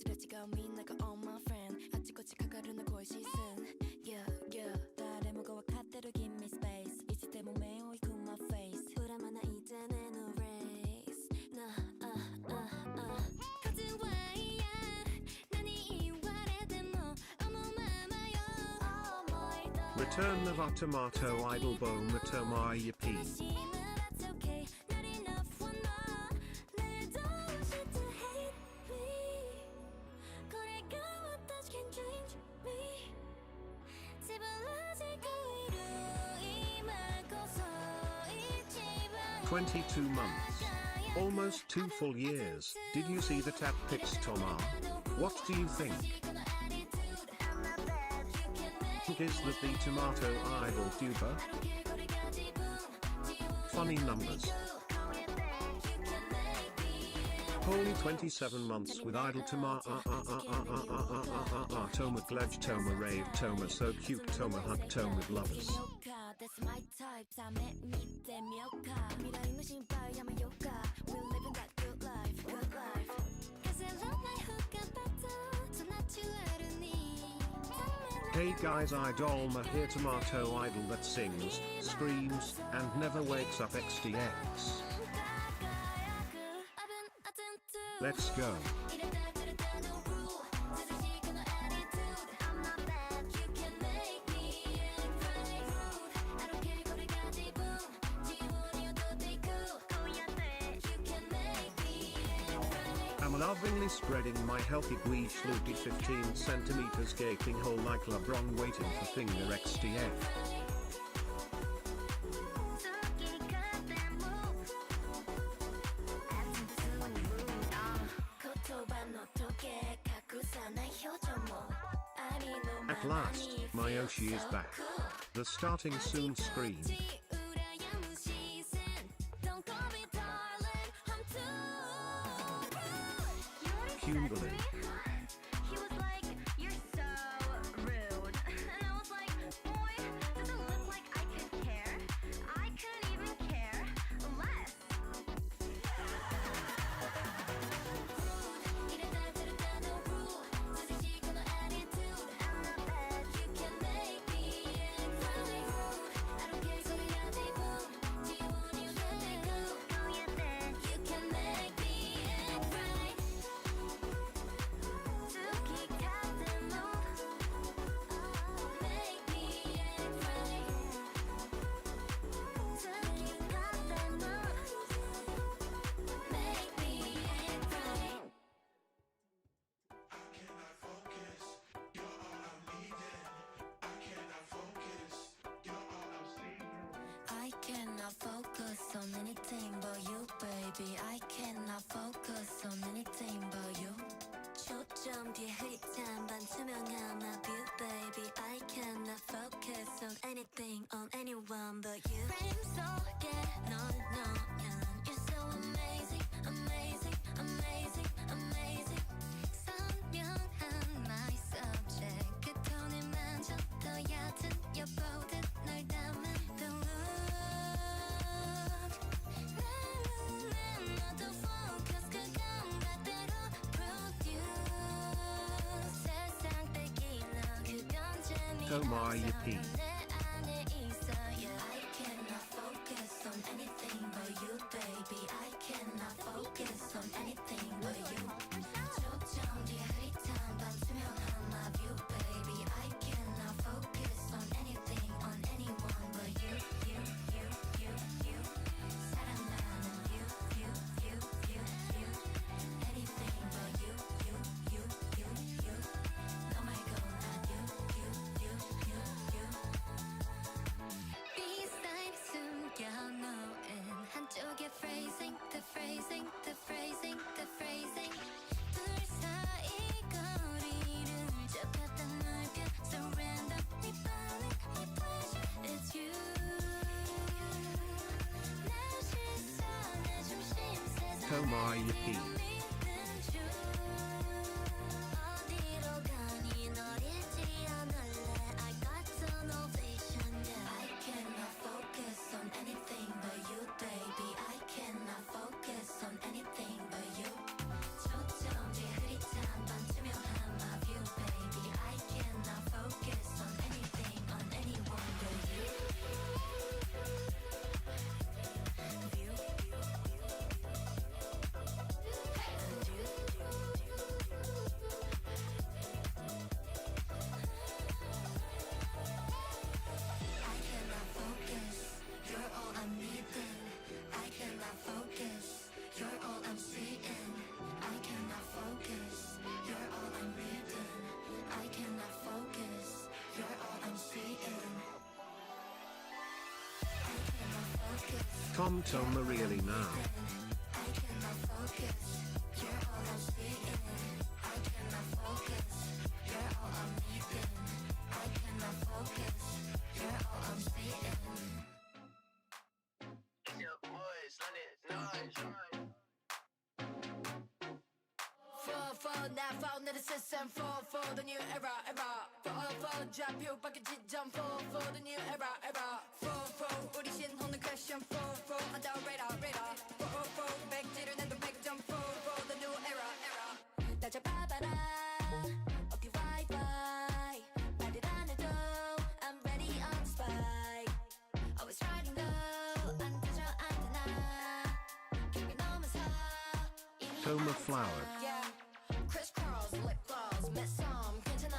같이 가 me like all my friend あちこちかかるな恋シーズン Yeah yeah 誰もがわかってる Give me space いつでも目を行く my face 恨まないでねの race な風はいや何言われても思うままよ Return of our tomato idol boom toma yippee. "22 months. Almost 2 full years. Did you see the tap pics, Toma? What do you think? Is that the tomato idol tuber? Funny numbers. Holy 27 months with idol Toma Toma glad Toma rave Toma so cute Toma hug Toma with lovers." That's my type 冷め見てみようか未来の心配やめようか We're living that good life good life Cause I love my hookup battle so naturally Hey guys, idolma here tomato idol that sings, screams, and never wakes up XDX. Let's go. I'm lovingly spreading my healthy bleach loopy 15 centimeters gaping hole like LeBron waiting for finger XDF. At last, Mochi is back. The starting soon screen. Cumberland. He was like, "You're so rude." And I was like, "Boy, does it look like I could care? I couldn't even care less." I cannot focus on anything but you, baby. I cannot focus on anything but you. 초점 뒤에 흐릿한 반투명한 my view, baby. I cannot focus on anything, on anyone but you. Frame 속에 널 넣으면 you're so amazing, amazing, amazing, amazing. 선명한 my subject. 그 톤을 만져 더 얕은 여보듯 널 담은 the look. 나는 너도 focus 그 감각대로 produce. 세상 빼기나 그 변재미 Toma yippee. 내 안에 있어. Yeah, I cannot focus on anything but you, baby. I cannot focus on anything but you. 초점 뒤에 흐릿한 반투명한 my view, baby. I cannot focus on anything, on anyone but you, you, you, you, you. 사랑나는 you, you, you, you, you. Anything but you, you, you, you, you. 너 말고 난 you, you, you, you, you. B-side 숨겨놓은 한쪽의 phrasing, the phrasing, the phrasing, the phrasing. 둘 사이 거리를 좁혔던 넓혀 surrender. 네 반응, my pleasure, it's you. 내 시선, 내 중심, 세상을 Toma yippee. 믿는 중. 어디로 가니 널 잊지 않을래. I got tunnel vision, yeah. I cannot focus on anything but you, baby. I cannot focus on anything but you. 초점 뒤에 흐릿한 반쯤 Toma really now. Now found in the system for the new era for 좌표 바퀴 지점 for the new era for 우리 신호는 question for on the radar for 백지를 내도 백점 for the new era 날 잡아봐라 어깨 와이파이 말을 안 해도 I'm ready on the spike always riding low 안 터져 안 되나 경계 넘어서 Toma flower. crisscross lip gloss met some 괜찮아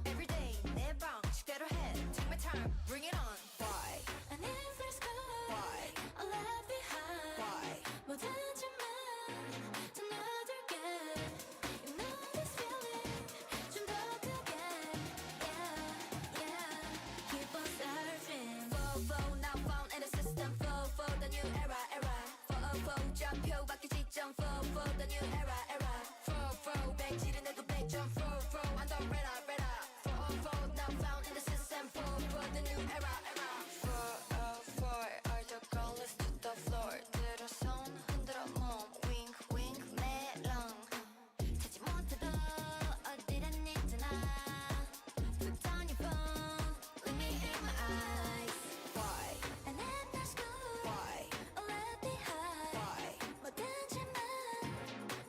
everyday 내 방식대로 해 take my time bring it on why I never score why I left behind why 못하지만 더 나들게 you know this feeling 좀 더 크게 yeah keep on surfing for now found in the system for the new era for 좌표 바퀴 지점 for the new era 백지를 내도 백점 for on the radar for now found in the system for the new era for all the girls to the floor 들어 손 흔들어 몸 wink wink 메롱 찾지 못해도 어디든 있잖아 put down your phone look me in my eyes why and then let's go why I left behind why 못하지만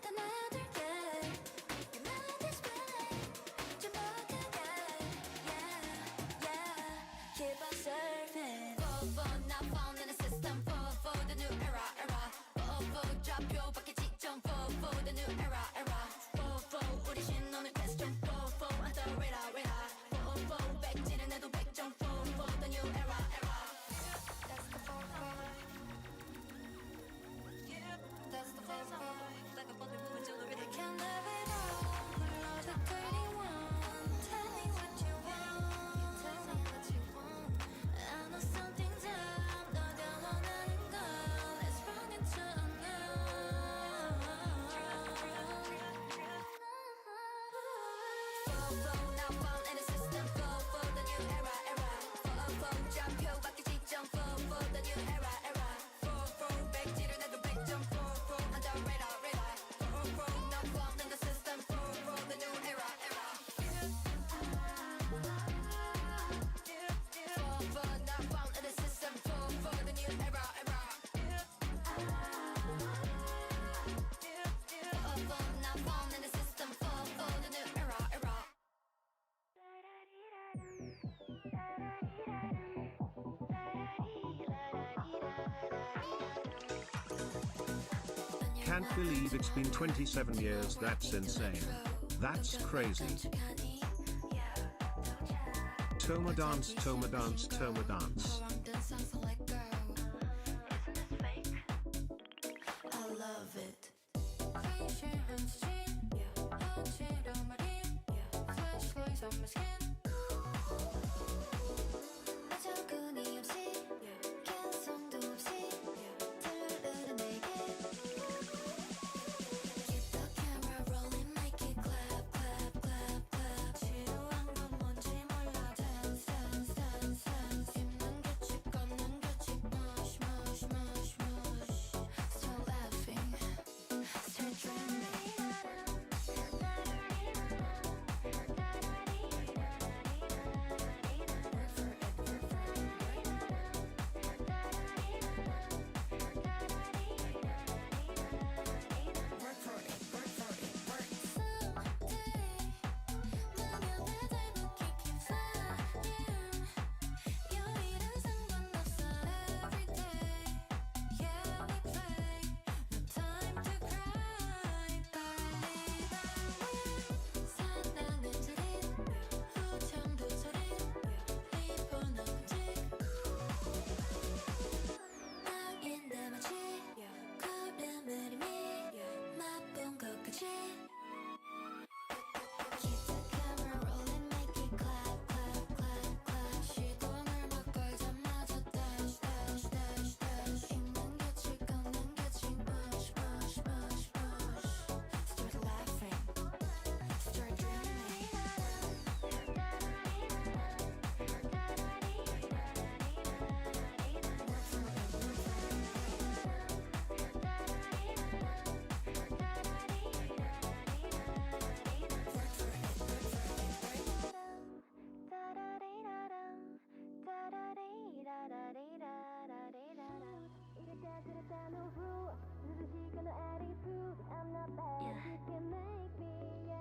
더 나들게 you know this feeling 좀 더 크게 yeah keep on surfing for now found in the system for the new era for 좌표 바퀴 지점 for the new era for 우리 신호는 question for on the radar for 백지를 내도 백점 for the new era that's the for that's the for like a bundle moving till the rhythm can't live it all 불러줘 31 tell me what you want tell me what you want I know something's up 너가 원하는 걸 let's run into a for now found in the system for the new era for 좌표 바퀴 지점 for the new era for 백지를 내도 백점 for on the radar for now found in the system for the new era for now found in the system for the new era for now found in the system for the new era Can't believe it's been 27 years, that's insane. That's crazy. Toma dance, Toma dance, Toma dance. I love it. Flashlights on my skin. 어처구니 없이 개성도 없이 들르르 내게 Keep the camera rolling, make it clap, clap, clap, clap 지루한 건 뭔지 몰라 Dance, dance, dance, dance 입는 게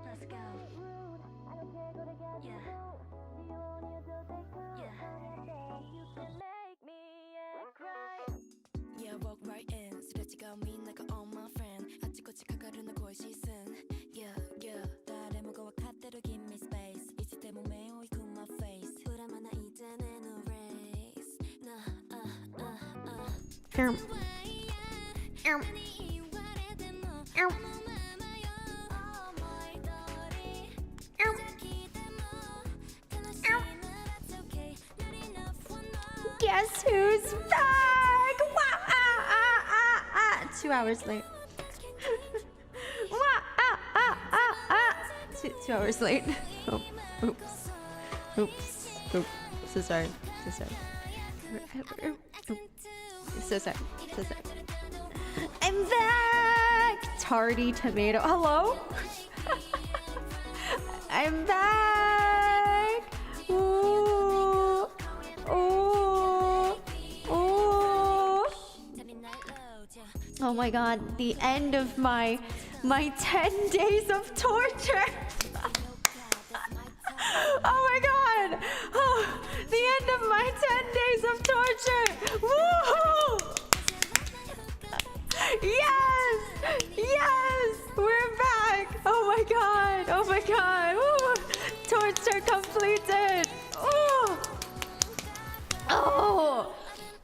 Let's go. Yeah. Yeah, walk right in. 스레치가 me like all my friend. 아치코치 가까르는 거의 시선. Yeah, yeah.誰もが分かってる give me space. いつでも目を行く my face. 불안한 이제는 no race. Guess who's back? Wow, 2 hours late. Wow, 2 hours late. Oh, oops. So sorry. So sorry. I'm back. Tardy tomato. Hello. I'm back. Ooh. Oh my god, the end of my 10 days of torture. Oh my god. Oh, the end of my 10 days of torture. Woo! Yes, we're back. Oh my god. Woo. Torture completed. Oh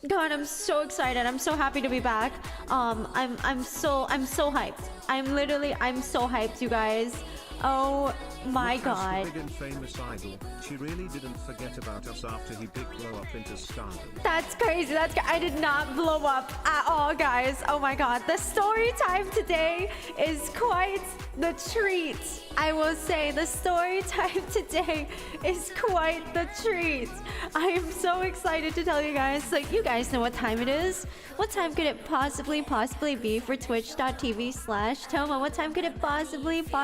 god, I'm so excited. I'm so happy to be back. I'm so hyped. I'm so hyped, you guys. Oh my god. As the big and famous idol, she really didn't forget about us after he big blow up into stardom. That's crazy. I did not blow up at all, guys. Oh my god. The story time today is quite the treat. I will say the story time today is quite the treat. I am so excited to tell you guys. Like, you guys know what time it is. What time could it possibly be for twitch.tv/Toma? What time could it possibly be?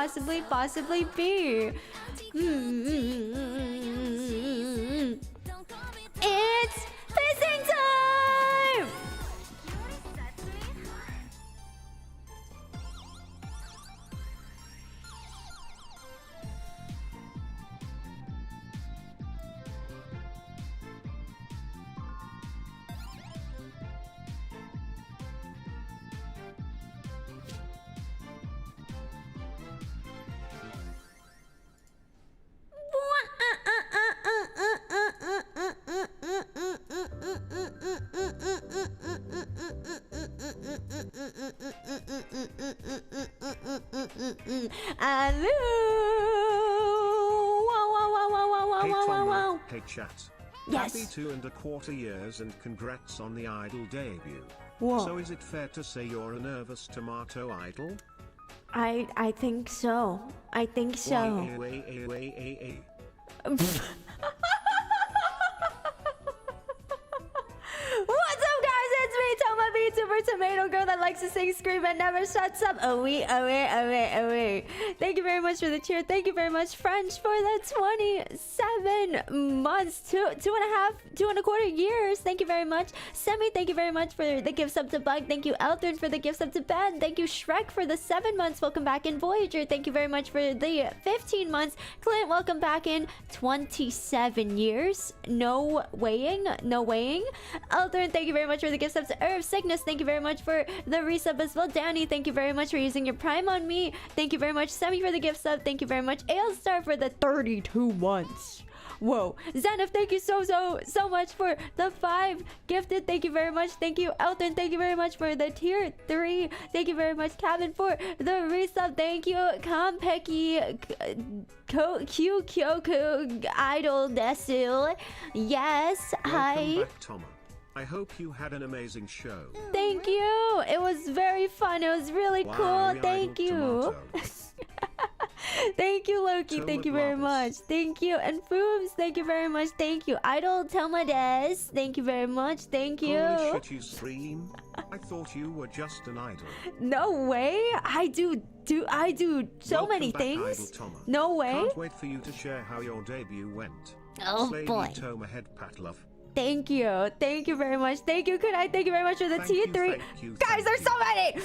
It's pissing time! Hey Toma, hey chat. Yes. Happy 2.25 years and congrats on the Idol debut. Whoa. So is it fair to say you're a nervous tomato idol? I think so. What's up, guys? It's me, Toma, VTuber Tomato Girl that likes to sing, scream, and never shuts up. Away. Thank you very much for the cheer. Thank you very much, French, for the 27 months, 2.25 years. Thank you very much. Semi, thank you very much for the gift sub to Bug. Thank you, Elthern, for the gift sub to Ben. Thank you, Shrek, for the 7 months. Welcome back in, Voyager. Thank you very much for the 15 months. Clint, welcome back in 27 years. No weighing. Elthern, thank you very much for the gift sub to Herb Sickness. Thank you very much for the resub as well. Danny, thank you very much for using your Prime on me. Thank you very much, Semi, for the gift sub. Thank you very much, Ailstar, for the 32 months. Whoa. Zenith, thank you so much for the 5 gifted. Thank you very much. Thank you, Elton. Thank you very much for the tier 3. Thank you very much, Cabin, for the resub. Thank you, Kompeki, Kyoku, Idol Desil. Yes, hi. Welcome back, Toma. I hope you had an amazing show. Thank you. It was very fun. It was really cool. Thank you. Thank you, Loki. Thank you very much. Thank you. And Foobs, thank you very much. Thank you. Idol Toma Des, thank you very much. Thank you. Holy shit, you stream? I thought you were just an idol. No way. I do so many things. Idol Toma. No way. Can't wait for you to share how your debut went. Oh Slady boy. Toma head pat love. Thank you. Thank you very much. Thank you, Kunai. Thank you very much for the T3. Guys, there's so many!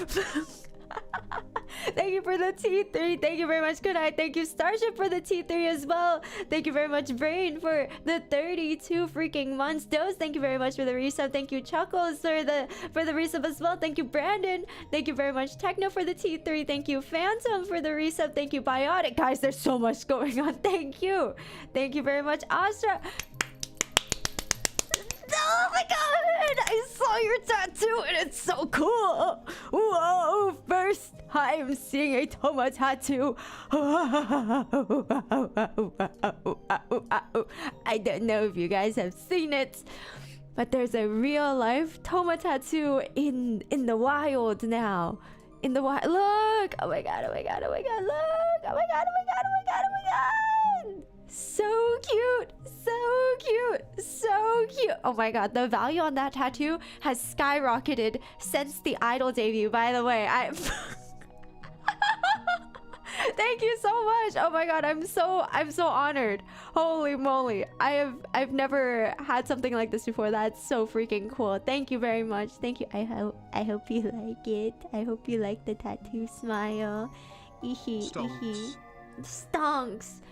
Thank you for the T3. Thank you very much, Kunai. Thank you, Starship, for the T3 as well. Thank you very much, Brain, for the 32 freaking months. Dose, thank you very much for the resub. Thank you, Chuckles, for the resub as well. Thank you, Brandon. Thank you very much, Techno, for the T3. Thank you, Phantom, for the resub. Thank you, Biotic. Guys, there's so much going on. Thank you. Thank you very much, Astra. Oh my god! I saw your tattoo and it's so cool! Whoa! First time seeing a Toma tattoo. I don't know if you guys have seen it, but there's a real life Toma tattoo in the wild now. In the wild. Look! Oh my god, oh my god, oh my god, look! Oh my god, oh my god, oh my god, oh my god! So cute! So cute! So cute! Oh my god, the value on that tattoo has skyrocketed since the Idol debut, by the way. Thank you so much! Oh my god, I'm so honored. Holy moly. I've never had something like this before. That's so freaking cool. Thank you very much. Thank you. I hope you like it. I hope you like the tattoo smile.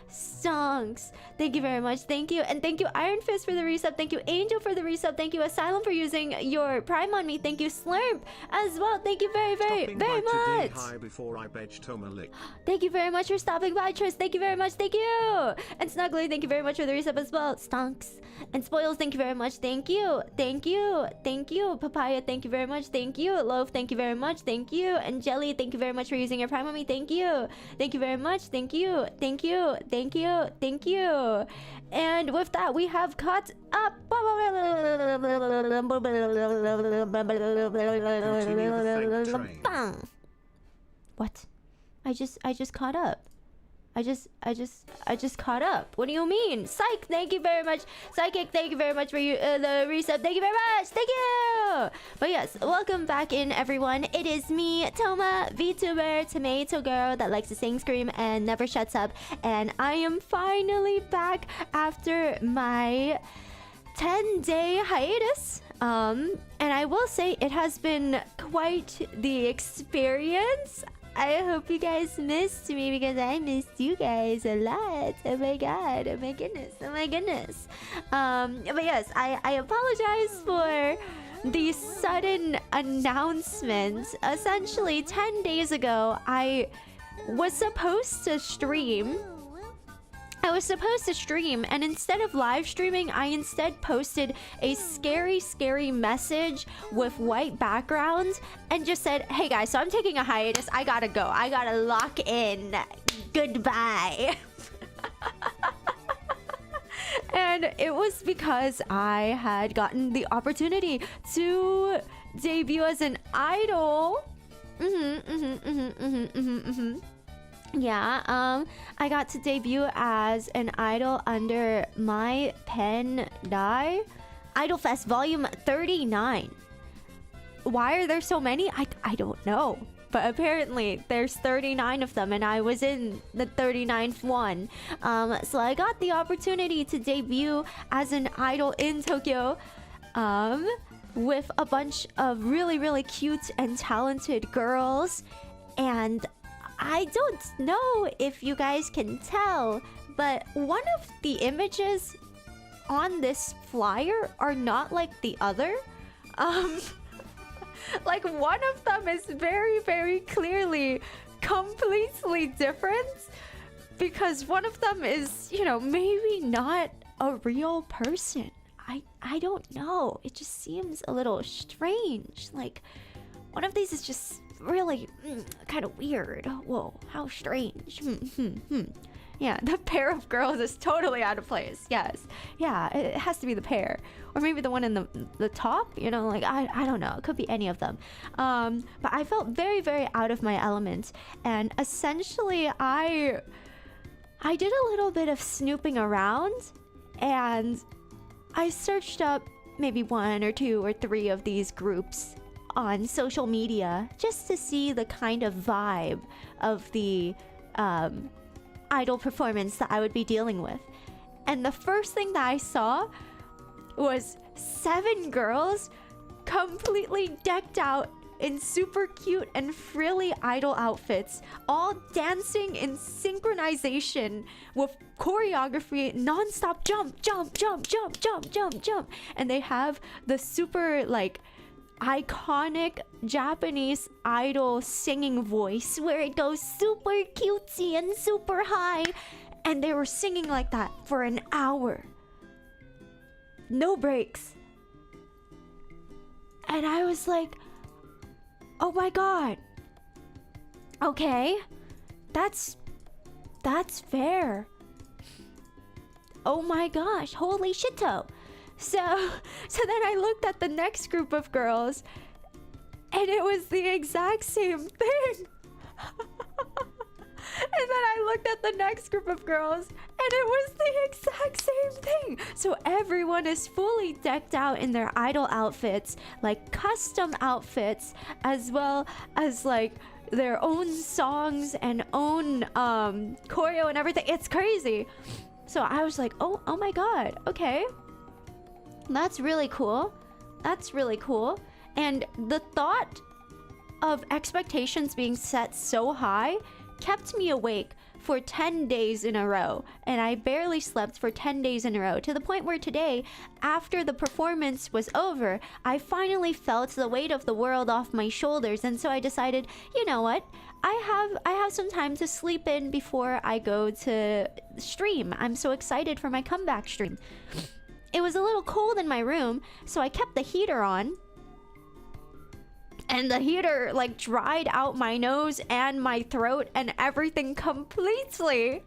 Stonks. Thank you very much. Thank you. And thank you, Iron Fist, for the resub. Thank you, Angel, for the resub. Thank you, Asylum, for using your Prime on me. Thank you, Slurp, as well. Thank you very much. Hi before I beg Toma lick. Thank you very much for stopping by, Tris. Thank you very much. Thank you. And Snuggly, thank you very much for the resub as well. Stonks. And Spoils, thank you very much. Thank you. Thank you. Thank you. Papaya, thank you very much. Thank you. Loaf, thank you very much. Thank you. And Jelly, thank you very much for using your Prime on me. Thank you. Thank you very much. Thank you. Thank you. Thank you. Thank you. And with that, we have caught up. What? I just caught up. I just caught up. What do you mean? Psych, thank you very much. Psychic, thank you very much for the resub. Thank you very much. Thank you. But yes, welcome back in, everyone. It is me, Toma, VTuber, tomato girl that likes to sing, scream, and never shuts up. And I am finally back after my 10-day hiatus. And I will say it has been quite the experience. I hope you guys missed me because I missed you guys a lot. Oh my god. Oh my goodness. Oh my goodness. But yes, I apologize for the sudden announcement. Essentially, 10 days ago, I was supposed to stream. And instead of live streaming, I instead posted a scary message with white background and just said, hey guys, so I'm taking a hiatus. I gotta go. I gotta lock in. Goodbye. And it was because I had gotten the opportunity to debut as an idol. Yeah, I got to debut as an idol under my pen die. Idolfest Volume 39. Why are there so many? I don't know. But apparently there's 39 of them and I was in the 39th one. So I got the opportunity to debut as an idol in Tokyo. With a bunch of really cute and talented girls. And I don't know if you guys can tell, but one of the images on this flyer are not like the other. Like one of them is very clearly completely different because one of them is, you know, maybe not a real person. I don't know. It just seems a little strange. Like one of these is just really kind of weird. Whoa, how strange. Yeah, the pair of girls is totally out of place. Yes. Yeah, it has to be the pair. Or maybe the one in the top, you know, like I don't know. It could be any of them. But I felt very out of my element. And essentially I did a little bit of snooping around and I searched up maybe 1 or 2 or 3 of these groups on social media just to see the kind of vibe of the idol performance that I would be dealing with. And the first thing that I saw was 7 girls completely decked out in super cute and frilly idol outfits, all dancing in synchronization with choreography, non-stop jump, jump, jump, jump, jump, jump, jump. And they have the super like iconic Japanese idol singing voice where it goes super cutesy and super high. And they were singing like that for an hour. No breaks. And I was like, oh my god. Okay. That's fair. Oh my gosh. Holy shito. So then I looked at the next group of girls and it was the exact same thing. And then I looked at the next group of girls and it was the exact same thing. So everyone is fully decked out in their idol outfits, like custom outfits, as well as like their own songs and own choreo and everything. It's crazy. So I was like, oh my god, okay. That's really cool. That's really cool. And the thought of expectations being set so high kept me awake for 10 days in a row, and I barely slept for 10 days in a row, to the point where today, after the performance was over, I finally felt the weight of the world off my shoulders. And so I decided, you know what, I have some time to sleep in before I go to stream. I'm so excited for my comeback stream. It was a little cold in my room, so I kept the heater on. And the heater like dried out my nose and my throat and everything completely.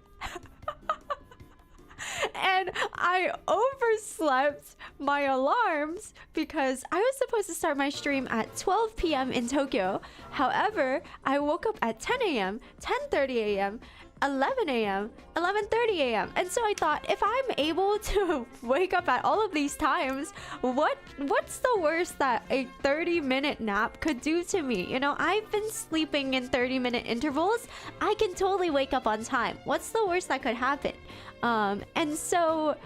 And I overslept my alarms because I was supposed to start my stream at 12 p.m. in Tokyo. However, I woke up at 10 a.m., 10:30 a.m., 11 a.m., 11:30 a.m. And so I thought, if I'm able to wake up at all of these times, what's the worst that a 30-minute nap could do to me? You know, I've been sleeping in 30-minute intervals. I can totally wake up on time. What's the worst that could happen? And so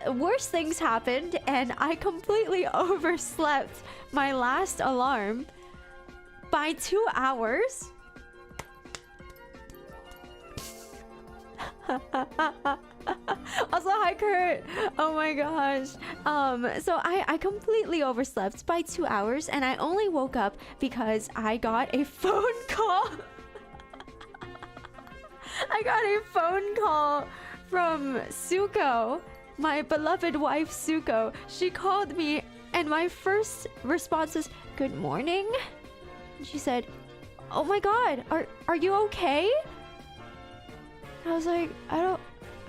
worse things happened, and I completely overslept my last alarm by 2 hours. Also, hi Kurt. Oh my gosh. So I completely overslept by 2 hours, and I only woke up because I got a phone call. I got a phone call from Suko, my beloved wife Suko. She called me, and my first response was, "Good morning." And she said, "Oh my god, are you okay?" I was like, I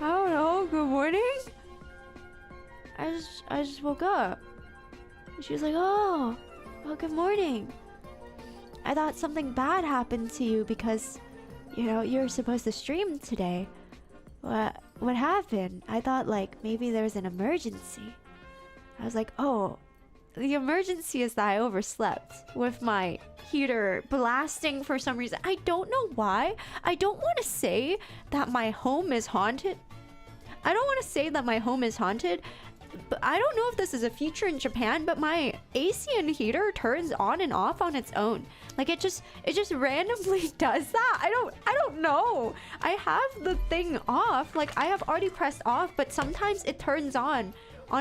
don't know. Good morning. I just woke up. And she was like, oh, good morning. I thought something bad happened to you because, you know, you're supposed to stream today. What happened? I thought like maybe there's an emergency. I was like, oh, the emergency is that I overslept with my heater blasting for some reason. I don't know why. I don't want to say that my home is haunted. I don't want to say that my home is haunted, but I don't know if this is a feature in Japan, but my AC and heater turns on and off on its own. Like it just randomly does that. I don't know. I have the thing off. Like I have already pressed off, but sometimes it turns on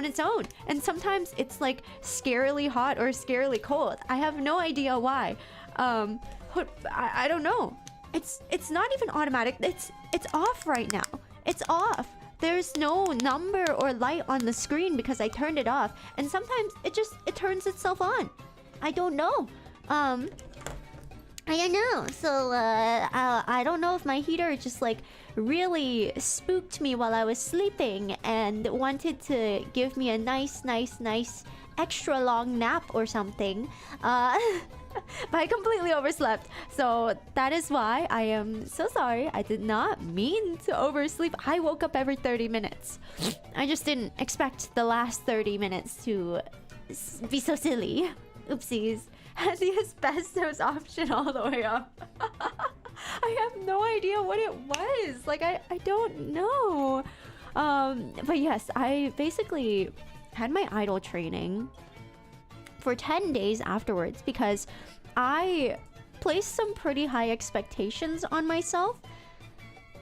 its own, and sometimes it's like scarily hot or scarily cold. I have no idea why. I don't know. It's not even automatic. It's off right now. It's off. There's no number or light on the screen because I turned it off, and sometimes it turns itself on. I don't know. I don't know. So I don't know if my heater just like really spooked me while I was sleeping and wanted to give me a nice extra long nap or something. But I completely overslept. So that is why I am so sorry. I did not mean to oversleep. I woke up every 30 minutes. I just didn't expect the last 30 minutes to be so silly. Oopsies. Had the asbestos option all the way up. I have no idea what it was. Like I don't know. But yes, I basically had my idol training for 10 days afterwards because I placed some pretty high expectations on myself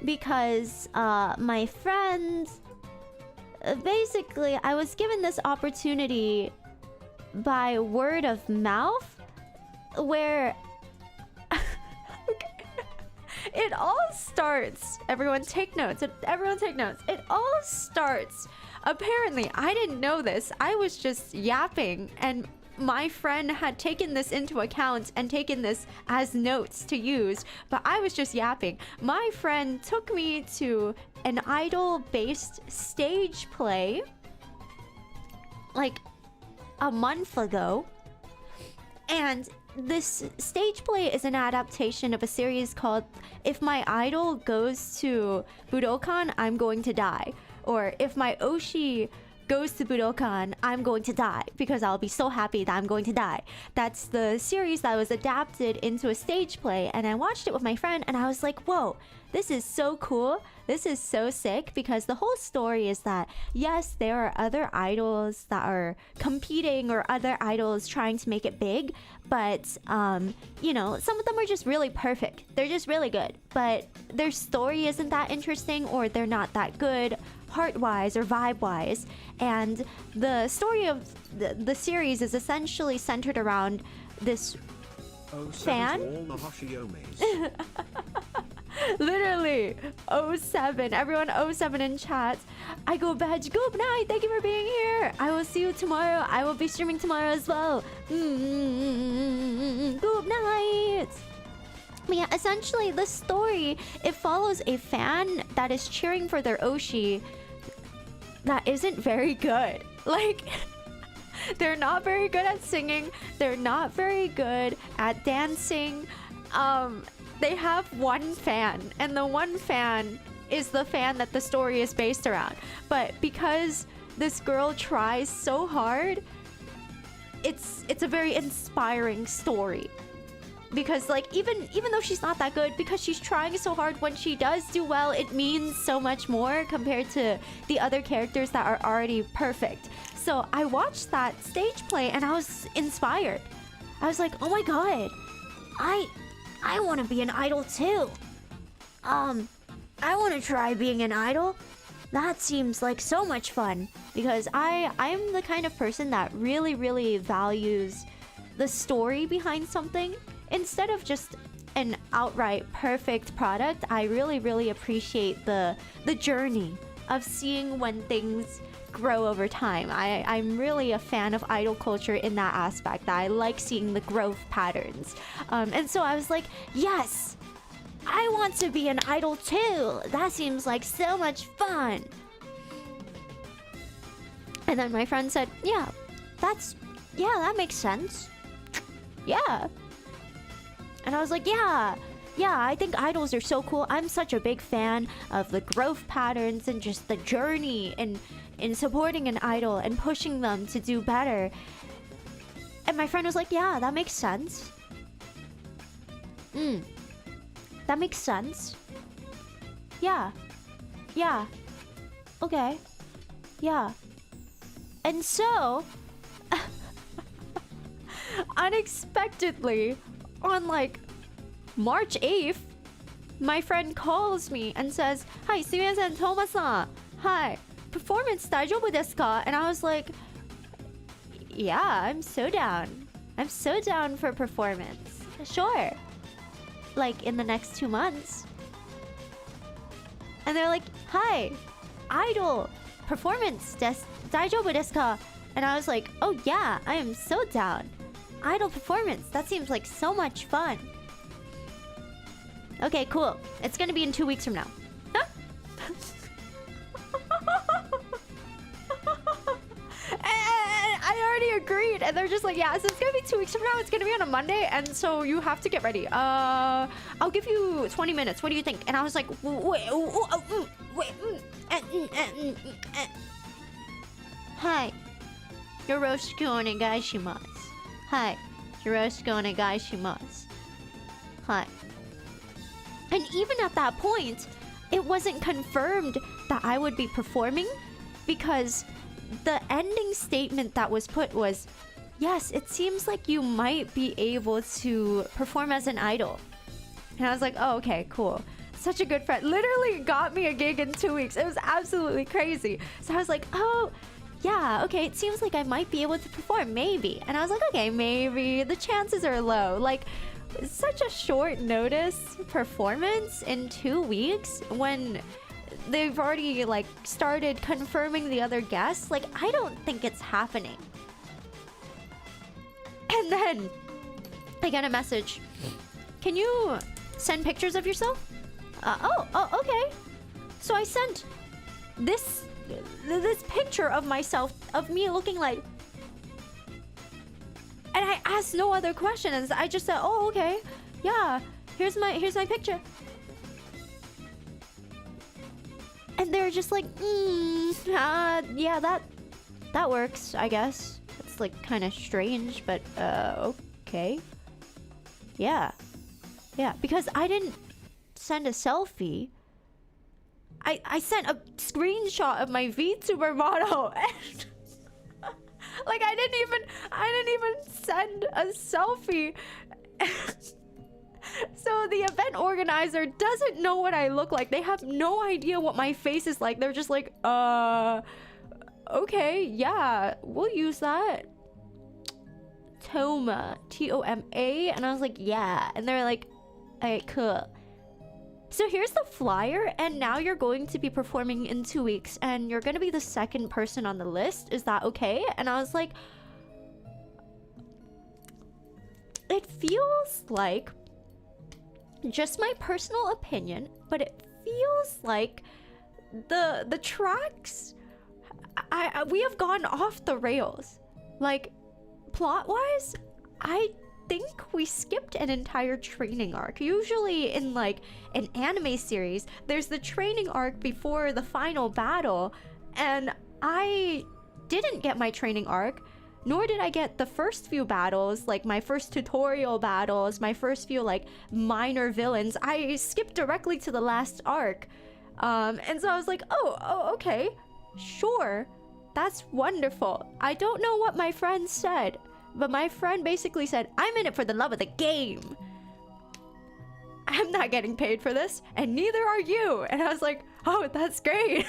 because my friends, basically I was given this opportunity by word of mouth where it all starts, everyone take notes, it all starts, apparently I didn't know this, I was just yapping and my friend had taken this into account and taken this as notes to use, but I was just yapping. My friend took me to an idol-based stage play like a month ago, and this stage play is an adaptation of a series called If My Idol Goes to Budokan, I'm Going to Die, or If My Oshi goes to Budokan, I'm going to die because I'll be so happy that I'm going to die. That's the series that was adapted into a stage play, and I watched it with my friend and I was like, whoa, this is so cool, this is so sick, because the whole story is that yes, there are other idols that are competing or other idols trying to make it big, but you know, some of them are just really perfect, they're just really good, but their story isn't that interesting, or they're not that good heart-wise or vibe-wise. And the story of the series is essentially centered around this fan. All the Hoshiomis. Literally 07, everyone 07 in chat. I go bed, good night, thank you for being here, I will see you tomorrow, I will be streaming tomorrow as well. Good night. But yeah, essentially this story, it follows a fan that is cheering for their Oshi that isn't very good. Like, they're not very good at singing, they're not very good at dancing. They have one fan, and the one fan is the fan that the story is based around. But because this girl tries so hard, it's a very inspiring story. Because like even though she's not that good, because she's trying so hard, when she does do well, it means so much more compared to the other characters that are already perfect. So I watched that stage play and I was inspired. I was like, oh my god, I want to be an idol too. I want to try being an idol. That seems like so much fun, because I'm the kind of person that really values the story behind something. Instead of just an outright perfect product, I really appreciate the journey of seeing when things grow over time. I'm really a fan of idol culture in that aspect, that I like seeing the growth patterns. And so I was like, yes, I want to be an idol too. That seems like so much fun. And then my friend said, yeah, that makes sense. Yeah. And I was like, yeah, I think idols are so cool. I'm such a big fan of the growth patterns and just the journey in supporting an idol and pushing them to do better. And my friend was like, yeah, that makes sense. That makes sense. Yeah. Okay. Yeah. And so, unexpectedly, on like March 8th, my friend calls me and says, "Hi, Suyan-san, Toma-san. Hi, performance daijoubu desu ka?" And I was like, yeah, I'm so down. I'm so down for performance. Sure. Like in the next 2 months. And they're like, "Hi, idol performance daijoubu desu ka?" And I was like, oh yeah, I am so down. Idol performance, that seems like so much fun. Okay, cool. It's gonna be in 2 weeks from now. Huh? And I already agreed, and they're just like, yeah, so it's gonna be 2 weeks from now. It's gonna be on a Monday, and so you have to get ready. I'll give you 20 minutes. What do you think? And I was like, Hi. Yoroshiku onegaishimasu. Hi. Yoroshiku onegaishimasu. Hi. And even at that point, it wasn't confirmed that I would be performing, because the ending statement that was put was, yes, it seems like you might be able to perform as an idol. And I was like, oh, okay, cool. Such a good friend. Literally got me a gig in 2 weeks. It was absolutely crazy. So I was like, oh, yeah, okay, it seems like I might be able to perform, maybe. And I was like, okay, maybe. The chances are low. Like, such a short notice performance in 2 weeks when they've already, like, started confirming the other guests. Like, I don't think it's happening. And then I get a message. Can you send pictures of yourself? Okay. So I sent this picture of myself, of me looking like, and I asked no other questions. I just said, oh, okay, yeah, here's my picture. And they're just like, yeah, that works, I guess. It's like kind of strange, but okay. Yeah, because I didn't send a selfie. I sent a screenshot of my VTuber model. And like I didn't even send a selfie. So the event organizer doesn't know what I look like. They have no idea what my face is like. They're just like, okay, yeah, we'll use that. Toma, Toma. And I was like, yeah. And they're like, alright, cool. So here's the flyer, and now you're going to be performing in 2 weeks, and you're gonna be the second person on the list. Is that okay? And I was like, it feels like, just my personal opinion, but it feels like the tracks, we have gone off the rails. Like, plot-wise, I think we skipped an entire training arc. Usually in like an anime series, there's the training arc before the final battle, and I didn't get my training arc, nor did I get the first few battles, like my first tutorial battles, my first few like minor villains. I skipped directly to the last arc. And so I was like, oh, okay, sure, that's wonderful. I don't know what my friend said, but my friend basically said, I'm in it for the love of the game. I'm not getting paid for this, and neither are you. And I was like, oh, that's great.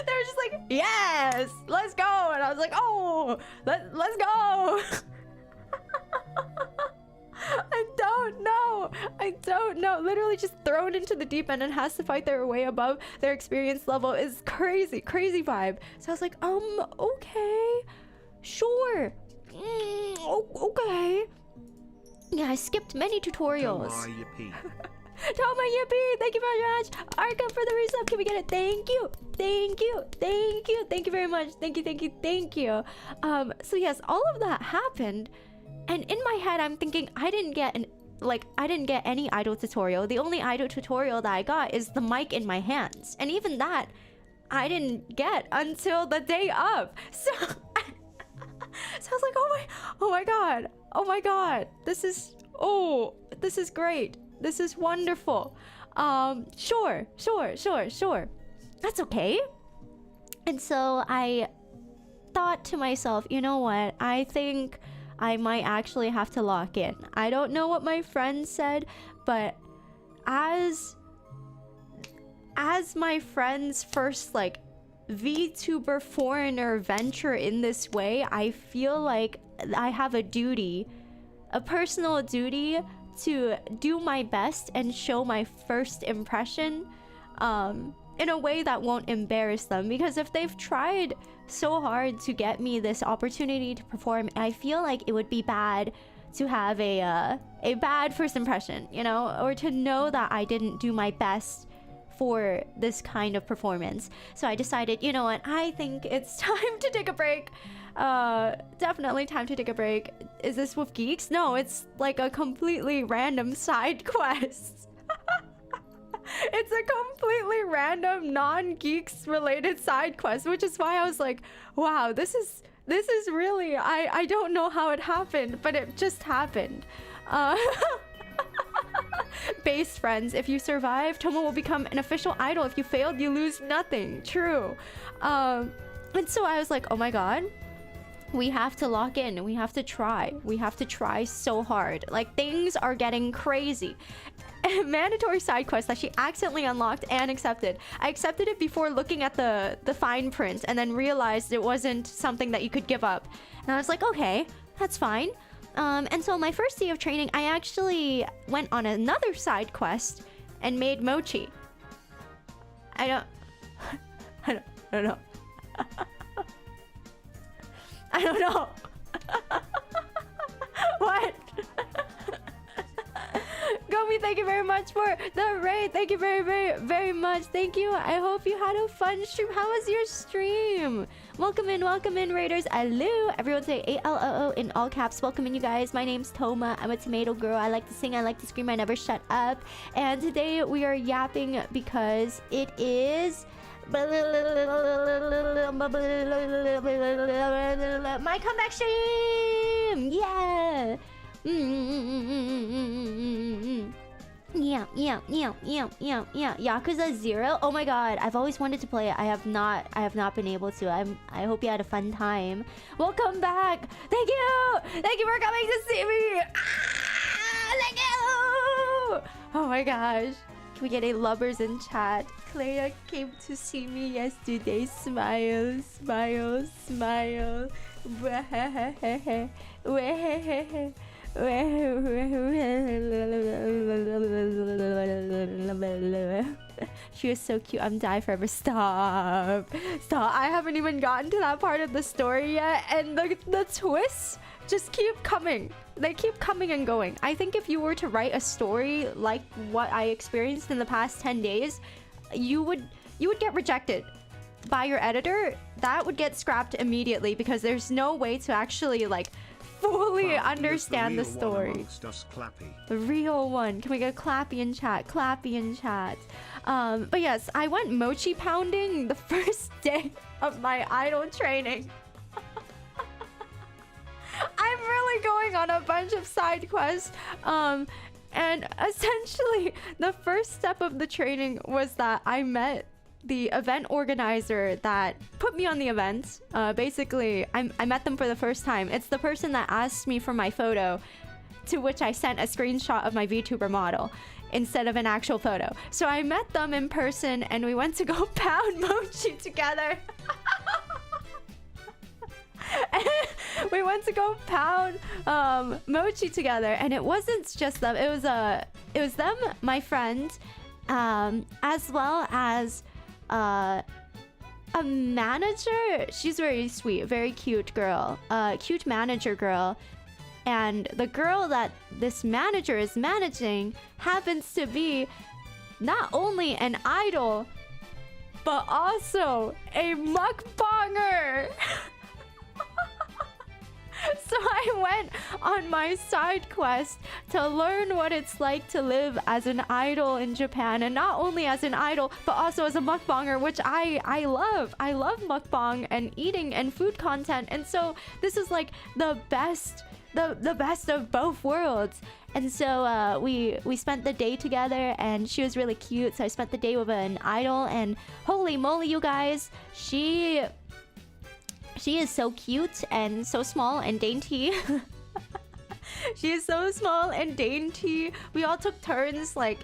They were just like, yes, let's go. And I was like, oh, let's go. I don't know. Literally just thrown into the deep end and has to fight their way above their experience level is crazy vibe. So I was like, okay, sure. Okay. Yeah, I skipped many tutorials. Toma, yippee! Thank you very much. Arca for the resub. Can we get it? Thank you very much. Thank you. So yes, all of that happened, and in my head, I'm thinking I didn't get any idol tutorial. The only idol tutorial that I got is the mic in my hands, and even that, I didn't get until the day of. So, so I was like, oh my god, this is great. This is wonderful. Sure. That's okay. And so I thought to myself, you know what? I think I might actually have to lock in. I don't know what my friend said, but as my friend's first like VTuber foreigner venture in this way, I feel like I have a duty, a personal duty, to do my best and show my first impression in a way that won't embarrass them. Because if they've tried so hard to get me this opportunity to perform, I feel like it would be bad to have a bad first impression, you know, or to know that I didn't do my best for this kind of performance. So I decided, you know what, I think it's time to take a break. Definitely time to take a break. Is this with geeks? No, it's like a completely random side quest. It's a completely random non-geeks related side quest, which is why I was like, wow, this is really, I don't know how it happened, but it just happened. Base friends. If you survive, Toma will become an official idol. If you failed, you lose nothing. True. And so I was like, oh my god, we have to lock in. We have to try. We have to try so hard. Like, things are getting crazy. Mandatory side quest that she accidentally unlocked and accepted. I accepted it before looking at the fine print and then realized it wasn't something that you could give up. And I was like, okay, that's fine. And so my first day of training, I actually went on another side quest and made Mochi. I don't know. I don't know. What? Gomi, thank you very much for the raid. Thank you very, very, very much. Thank you. I hope you had a fun stream. How was your stream? Welcome in, raiders. Hello. Everyone say ALOO in all caps. Welcome in, you guys. My name's Toma. I'm a tomato girl. I like to sing. I like to scream. I never shut up. And today we are yapping because it is my comeback stream. Yeah. Yeah. Yakuza 0. Oh my god, I've always wanted to play it. I have not been able to. I hope you had a fun time. Welcome back. Thank you for coming to see me. Thank you. Oh my gosh, can we get a lovers in chat? Clea came to see me yesterday. Smile. She was so cute. I'm die forever. Stop. I haven't even gotten to that part of the story yet, and the twists just keep coming. They keep coming and going. I think if you were to write a story like what I experienced in the past 10 days, you would get rejected by your editor. That would get scrapped immediately because there's no way to actually like fully understand the story. The real one. Can we get clappy in chat? But yes, I went mochi pounding the first day of my idol training. I'm really going on a bunch of side quests. And essentially, the first step of the training was that I met the event organizer that put me on the event. Basically, I met them for the first time. It's the person that asked me for my photo, to which I sent a screenshot of my VTuber model instead of an actual photo. So I met them in person and we went to go pound mochi together. We went to go pound mochi together, and it wasn't just them. It was them, my friend, as well as a manager. She's very sweet, very cute girl, cute manager girl. And the girl that this manager is managing happens to be not only an idol, but also a mukbanger. So I went on my side quest to learn what it's like to live as an idol in Japan, and not only as an idol but also as a mukbanger, which I love. I love mukbang and eating and food content, and so this is like the best of both worlds. And so we spent the day together, and she was really cute, so I spent the day with an idol, and holy moly, you guys, she is so cute and so small and dainty. She is so small and dainty. We all took turns. Like,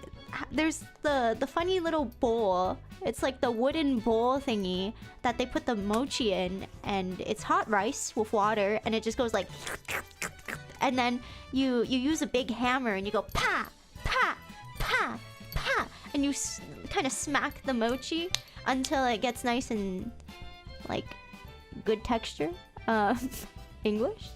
there's the funny little bowl. It's like the wooden bowl thingy that they put the mochi in, and it's hot rice with water, and it just goes like, and then you use a big hammer and you go pa pa pa pa, and you kind of smack the mochi until it gets nice and like good texture. English.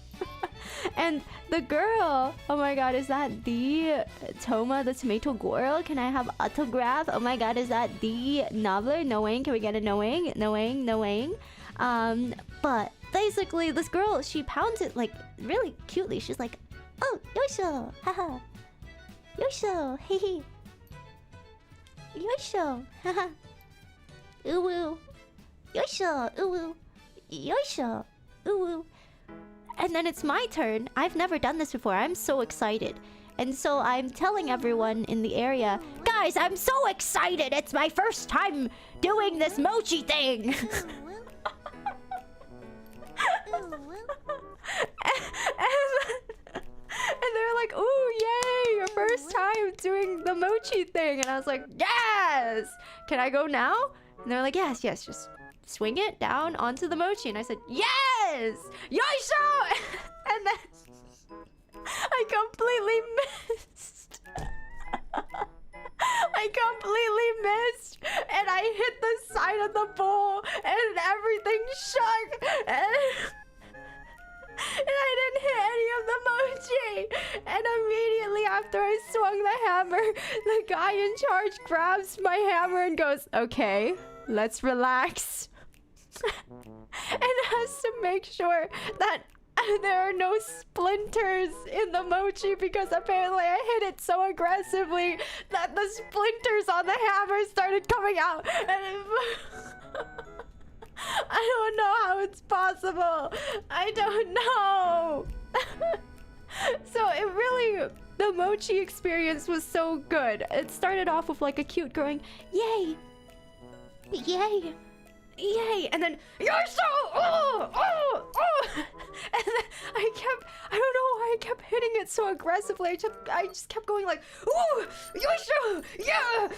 And the girl, oh my god, is that the Toma, the tomato girl? Can I have autograph? Oh my god, is that the noveler? Knowing, can we get a knowing? But basically, this girl, she pounds it like really cutely. She's like, oh, yoisho, haha, yoisho, hehe, yoisho, haha, uwu, yoisho, uwu, yoisho, uwu. And then it's my turn. I've never done this before. I'm so excited. And so I'm telling everyone in the area, guys, I'm so excited. It's my first time doing this mochi thing. And they're like, ooh, yay, your first time doing the mochi thing. And I was like, yes! Can I go now? And they're like, yes, just swing it down onto the mochi. And I said, yes! Yoisho! And then I completely missed. I completely missed. And I hit the side of the bowl. And everything shook. And I didn't hit any of the mochi. And immediately after I swung the hammer, the guy in charge grabs my hammer and goes, okay, let's relax. And has to make sure that there are no splinters in the mochi, because apparently I hit it so aggressively that the splinters on the hammer started coming out. And I don't know how it's possible. I don't know. So it really, the mochi experience was so good. It started off with like a cute growing, yay, yay, yay, and then you're so, oh. And then I don't know why I kept hitting it so aggressively. I just kept going like, ooh, you're so, yeah.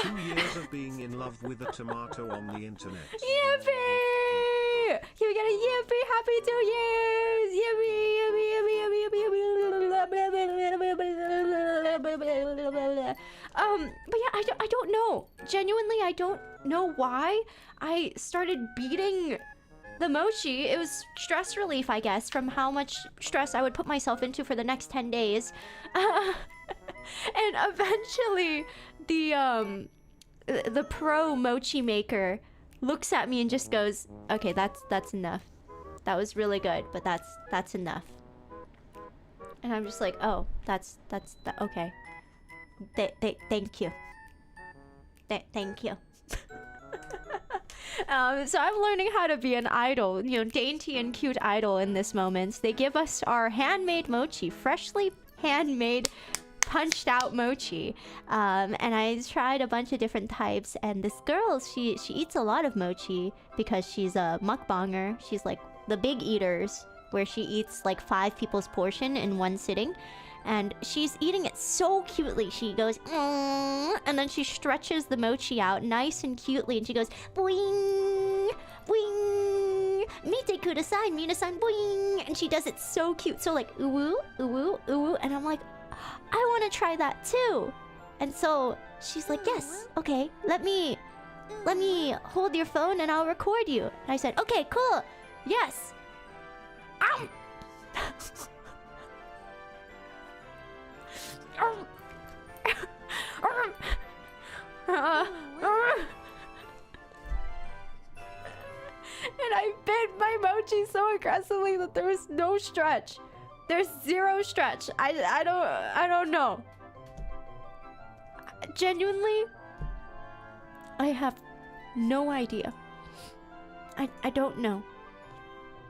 2 years of being in love with a tomato on the internet. Yippee! You get a yippee! Happy 2 years! Yippee! But yeah, I don't know. Genuinely, I don't know why I started beating the mochi. It was stress relief, I guess, from how much stress I would put myself into for the next 10 days. And eventually, the pro mochi maker looks at me and just goes, okay, that's enough. That was really good, but that's enough. And I'm just like, oh, that's okay. Thank you. Thank you. So I'm learning how to be an idol, dainty and cute idol in this moment. They give us our handmade mochi, freshly handmade, punched out mochi. And I tried a bunch of different types, and this girl, she eats a lot of mochi because she's a mukbanger. She's like the big eaters, where she eats like 5 people's portion in one sitting. And she's eating it so cutely. She goes, and then she stretches the mochi out nice and cutely, and she goes, boing, boing, mite kudasai, minasan, boing. And she does it so cute. So like, ooh, ooh, ooh. And I'm like, I want to try that too. And so she's like, yes, okay, let me hold your phone and I'll record you. And I said, okay, cool, yes. And I bit my mochi so aggressively that there was no stretch. There's zero stretch. I don't know. Genuinely, I have no idea. I don't know.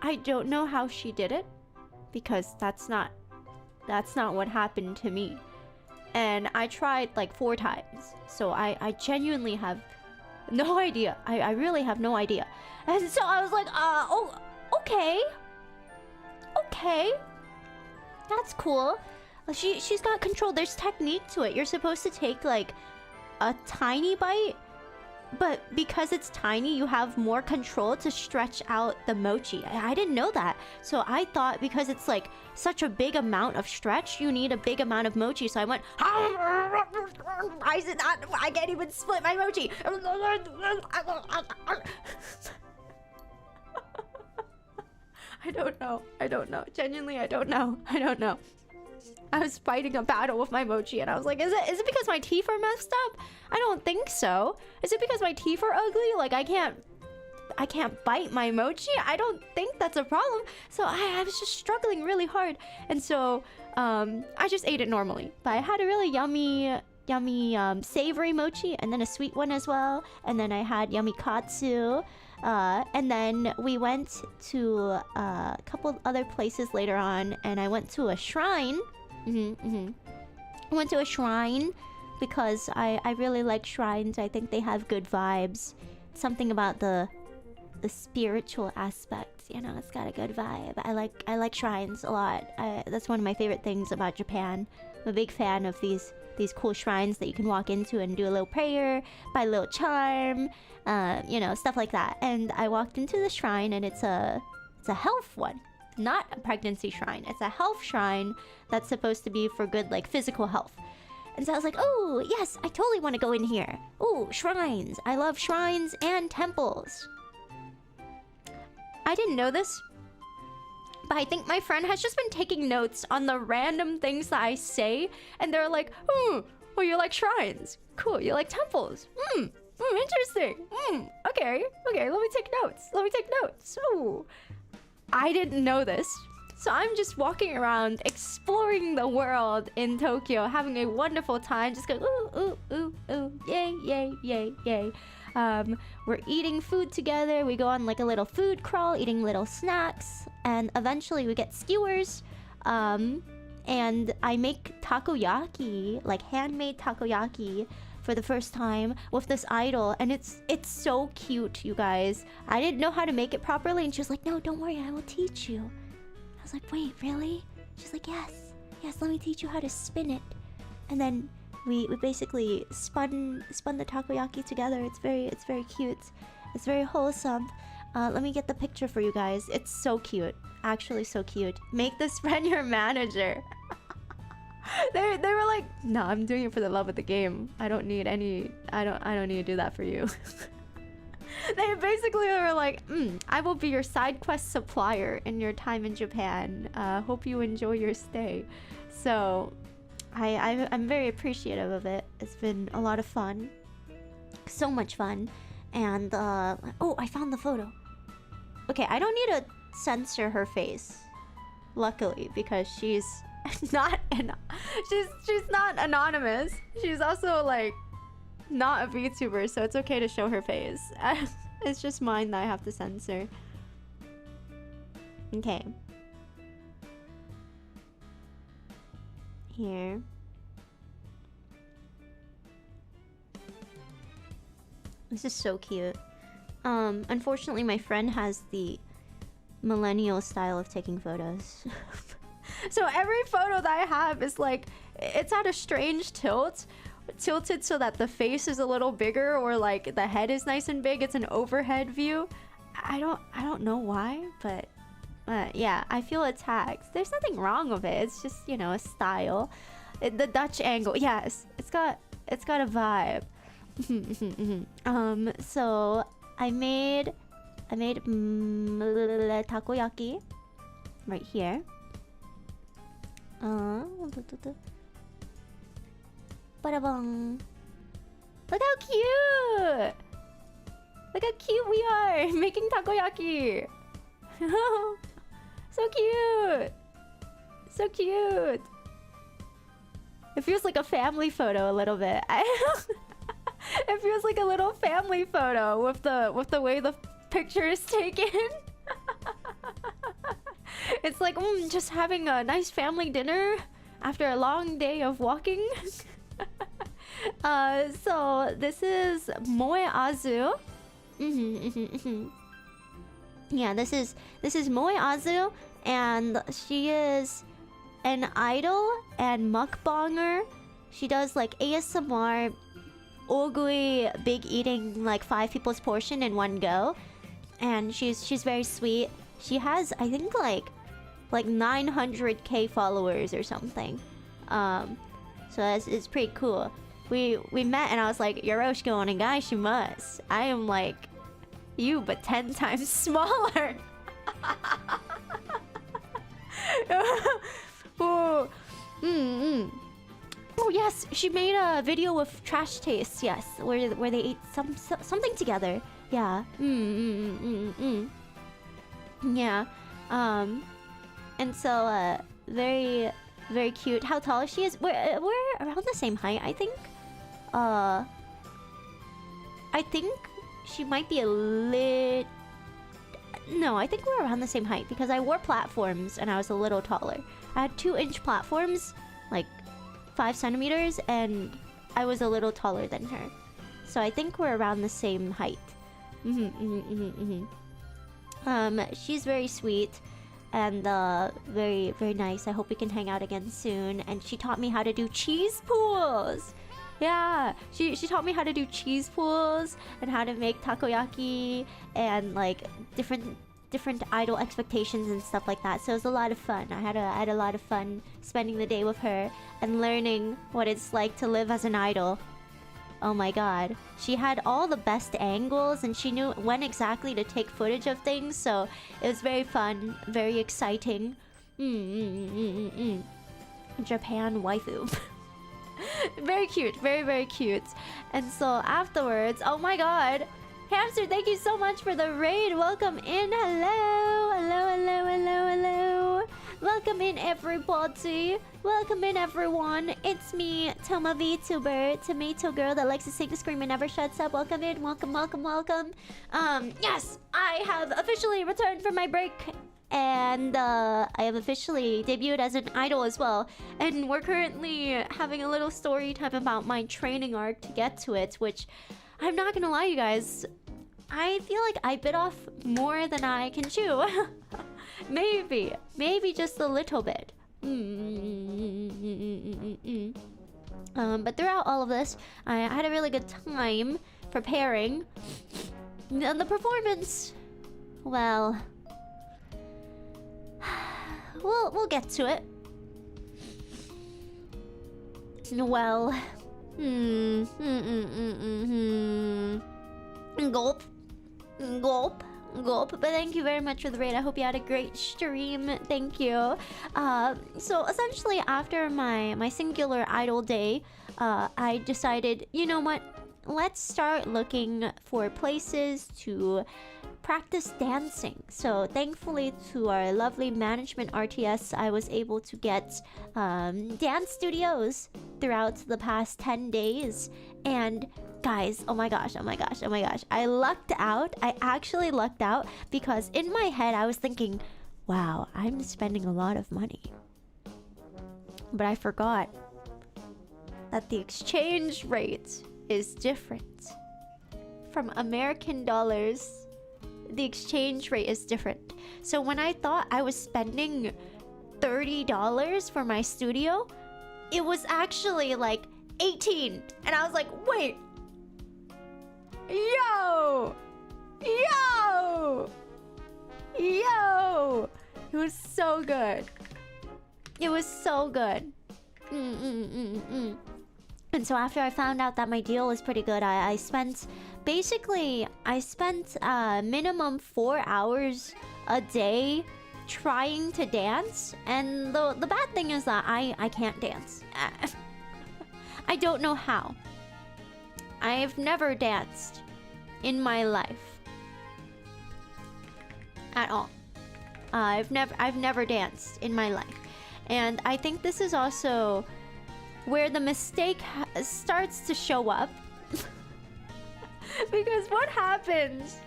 I don't know how she did it, because that's not what happened to me. And I tried like 4 times. So I genuinely have no idea. I really have no idea. And so I was like, oh, okay. Okay. That's cool. She's got control. There's technique to it. You're supposed to take like a tiny bite, but because it's tiny, you have more control to stretch out the mochi. I didn't know that. So I thought because it's like such a big amount of stretch, you need a big amount of mochi. So I went, why is it not? I can't even split my mochi. I don't know. Genuinely, I don't know. I was fighting a battle with my mochi, and I was like, is it because my teeth are messed up? I don't think so. Is it because my teeth are ugly? Like I can't bite my mochi? I don't think that's a problem. So I was just struggling really hard. And so I just ate it normally. But I had a really yummy savory mochi, and then a sweet one as well. And then I had yummy katsu. And then we went to a couple other places later on, and I went to a shrine I went to a shrine because I really like shrines. I think they have good vibes. Something about the spiritual aspect, you know, it's got a good vibe. I like shrines a lot. That's one of my favorite things about Japan. I'm a big fan of these cool shrines that you can walk into and do a little prayer, buy a little charm, you know, stuff like that. And I walked into the shrine, and it's a health one, not a pregnancy shrine. It's a health shrine that's supposed to be for good, like, physical health. And so I was like, oh, yes, I totally want to go in here. Oh, shrines. I love shrines and temples. I didn't know this, but I think my friend has just been taking notes on the random things that I say. And they're like, oh, you like shrines. Cool, you like temples. Interesting. Okay, let me take notes. Oh, I didn't know this. So I'm just walking around, exploring the world in Tokyo, having a wonderful time, just going, ooh, yay. We're eating food together. We go on like a little food crawl, eating little snacks, and eventually we get skewers. And I make takoyaki, like handmade takoyaki, for the first time with this idol, and it's so cute, you guys. I didn't know how to make it properly, and she was like, no, don't worry, I will teach you. I was like, wait, really? She's like, yes, let me teach you how to spin it. And then we basically spun the takoyaki together. It's very cute. It's very wholesome. Let me get the picture for you guys. It's so cute. Actually so cute. Make this friend your manager. They were like, no, I'm doing it for the love of the game. I don't need any, I don't need to do that for you. They basically were like, I will be your side quest supplier in your time in Japan. Hope you enjoy your stay. So I'm very appreciative of it. It's been a lot of fun. So much fun. And oh, I found the photo. Okay, I don't need to censor her face, luckily, because she's not she's not anonymous. She's also like not a VTuber, so it's okay to show her face. It's just mine that I have to censor. Okay. Here. This is so cute. Unfortunately, my friend has the millennial style of taking photos. So every photo that I have is like, it's at a strange tilt. Tilted so that the face is a little bigger, or like the head is nice and big. It's an overhead view. I don't know why, but yeah, I feel attacked. There's nothing wrong with it. It's just, you know, a style. The Dutch angle, yes, it's got a vibe. So I made takoyaki right here. Ba-da-bong. Look how cute! Look how cute we are making takoyaki. So cute. So cute. It feels like a family photo a little bit. It feels like a little family photo with the way the picture is taken. It's like just having a nice family dinner after a long day of walking. So this is Moe Azu. Yeah, this is Moe Azu, and she is an idol and mukbanger. She does like ASMR, ogui, big eating, like 5 people's portion in one go, and she's very sweet. She has, I think, like 900k followers or something. So it's pretty cool. We met and I was like, Yoroshiku onegaishimasu. I am like you, but 10 times smaller. Oh, oh yes, she made a video with Trash Taste, yes, where they ate something together. Yeah. Yeah. And so very, very cute. How tall is she? We're around the same height, I think. I think she might be a lit. No, I think we're around the same height because I wore platforms and I was a little taller. I had 2-inch platforms, like 5 centimeters, and I was a little taller than her. So I think we're around the same height. She's very sweet and very, very nice. I hope we can hang out again soon. And she taught me how to do cheese pools. Yeah, she taught me how to do cheese pools and how to make takoyaki and like different idol expectations and stuff like that. So it was a lot of fun. I had a lot of fun spending the day with her and learning what it's like to live as an idol. Oh my god. She had all the best angles and she knew when exactly to take footage of things, so it was very fun, very exciting. Japan waifu. Very cute, very, very cute. And so afterwards, oh my god. Hamster, thank you so much for the raid. Welcome in. Hello. Hello, hello, hello, hello. Welcome in, everybody. Welcome in, everyone. It's me, Toma VTuber, tomato girl that likes to sing, scream, and never shuts up. Welcome in. Welcome, welcome, welcome. Yes, I have officially returned from my break. And I have officially debuted as an idol as well. And we're currently having a little story time about my training arc to get to it, which I'm not gonna lie, you guys. I feel like I bit off more than I can chew. Maybe just a little bit. But throughout all of this, I had a really good time preparing. And the performance, well, we'll get to it. Well, gulp, gulp, gulp. But thank you very much for the raid. I hope you had a great stream. Thank you. So essentially, after my singular idol day, I decided, you know what? Let's start looking for places to practice dancing. So thankfully to our lovely management RTS, I was able to get dance studios throughout the past 10 days. And guys, oh my gosh, I lucked out. I actually lucked out because in my head I was thinking, wow, I'm spending a lot of money. But I forgot that the exchange rate is different. From American dollars, the exchange rate is different. So when I thought I was spending $30 for my studio, it was actually like 18. And I was like, wait. Yo! It was so good. It was so good. And so after I found out that my deal was pretty good, I spent minimum 4 hours a day trying to dance. And the bad thing is that I can't dance. I don't know how. I've never danced in my life at all. I've never danced in my life. And I think this is also where the mistake starts to show up. Because what happens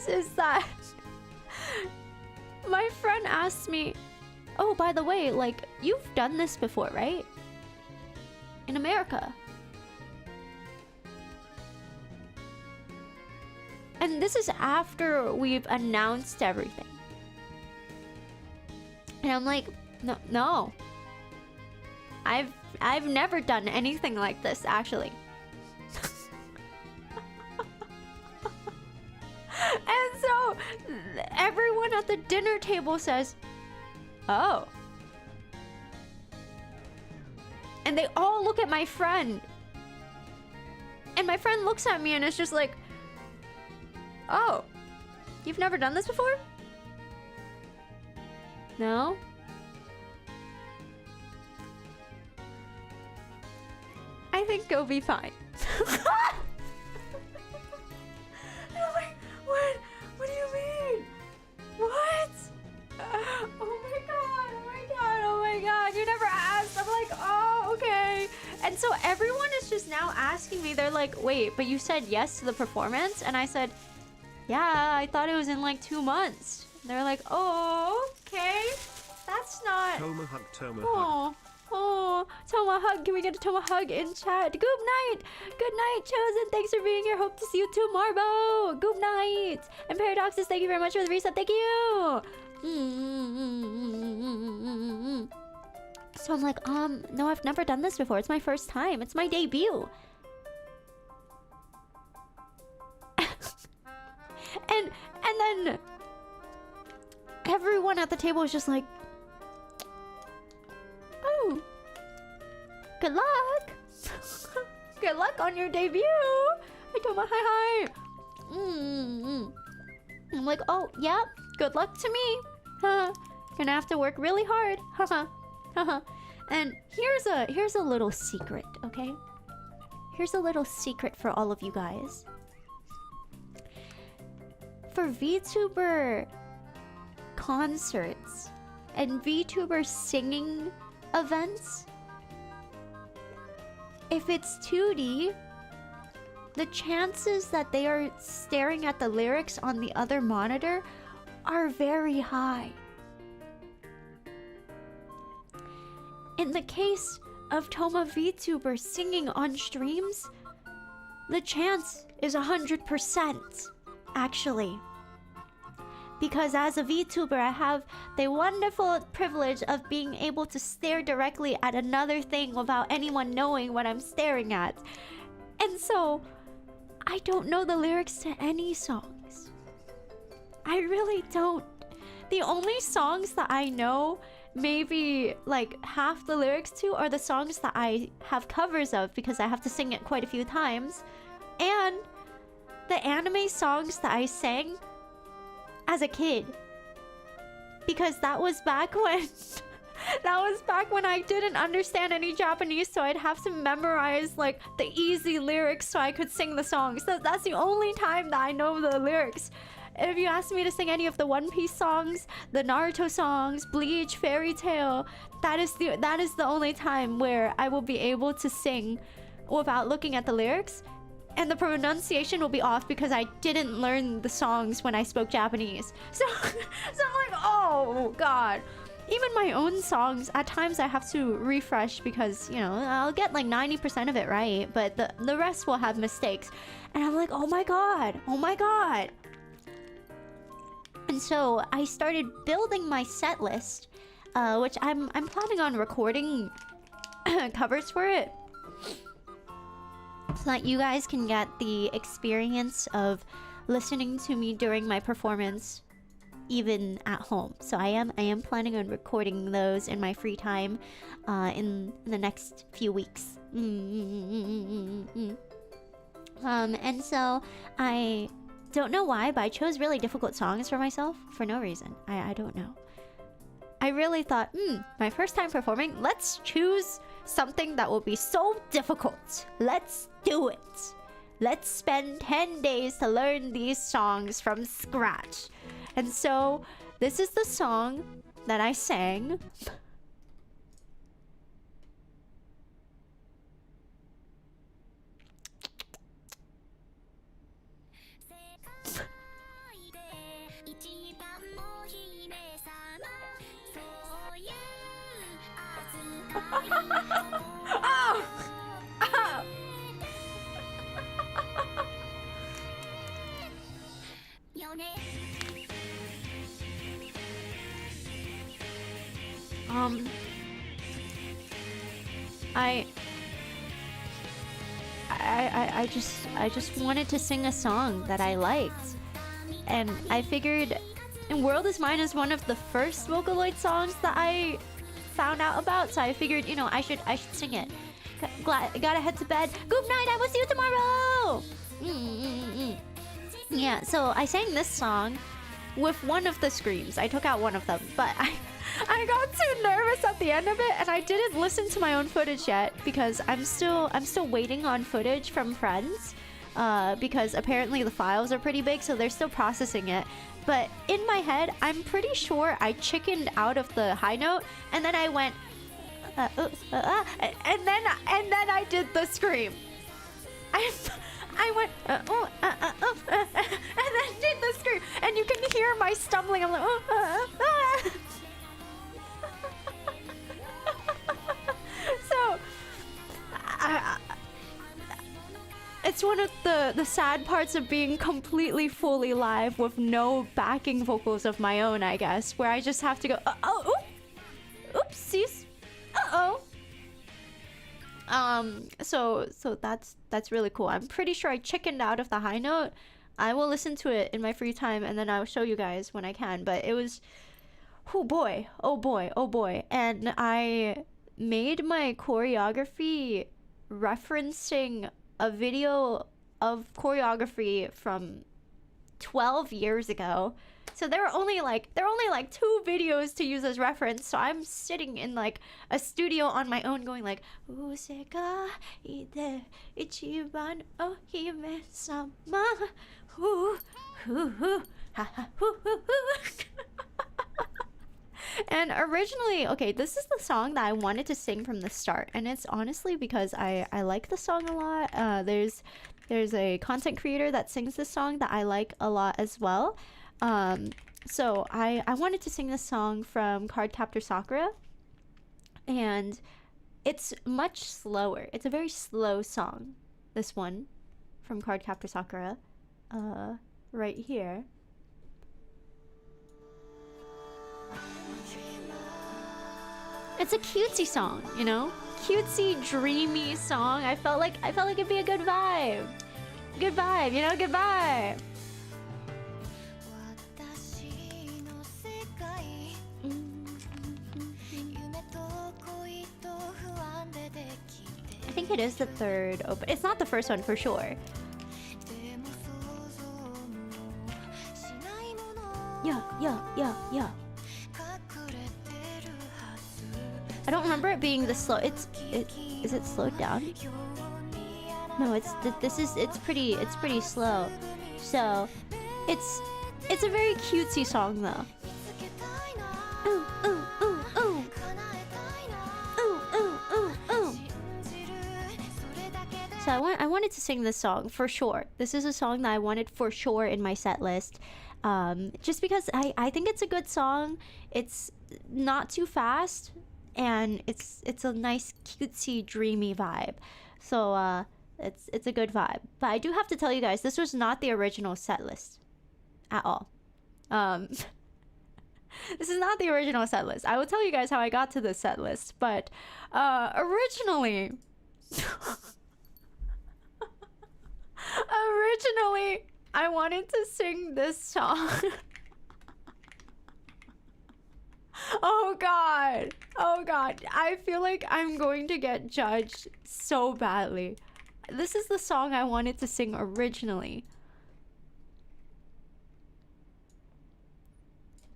is that my friend asked me, oh, by the way, like, you've done this before, right? In America. And this is after we've announced everything. And I'm like, no. I've never done anything like this, actually. And so everyone at the dinner table says, oh. And they all look at my friend. And my friend looks at me and is just like, oh, you've never done this before? No? I think it'll be fine. What do you mean? What? Oh my god, you never asked. I'm like, oh, okay. And so everyone is just now asking me, they're like, wait, but you said yes to the performance? And I said, yeah, I thought it was in like 2 months. And they're like, oh, okay. That's not. Toma hug, Toma hug. Oh, oh, Toma hug. Can we get a Toma hug in chat? Good night. Good night, Chosen. Thanks for being here. Hope to see you tomorrow. Good night. And Paradoxes, thank you very much for the reset. Thank you. So I'm like, no, I've never done this before. It's my first time. It's my debut. and then everyone at the table was just like, oh, good luck. Good luck on your debut. I told my hi. I'm like, oh, yeah, good luck to me. Gonna have to work really hard. And here's a little secret, okay? Here's a little secret for all of you guys. For VTuber concerts and VTuber singing events, if it's 2D, the chances that they are staring at the lyrics on the other monitor are very high. In the case of Toma VTuber singing on streams, the chance is 100%, actually. Because as a VTuber, I have the wonderful privilege of being able to stare directly at another thing without anyone knowing what I'm staring at. And so, I don't know the lyrics to any songs. I really don't. The only songs that I know maybe like half the lyrics to are the songs that I have covers of because I have to sing it quite a few times. And the anime songs that I sang as a kid. Because that was back when I didn't understand any Japanese, so I'd have to memorize like the easy lyrics so I could sing the songs. That's the only time that I know the lyrics. If you ask me to sing any of the One Piece songs, the Naruto songs, Bleach, Fairy Tail, that is the only time where I will be able to sing without looking at the lyrics. And the pronunciation will be off because I didn't learn the songs when I spoke Japanese. So I'm like, oh god. Even my own songs, at times I have to refresh because, you know, I'll get like 90% of it right, but the rest will have mistakes. And I'm like, oh my god, oh my god. And so I started building my set list, which I'm planning on recording covers for it, so that you guys can get the experience of listening to me during my performance, even at home. So I am planning on recording those in my free time, in the next few weeks. And so I don't know why, but I chose really difficult songs for myself for no reason. I don't know. I really thought, my first time performing, let's choose something that will be so difficult. Let's do it. Let's spend 10 days to learn these songs from scratch. And so, this is the song that I sang. Oh! Oh! I just wanted to sing a song that I liked, and I figured World Is Mine is one of the first Vocaloid songs that I found out about, so I figured, you know, I should sing it. Gotta head to bed. Good night, I will see you tomorrow. Yeah, so I sang this song with one of the screams. I took out one of them, but I got too nervous at the end of it, and I didn't listen to my own footage yet because I'm still waiting on footage from friends, because apparently the files are pretty big, so they're still processing it. But in my head, I'm pretty sure I chickened out of the high note, and then I went, and then I did the scream. I went, and then did the scream, and you can hear my stumbling. I'm like, it's one of the sad parts of being completely fully live with no backing vocals of my own, I guess, where I just have to go, oopsies, so that's really cool. I'm pretty sure I chickened out of the high note. I will listen to it in my free time and then I'll show you guys when I can, but it was, oh boy, and I made my choreography referencing a video of choreography from 12 years ago. So there are only like 2 videos to use as reference. So I'm sitting in like a studio on my own going like Usekai de ichiban ohime sama hu hu hu ha ha hu hu hu. And originally, okay, this is the song that I wanted to sing from the start, and it's honestly because I like the song a lot. There's a content creator that sings this song that I like a lot as well. So I wanted to sing this song from Cardcaptor Sakura, and it's much slower. It's a very slow song, this one from Cardcaptor Sakura, right here. It's a cutesy song, you know? Cutesy, dreamy song. I felt like it'd be a good vibe. Good vibe, you know? Good vibe. I think it is the third open. It's not the first one for sure. Yeah. I don't remember it being this slow. Is it slowed down? No, it's pretty slow. So, it's a very cutesy song though. Ooh, ooh, ooh, ooh. Ooh, ooh, ooh, ooh. So I wanted to sing this song for sure. This is a song that I wanted for sure in my set list. Just because I think it's a good song. It's not too fast. And it's a nice cutesy dreamy vibe, so it's a good vibe. But I do have to tell you guys, this was not the original set list at all. This is not the original set list. I will tell you guys how I got to this set list, but originally I wanted to sing this song. Oh god, I feel like I'm going to get judged so badly. This is the song I wanted to sing originally.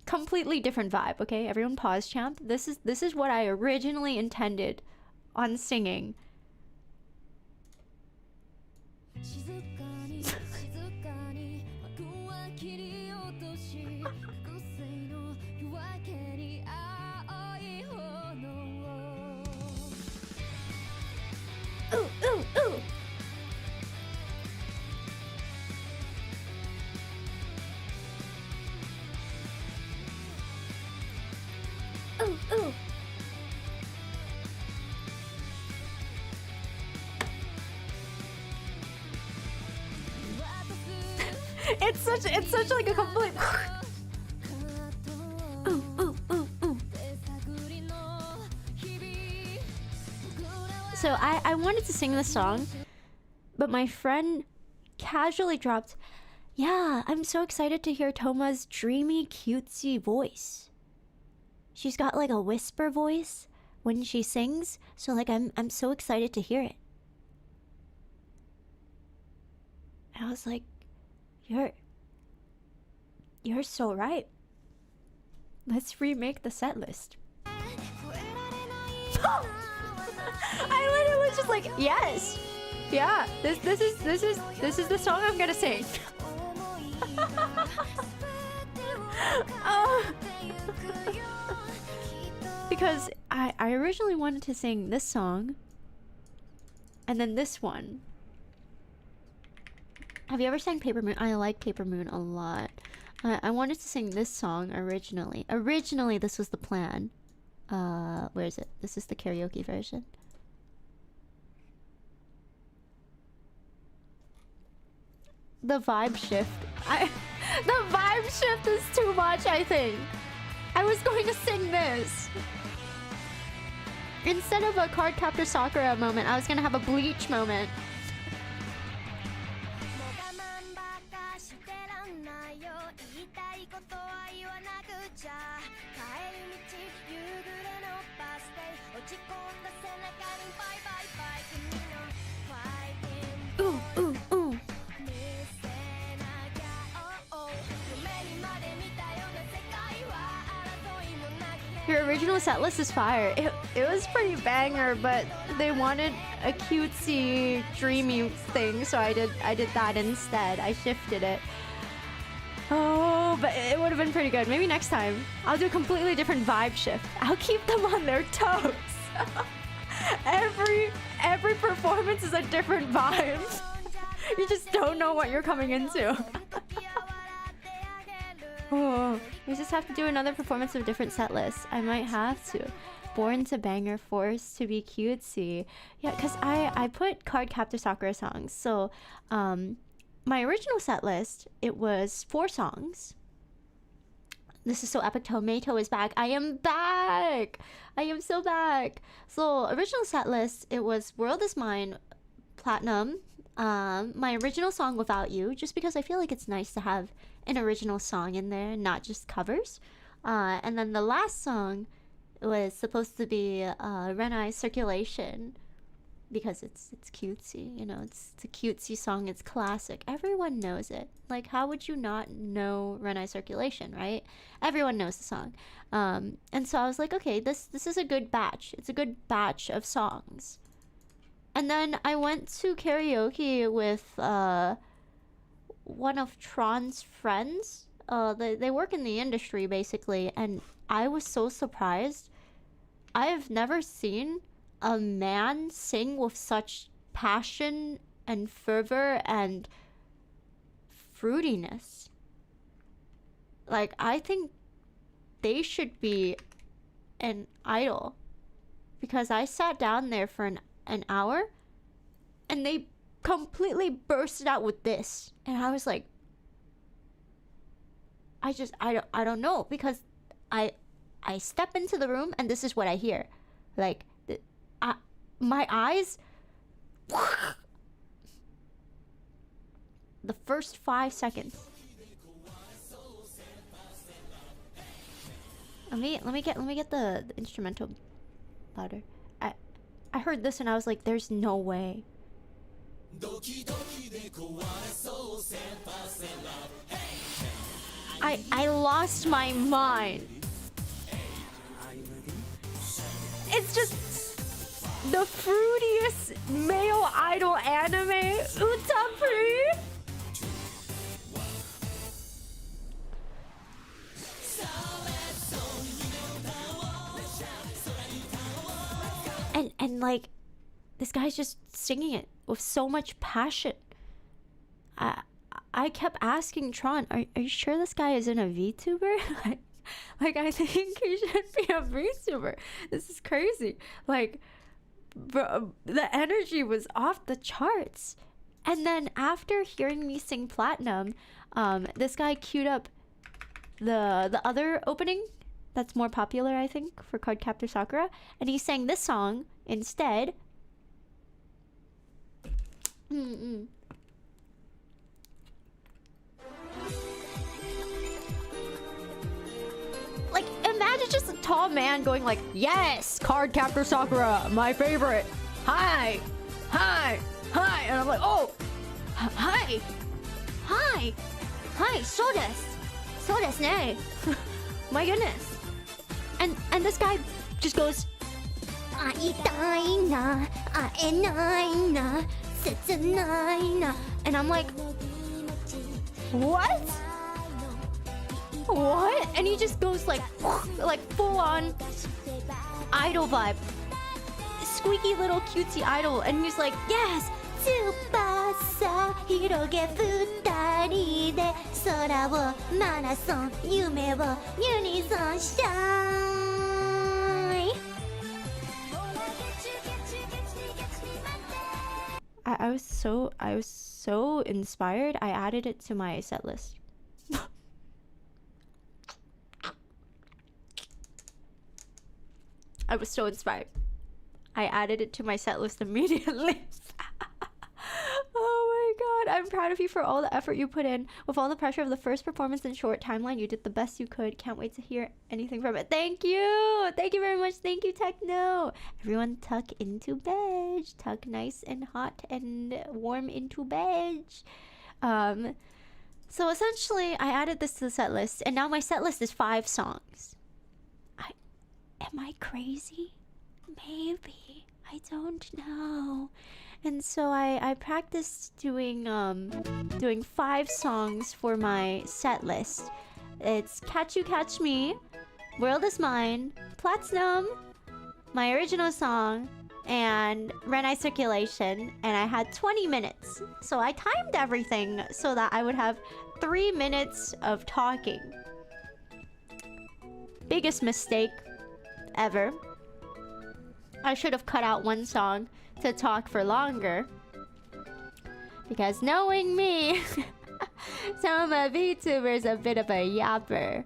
Completely different vibe, okay? Everyone pause, champ. This is what I originally intended on singing. Ooh, ooh, ooh. Ooh, ooh. It's such like a complete ooh, ooh, ooh, ooh. So I wanted to sing this song, but my friend casually dropped, "Yeah, I'm so excited to hear Toma's dreamy, cutesy voice. She's got like a whisper voice when she sings, so like I'm so excited to hear it." And I was like, You're so right. Let's remake the set list. I literally was just like, yes, yeah. This is the song I'm gonna sing. Because I originally wanted to sing this song, and then this one. Have you ever sang Paper Moon? I like Paper Moon a lot. I wanted to sing this song originally. Originally, this was the plan. Where is it? This is the karaoke version. the vibe shift. The vibe shift is too much, I think. I was going to sing this. Instead of a card captor Sakura moment, I was gonna have a bleach moment. Ooh, ooh, ooh. Your original set list is fire. It was pretty banger, but they wanted a cutesy, dreamy thing, so I did that instead. I shifted it. Oh, but it would have been pretty good. Maybe next time I'll do a completely different vibe shift. I'll keep them on their toes. Every performance is a different vibe. You just don't know what you're coming into. Oh, we just have to do another performance of different set lists. I might have to. Born to banger, forced to be cutesy. Yeah, because I put card captor Sakura songs. So my original set list, it was 4 songs. This is so epic. Tomato is back. I am back. I am so back. So original set list, it was World Is Mine, Platinum. My original song Without You, just because I feel like it's nice to have an original song in there, not just covers. And then the last song was supposed to be Renai's Circulation, because it's cutesy, you know, it's a cutesy song, it's classic. Everyone knows it. Like, how would you not know Renai's Circulation, right? Everyone knows the song. And so I was like, okay, this is a good batch. It's a good batch of songs. And then I went to karaoke with one of Tron's friends. They work in the industry, basically, and I was so surprised. I have never seen a man sing with such passion and fervor and fruitiness. Like, I think they should be an idol, because I sat down there for an hour and they completely bursted out with this, and I was like, I don't know, because I step into the room and this is what I hear. Like, my eyes, the first 5 seconds. Let me get the instrumental louder. I heard this and I was like, there's no way. I lost my mind. It's just the fruitiest male idol anime, Utapri. And like, this guy's just singing it with so much passion. I kept asking Tron, are you sure this guy isn't a VTuber? Like, I think he should be a VTuber. This is crazy. Like, bro, the energy was off the charts. And then after hearing me sing Platinum, this guy queued up the other opening that's more popular, I think, for Card Captor Sakura, and he sang this song instead. Like, imagine just a tall man going like, yes, Card Captor Sakura, my favorite. Hi, hi, hi. And I'm like, oh, hi, hi, hi, so desu ne. My goodness. And this guy just goes, aitai na, aenai na, setsunai na. And I'm like, what? What? And he just goes like full on idol vibe. Squeaky little cutesy idol. And he's like, yes! 翼広げ二人で空をマラソン夢をユニゾンしたい I was so inspired, I added it to my set list. I was so inspired. I added it to my set list immediately. Oh my god, I'm proud of you for all the effort you put in. With all the pressure of the first performance and short timeline, you did the best you could. Can't wait to hear anything from it. Thank you! Thank you very much. Thank you, Techno. Everyone tuck into bed. Tuck nice and hot and warm into bed. So essentially, I added this to the set list, and now my set list is 5 songs. Am I crazy? Maybe. I don't know. And so I practiced doing 5 songs for my set list. It's Catch You Catch Me, World Is Mine, Platinum, my original song, and Renai Circulation. And I had 20 minutes. So I timed everything so that I would have 3 minutes of talking. Biggest mistake ever. I should have cut out 1 song to talk for longer, because knowing me, Toma VTuber's a bit of a yapper.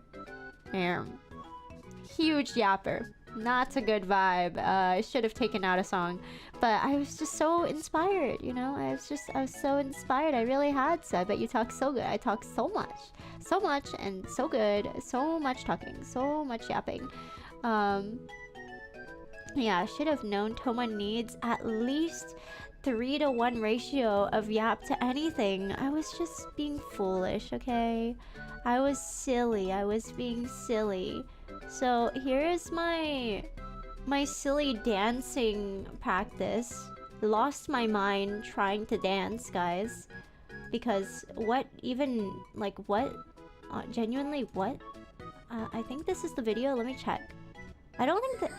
Huge yapper. Not a good vibe. I should have taken out a song, but I was just so inspired, you know? I was so inspired. I really had to. I bet you talk so good. I talk so much and so good. So much talking, so much yapping. Yeah, I should have known Toma needs at least 3-to-1 ratio of yap to anything. I was just being foolish, okay? I was silly. I was being silly. So here is my silly dancing practice. Lost my mind trying to dance, guys. Because what even, like, what? Genuinely, what? I think this is the video. Let me check. I don't think that...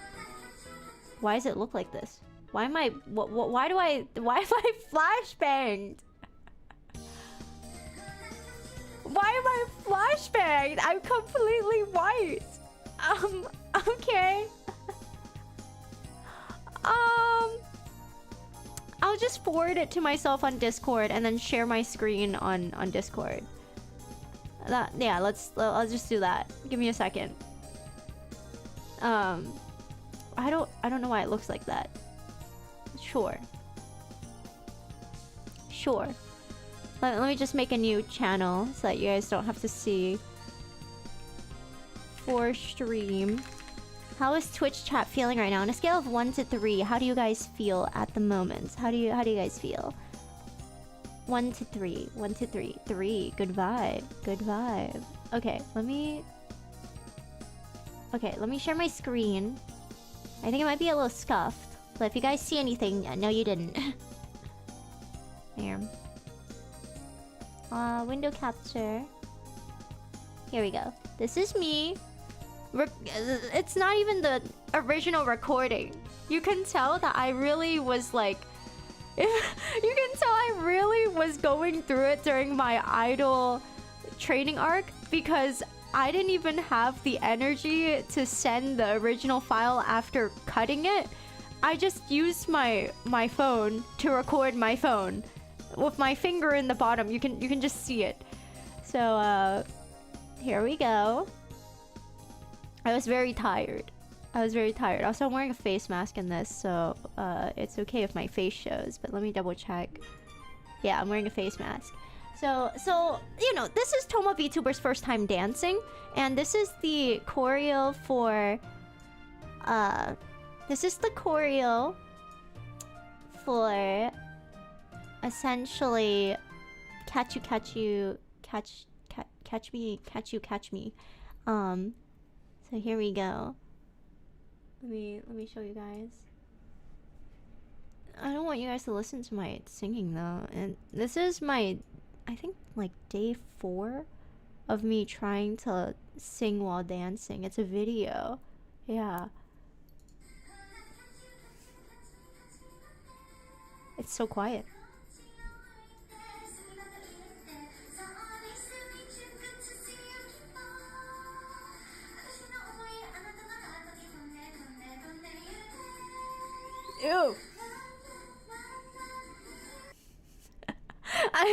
Why does it look like this? Why am I... why am I flashbanged? Why am I flashbanged? I'm completely white. Okay. I'll just forward it to myself on Discord and then share my screen on Discord. Yeah, I'll just do that. Give me a second. I don't know why it looks like that. Sure. Let me just make a new channel so that you guys don't have to see. For stream. How is Twitch chat feeling right now? On a scale of 1 to 3, how do you guys feel at the moment? How do you guys feel? 1 to 3. 1 to 3. 3. Good vibe. Good vibe. Okay, let me share my screen. I think it might be a little scuffed, but if you guys see anything, no, you didn't. There. Window capture. Here we go. This is me. It's not even the original recording. You can tell that I really was like... you can tell I really was going through it during my idol training arc, because I didn't even have the energy to send the original file after cutting it. I just used my phone to record my phone with my finger in the bottom. You can just see it. So here we go. I was very tired. Also, I'm wearing a face mask in this, so it's okay if my face shows, but let me double check. Yeah, I'm wearing a face mask. So you know, this is Toma VTuber's first time dancing, and this is the choreo for essentially catch me. So here we go. Let me show you guys. I don't want you guys to listen to my singing though, and this is my, I think, like day 4 of me trying to sing while dancing. It's a video. Yeah. It's so quiet. Ew. I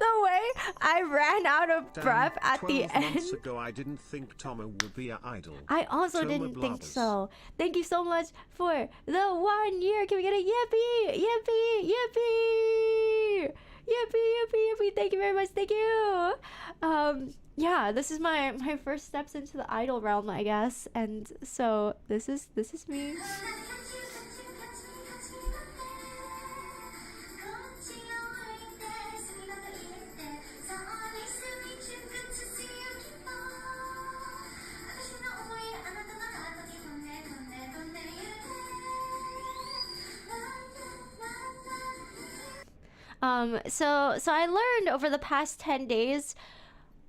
the way I ran out of Damn, breath at the 12 end. months ago, I didn't think Toma would be an idol. I also Toma didn't think blabbers. so. Thank you so much for the 1 year. Can we get a yippee? Yippee! Yippee! Yippee! Yippee! Yippee! Thank you very much. Thank you. Yeah, this is my first steps into the idol realm, I guess. And so this is me. So I learned over the past 10 days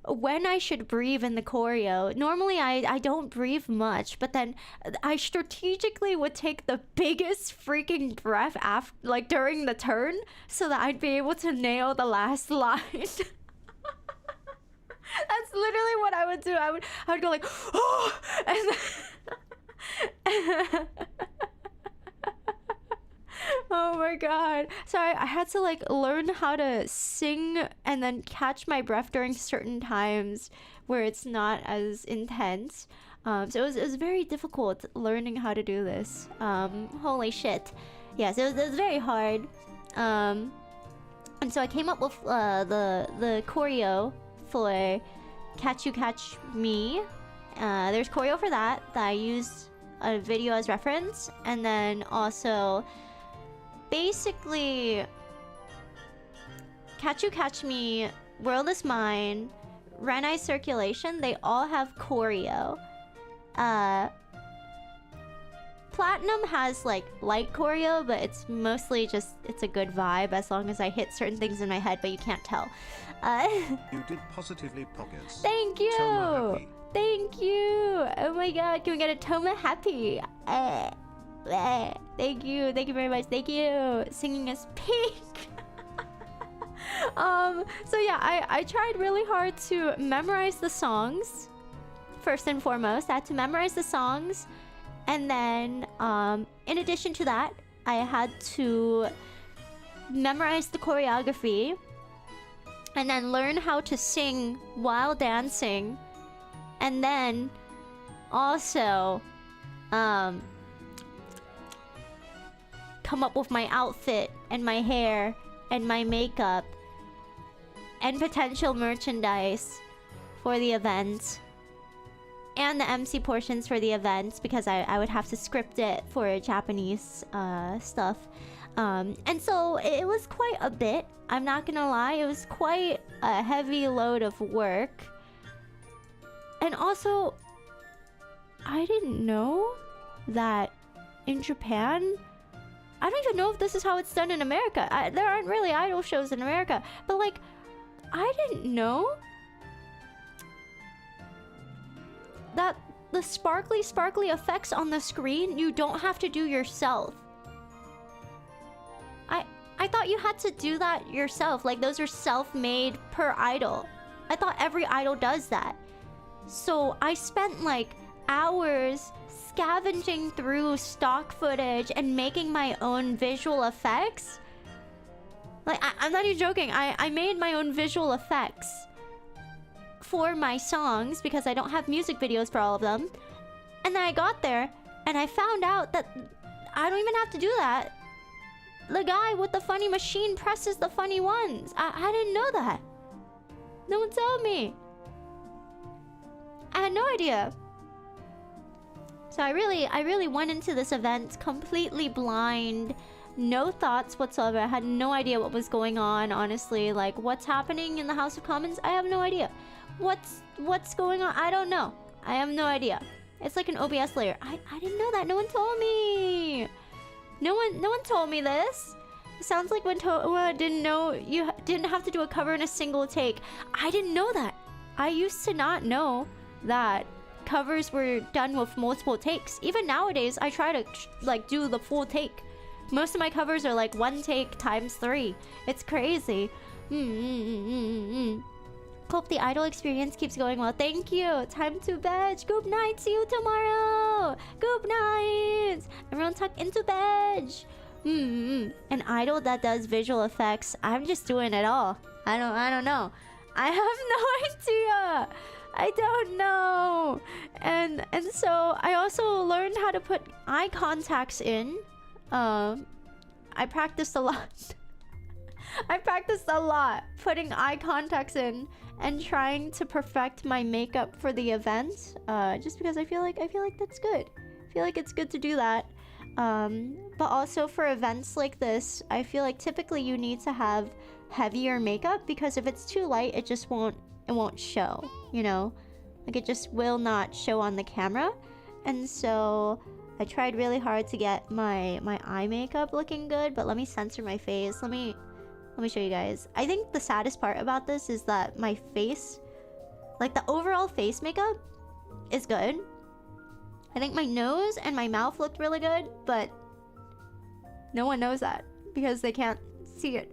when I should breathe in the choreo. Normally I don't breathe much, but then I strategically would take the biggest freaking breath after, like during the turn, so that I'd be able to nail the last line. That's literally what I would do. I would go like, oh, and then oh my god. So I had to like learn how to sing and then catch my breath during certain times where it's not as intense. So it was very difficult learning how to do this. Holy shit. Yes, it was very hard. And so I came up with the choreo for Catch You Catch Me. There's choreo for that I used a video as reference, and then also basically Catch You Catch Me, World Is Mine, Ren Eye Circulation, they all have choreo. Platinum has like light choreo, but it's mostly just, it's a good vibe as long as I hit certain things in my head, but you can't tell. You did positively poggers. Thank you! Toma happy. Thank you! Oh my god, can we get a Toma happy? Thank you very much. Thank you. Singing is pink. So yeah, I tried really hard to memorize the songs. First and foremost, I had to memorize the songs, and then in addition to that, I had to memorize the choreography, and then learn how to sing while dancing, and then also come up with my outfit and my hair and my makeup and potential merchandise for the event and the MC portions for the event, because I would have to script it for Japanese stuff. And so it was quite a bit. I'm not gonna lie, it was quite a heavy load of work. And also, I didn't know that in Japan, I don't even know if this is how it's done in America. There aren't really idol shows in America. But like, I didn't know that the sparkly effects on the screen, you don't have to do yourself. I thought you had to do that yourself. Like, those are self-made per idol. I thought every idol does that. So I spent like hours scavenging through stock footage and making my own visual effects. Like, I'm not even joking. I made my own visual effects for my songs because I don't have music videos for all of them. And then I got there and I found out that I don't even have to do that. The guy with the funny machine presses the funny ones. I didn't know that. No one told me. I had no idea. So I really went into this event completely blind, no thoughts whatsoever. I had no idea what was going on, honestly. Like, what's happening in the House of Commons? I have no idea. What's going on? I don't know. I have no idea. It's like an OBS layer. I didn't know that. No one told me. No one told me this. It sounds like when Toma didn't know you didn't have to do a cover in a single take. I didn't know that. I used to not know that covers were done with multiple takes. Even nowadays, I try to like do the full take. Most of my covers are like 1 take times 3. It's crazy. Hope the idol experience keeps going well. Thank you. Time to bed. Good night. See you tomorrow. Good night. Everyone tuck into bed. An idol that does visual effects. I'm just doing it all. I don't know. I have no idea. I don't know. And so I also learned how to put eye contacts in. I practiced a lot. I practiced a lot putting eye contacts in and trying to perfect my makeup for the event. Just because I feel like that's good. I feel like it's good to do that. But also for events like this, I feel like typically you need to have heavier makeup, because if it's too light, it won't show, you know? Like, it just will not show on the camera. And so I tried really hard to get my eye makeup looking good, but let me censor my face. Let me show you guys. I think the saddest part about this is that my face, like the overall face makeup is good. I think my nose and my mouth looked really good, but no one knows that because they can't see it.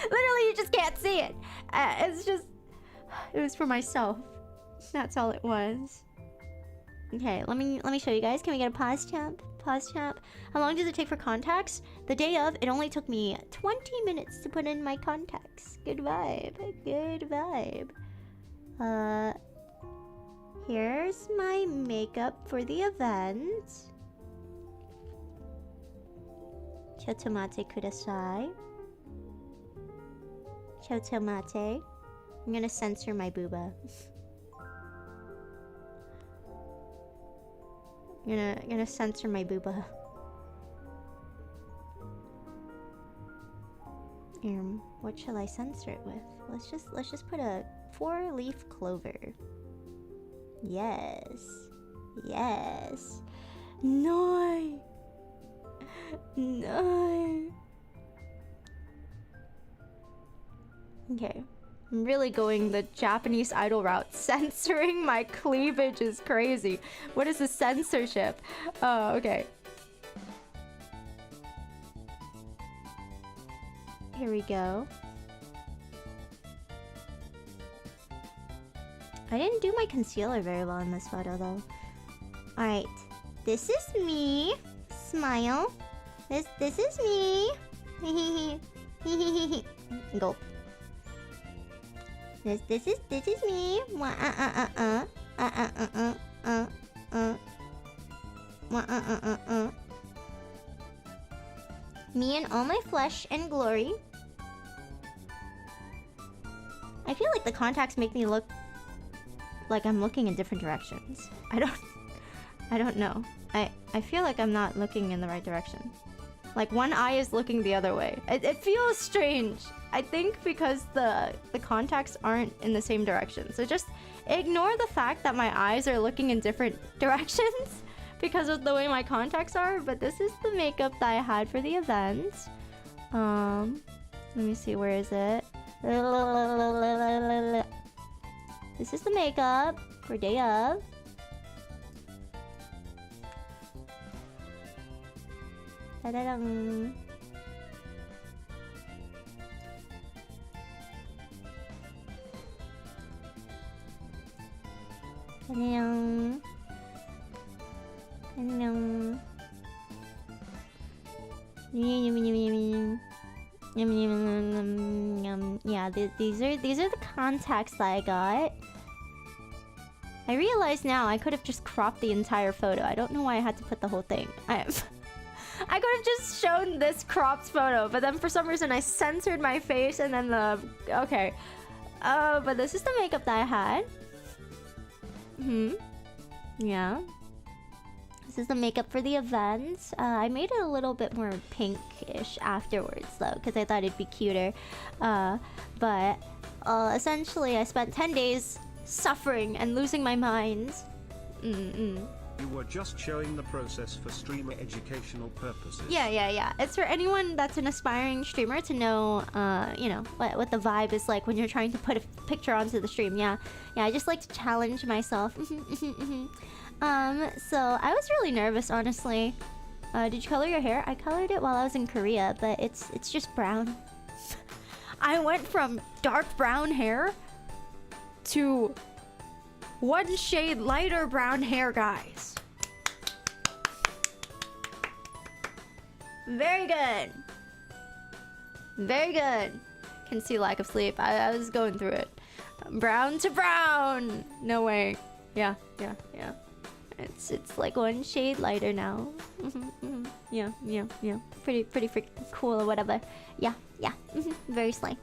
Literally, you just can't see it. It was for myself. That's all it was. Okay, let me show you guys. Can we get a pause champ? Pause champ. How long does it take for contacts? The day of, it only took me 20 minutes to put in my contacts. Good vibe. Good vibe. Here's my makeup for the event. Chotomate kudasai. Chotomate. I'm gonna censor my booba. I'm gonna censor my booba. What shall I censor it with? Let's just put a 4-leaf clover. Yes. Yes. No. No. Okay. I'm really going the Japanese idol route. Censoring my cleavage is crazy. What is the censorship? Oh, okay. Here we go. I didn't do my concealer very well in this photo though. Alright. This is me. Smile. This is me. Gulp. This is me. Me in all my flesh and glory. I feel like the contacts make me look like I'm looking in different directions. I don't know. I feel like I'm not looking in the right direction. Like one eye is looking the other way. It feels strange. I think because the contacts aren't in the same direction. So just ignore the fact that my eyes are looking in different directions because of the way my contacts are. But this is the makeup that I had for the event. Let me see, where is it? This is the makeup for day of. Ta-da-dum. Ta-da-dum. Ta-da-dum. Yeah, these are the contacts that I got. I realize now I could have just cropped the entire photo. I don't know why I had to put the whole thing. I could have just shown this cropped photo, but then for some reason I censored my face and then the... Okay. But this is the makeup that I had. Yeah. This is the makeup for the event. I made it a little bit more pinkish afterwards though, because I thought it'd be cuter. But essentially I spent 10 days suffering and losing my mind. You were just showing the process for streamer educational purposes. Yeah. It's for anyone that's an aspiring streamer to know, you know, what the vibe is like when you're trying to put a picture onto the stream. Yeah, I just like to challenge myself. So I was really nervous, honestly. Did you color your hair? I colored it while I was in Korea, but it's just brown. I went from dark brown hair to one shade lighter brown hair, guys. Very good. Very good. Can see lack of sleep. I was going through it. Brown to brown. No way. Yeah. It's like one shade lighter now. Yeah. Pretty freaking cool or whatever. Yeah. Very slay.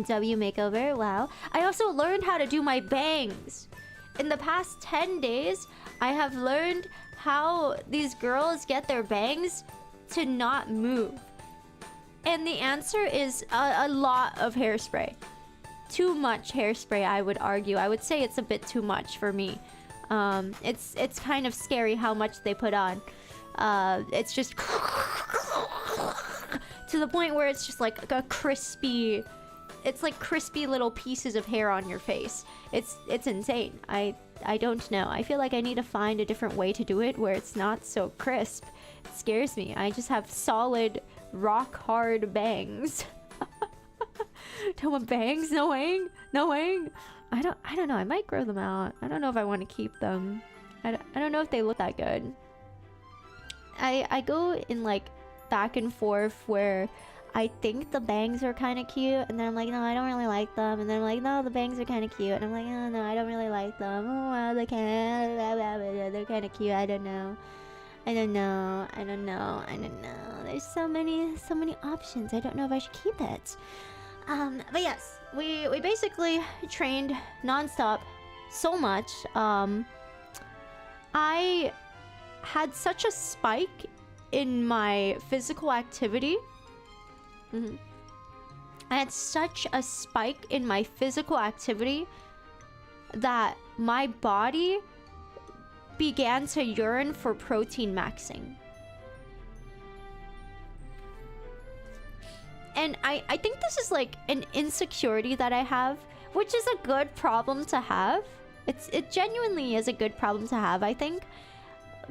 W makeover. Wow. I also learned how to do my bangs. In the past 10 days, I have learned how these girls get their bangs to not move. And the answer is a lot of hairspray. Too much hairspray, I would argue. I would say it's a bit too much for me. It's kind of scary how much they put on. It's just to the point where it's just like a crispy. It's like crispy little pieces of hair on your face. It's insane. I don't know. I feel like I need to find a different way to do it where it's not so crisp. It scares me. I just have solid, rock hard bangs. Toma bangs? No way. I don't know. I might grow them out. I don't know if I want to keep them. I don't know if they look that good. I go in like back and forth where I think the bangs are kind of cute, and then I'm like, no, I don't really like them, and then I'm like, no, the bangs are kind of cute, and I'm like, oh, no, I don't really like them. Oh, well, they're kind of cute. I don't know. There's so many options. I don't know if I should keep it. But yes, we basically trained nonstop so much. I had such a spike in my physical activity. I had such a spike in my physical activity that my body began to yearn for protein maxing. And I think this is like an insecurity that I have, which is a good problem to have. It genuinely is a good problem to have, I think.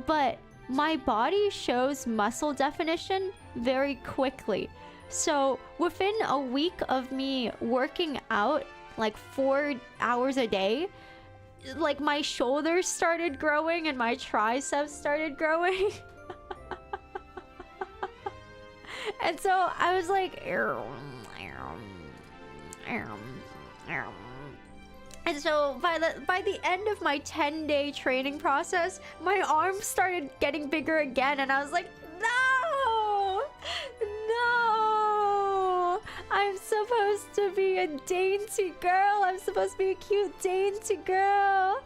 But my body shows muscle definition very quickly. So within a week of me working out like 4 hours a day, like my shoulders started growing and my triceps started growing. And so I was like, and so by the end of my 10-day training process, my arms started getting bigger again, and I was like, no, I'm supposed to be a dainty girl. I'm supposed to be a cute dainty girl.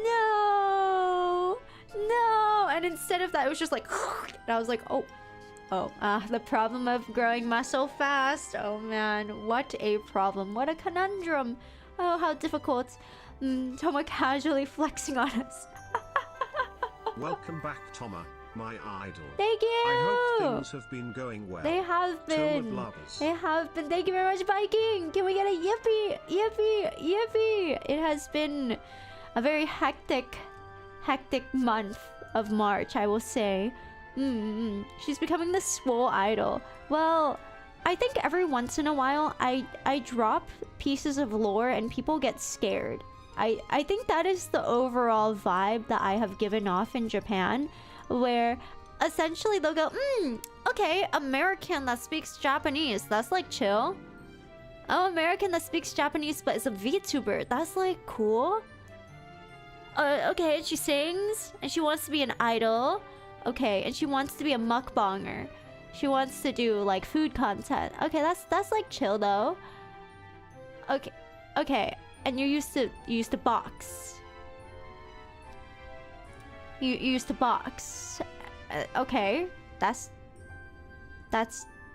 No. And instead of that, it was just like, and I was like, the problem of growing muscle fast. Oh man, what a problem. What a conundrum. Oh, how difficult. Toma casually flexing on us. Welcome back, Toma, my idol. Thank you. I hope things have been going well. They have been. Toma lovers. They have been. Thank you very much, Viking. Can we get a yippee? Yippee. It has been a very hectic month of March, I will say. She's becoming the swole idol. Well, I think every once in a while I drop pieces of lore and people get scared. I think that is the overall vibe that I have given off in Japan, where essentially they'll go, okay, American that speaks Japanese, that's like chill. Oh, American that speaks Japanese but is a VTuber, that's like cool. Okay, she sings and she wants to be an idol. Okay, and she wants to be a mukbanger. She wants to do like food content. Okay, that's like chill though. Okay, and you used to box. You used to box. Okay, that's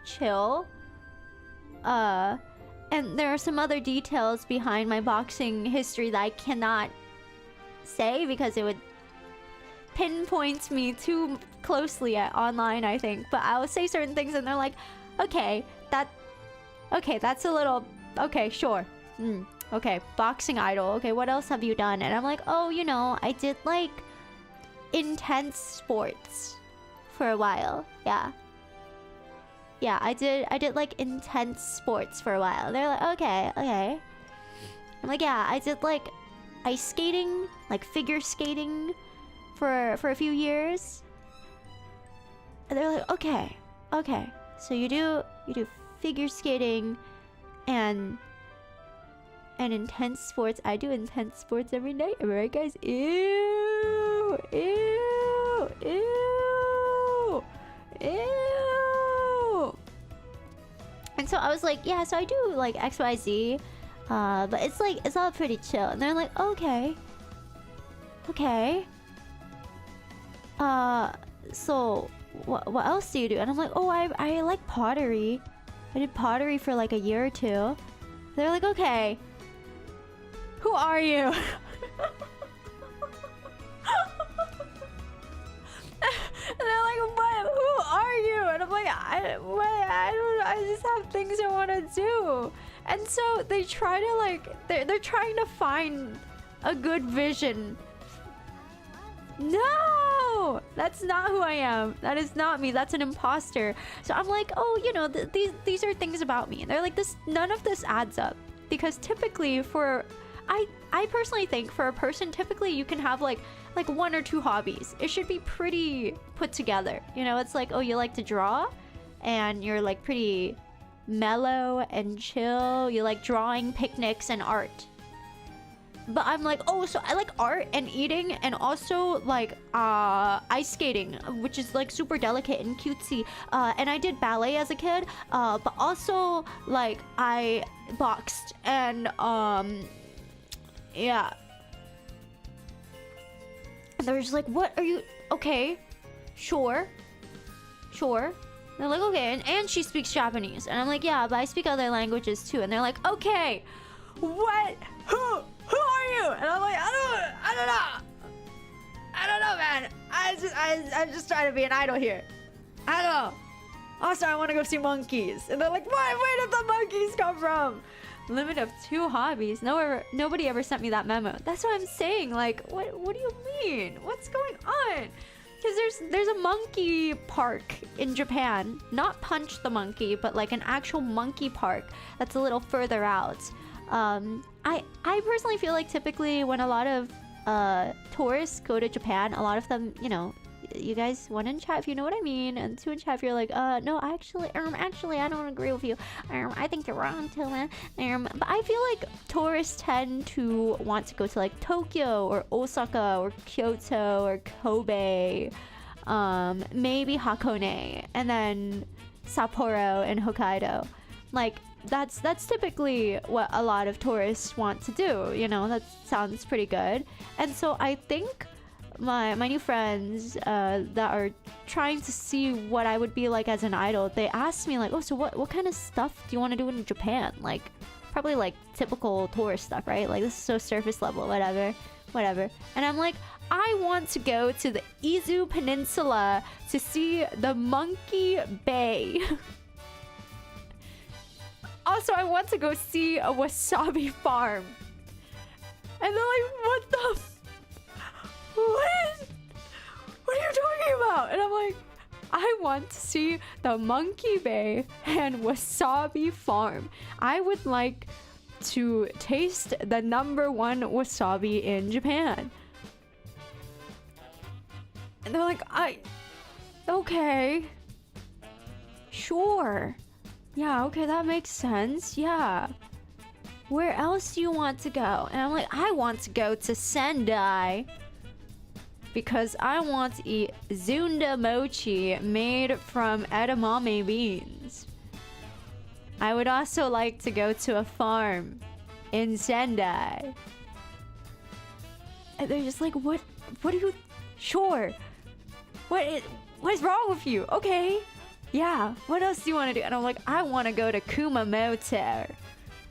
chill. And there are some other details behind my boxing history that I cannot say because it would pinpoint me too closely online, I think. But I'll say certain things and they're like, okay, that's a little, okay, sure. Okay, boxing idol. Okay, what else have you done? And I'm like, oh, I did like intense sports for a while. Yeah, I did like intense sports for a while. They're like, okay. I'm like, yeah, I did like ice skating, like figure skating for a few years. And they're like, okay, so you do figure skating and intense sports. I do intense sports every night. Am I right, guys? Ew. And so I was like, yeah, so I do like XYZ, but it's all pretty chill. And they're like, okay. So what else do you do? And I'm like, oh, I like pottery. I did pottery for like a year or two. They're like, okay, who are you? And they're like, what? Who are you? And I'm like, I don't know. I just have things I want to do. And so they try to like, they're trying to find a good vision. No, that's not who I am. That is not me. That's an imposter. So I'm like, oh, you know, these are things about me. And they're like, none of this adds up. Because typically I personally think for a person, typically you can have like one or two hobbies. It should be pretty put together. You know, it's like, oh, you like to draw and you're like pretty mellow and chill. You like drawing, picnics, and art. But I'm like, oh, so I like art and eating and also like ice skating, which is like super delicate and cutesy. And I did ballet as a kid, but also like I boxed and yeah. And they're just like, what are you? Okay, sure. They're like, okay, and she speaks Japanese, and I'm like, yeah, but I speak other languages too. And they're like, okay, what? Who are you? And I'm like, I don't know, man. I'm just trying to be an idol here. I don't know. Also, I want to go see monkeys. And they're like, where did the monkeys come from? Limit of 2 hobbies. Nobody ever sent me that memo. That's what I'm saying. Like, what do you mean? What's going on? Because there's a monkey park in Japan. Not Punch the Monkey, but like an actual monkey park that's a little further out. I personally feel like typically when a lot of tourists go to Japan, a lot of them, you know, you guys, 1 in chat if you know what I mean, and 2 in chat if you're like, no, actually I don't agree with you. I think you're wrong, Toma. But I feel like tourists tend to want to go to like Tokyo or Osaka or Kyoto or Kobe, maybe Hakone, and then Sapporo and Hokkaido. Like, that's typically what a lot of tourists want to do, you know. That sounds pretty good. And so I think my new friends that are trying to see what I would be like as an idol, they asked me like, oh, so what kind of stuff do you want to do in Japan? Like, probably like typical tourist stuff, right? Like, this is so surface level, whatever. And I'm like, I want to go to the Izu Peninsula to see the Monkey Bay. Also, I want to go see a wasabi farm. And they're like, what the what are you talking about? And I'm like, I want to see the Monkey Bay and wasabi farm. I would like to taste the #1 wasabi in Japan. And they're like, okay, sure. Yeah, okay, that makes sense. Yeah. Where else do you want to go? And I'm like, I want to go to Sendai because I want to eat Zunda Mochi made from edamame beans. I would also like to go to a farm in Sendai. And they're just like, what are you... Sure. What is wrong with you? Okay. Yeah, what else do you want to do? And I'm like, I want to go to Kumamoto,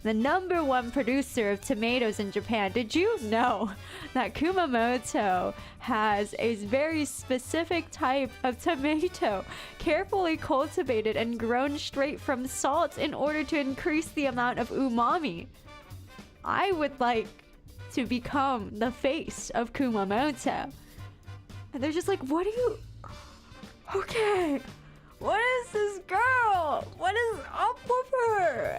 the #1 producer of tomatoes in Japan. Did you know that Kumamoto has a very specific type of tomato, carefully cultivated and grown straight from salt in order to increase the amount of umami? I would like to become the face of Kumamoto. And they're just like, what are you... Okay. What is this girl? What is up with her?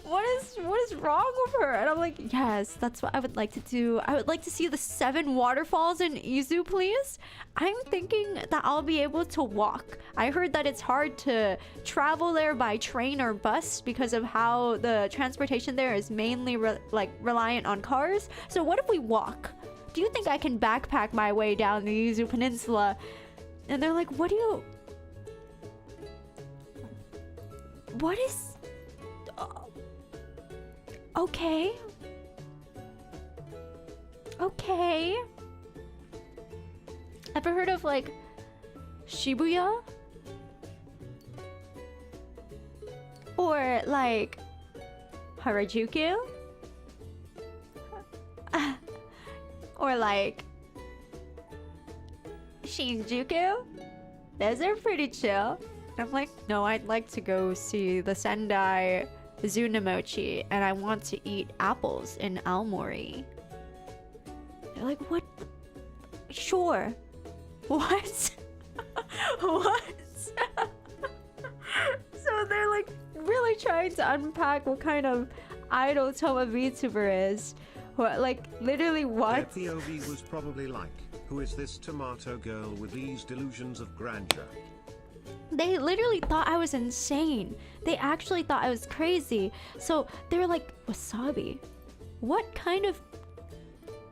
What is is wrong with her? And I'm like, yes, that's what I would like to do. I would like to see the 7 waterfalls in Izu, please. I'm thinking that I'll be able to walk. I heard that it's hard to travel there by train or bus because of how the transportation there is mainly reliant on cars. So what if we walk? Do you think I can backpack my way down the Izu Peninsula? And they're like, what is... Okay. Okay. Ever heard of like Shibuya? Or like Harajuku? Or like Shinjuku? Those are pretty chill. I'm like, no, I'd like to go see the Sendai Mochi, and I want to eat apples in Aomori. They're like, what? Sure. What? What? So they're like really trying to unpack what kind of idol Toma VTuber is. What, like, literally what? Their POV was probably like, who is this tomato girl with these delusions of grandeur? They literally thought I was insane. They actually thought I was crazy. So they were like, wasabi? What kind of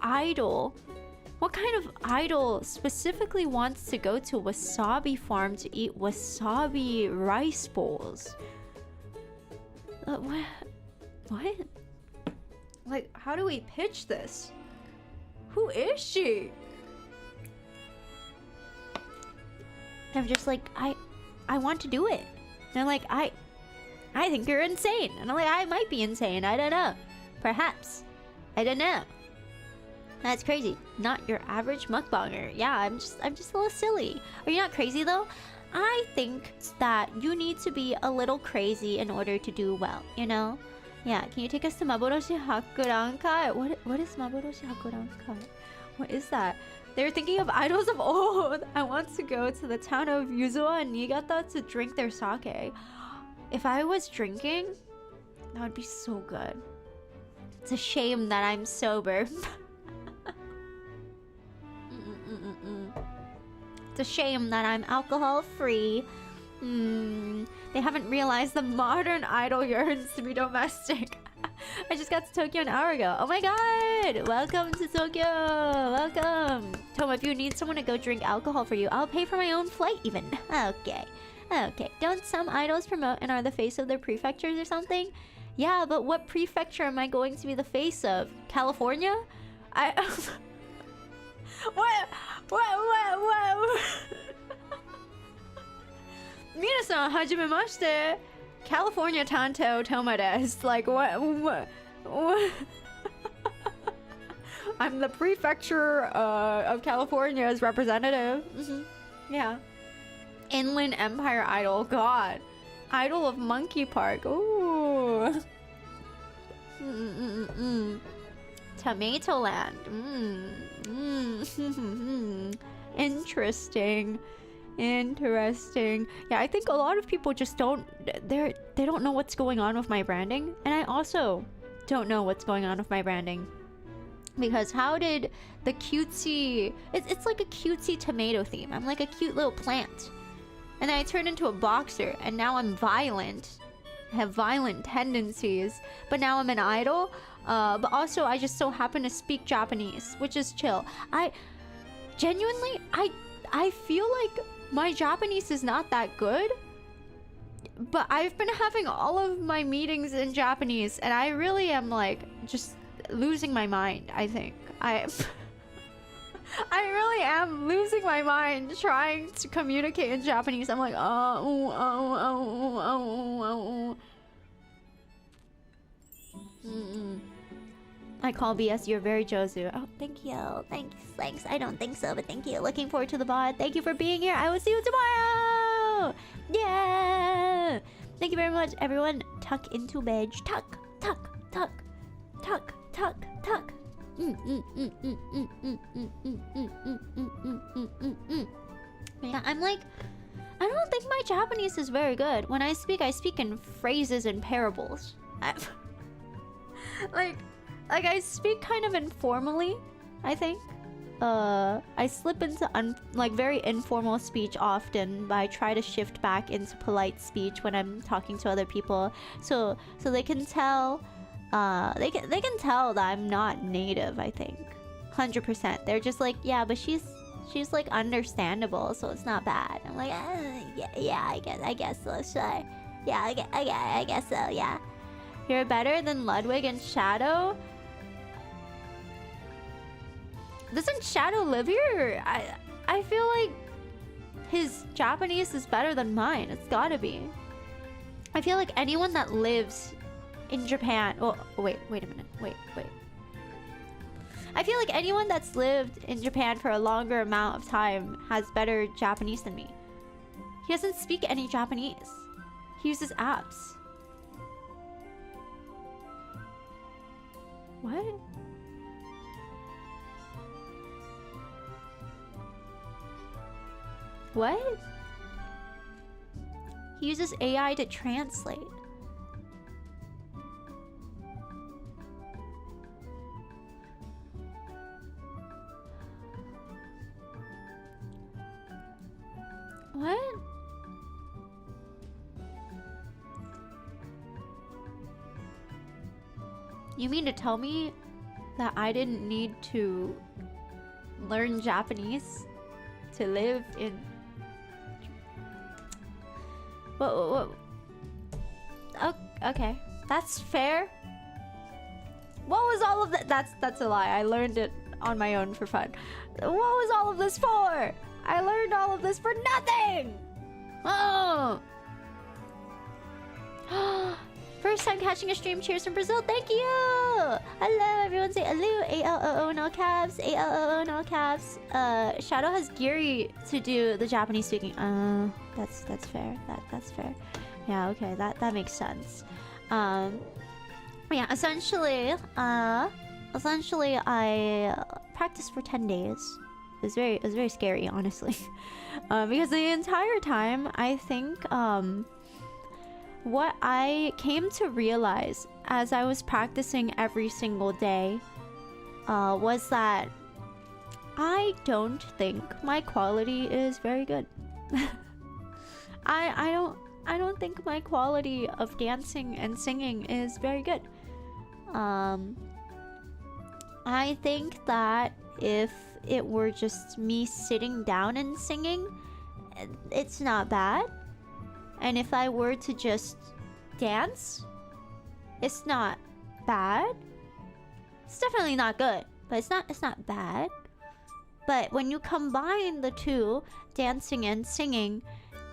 idol? What kind of idol specifically wants to go to wasabi farm to eat wasabi rice bowls? What? What? Like, how do we pitch this? Who is she? I'm just like, I want to do it. And they're like, I think you're insane. And I'm like, I might be insane. I don't know. Perhaps. I don't know. That's crazy. Not your average mukbanger. Yeah, I'm just a little silly. Are you not crazy though? I think that you need to be a little crazy in order to do well, you know? Yeah, can you take us to Maboroshi Hakurankai? What is Maboroshi Hakurankai? What is that? They're thinking of idols of old. I want to go to the town of Yuzuwa and Niigata to drink their sake. If I was drinking, that would be so good. It's a shame that I'm sober. It's a shame that I'm alcohol free. They haven't realized the modern idol yearns to be domestic. I just got to Tokyo an hour ago. Oh my god! Welcome to Tokyo! Welcome! Toma, if you need someone to go drink alcohol for you, I'll pay for my own flight even. Okay. Okay. Don't some idols promote and are the face of their prefectures or something? Yeah, but what prefecture am I going to be the face of? California? What? Minasan, hajimemashite. California Tanto Toma desu. Like, what? I'm the prefecture of California's representative. Yeah. Inland Empire Idol. God. Idol of Monkey Park. Ooh. Tomato Land. Interesting. Interesting. Yeah, I think a lot of people just don't they don't know what's going on with my branding, and I also don't know what's going on with my branding. Because how did the cutesy it's like a cutesy tomato theme. I'm like a cute little plant. And then I turned into a boxer and now I'm violent. I have violent tendencies, but now I'm an idol. But also I just so happen to speak Japanese, which is chill. I genuinely I feel like my Japanese is not that good, but I've been having all of my meetings in Japanese, and I really am like just losing my mind. I think I really am losing my mind trying to communicate in Japanese. I'm like, I call BS, you're very Jozu. Oh, thank you. Thanks. I don't think so, but thank you. Looking forward to the VOD. Thank you for being here. I will see you tomorrow. Yeah. Thank you very much, everyone. Tuck into bed. Tuck. Yeah, I'm like, I don't think my Japanese is very good. When I speak in phrases and parables. like I speak kind of informally, I think. I slip into like very informal speech often, but I try to shift back into polite speech when I'm talking to other people, so they can tell, they can tell that I'm not native. I think 100%. They're just like, yeah, but she's like understandable, so it's not bad. I'm like, yeah, I guess so. Sure. Yeah, I guess so. Yeah, you're better than Ludwig and Shadow. Doesn't Shadow live here? I feel like his Japanese is better than mine. It's gotta be. I feel like anyone that lives in Japan... Oh, wait a minute. Wait. I feel like anyone that's lived in Japan for a longer amount of time has better Japanese than me. He doesn't speak any Japanese. He uses apps. What? What? He uses AI to translate. What? You mean to tell me that I didn't need to learn Japanese to live in... Whoa. Oh, okay, that's fair. What was all of that? That's a lie. I learned it on my own for fun. What was all of this for? I learned all of this for nothing. Oh. First time catching a stream. Cheers from Brazil. Thank you. Hello, everyone. Say hello. A-L-O-O in all caps. A-L-O-O in all caps. Shadow has Giri to do the Japanese speaking. That's fair. That's fair. Yeah, okay. That makes sense. Yeah. Essentially, I practiced for 10 days. It was very scary, honestly. Because the entire time, I think, what I came to realize as I was practicing every single day was that I don't think my quality is very good. I don't think my quality of dancing and singing is very good. I think that if it were just me sitting down and singing, it's not bad. And if I were to just dance, it's not bad. It's definitely not good, but it's not bad. But when you combine the two, dancing and singing,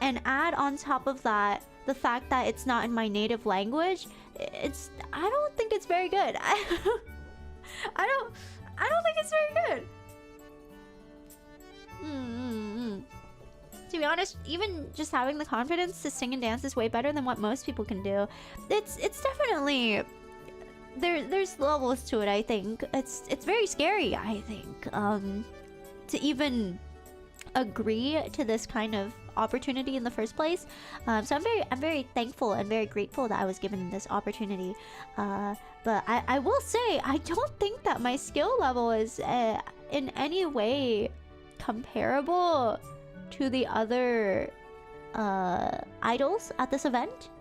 and add on top of that the fact that it's not in my native language, I don't think it's very good. I don't think it's very good. To be honest, even just having the confidence to sing and dance is way better than what most people can do. It's definitely there's levels to it. I think it's very scary. I think to even agree to this kind of opportunity in the first place. So I'm very thankful and very grateful that I was given this opportunity. But I will say I don't think that my skill level is in any way comparable to the other idols at this event.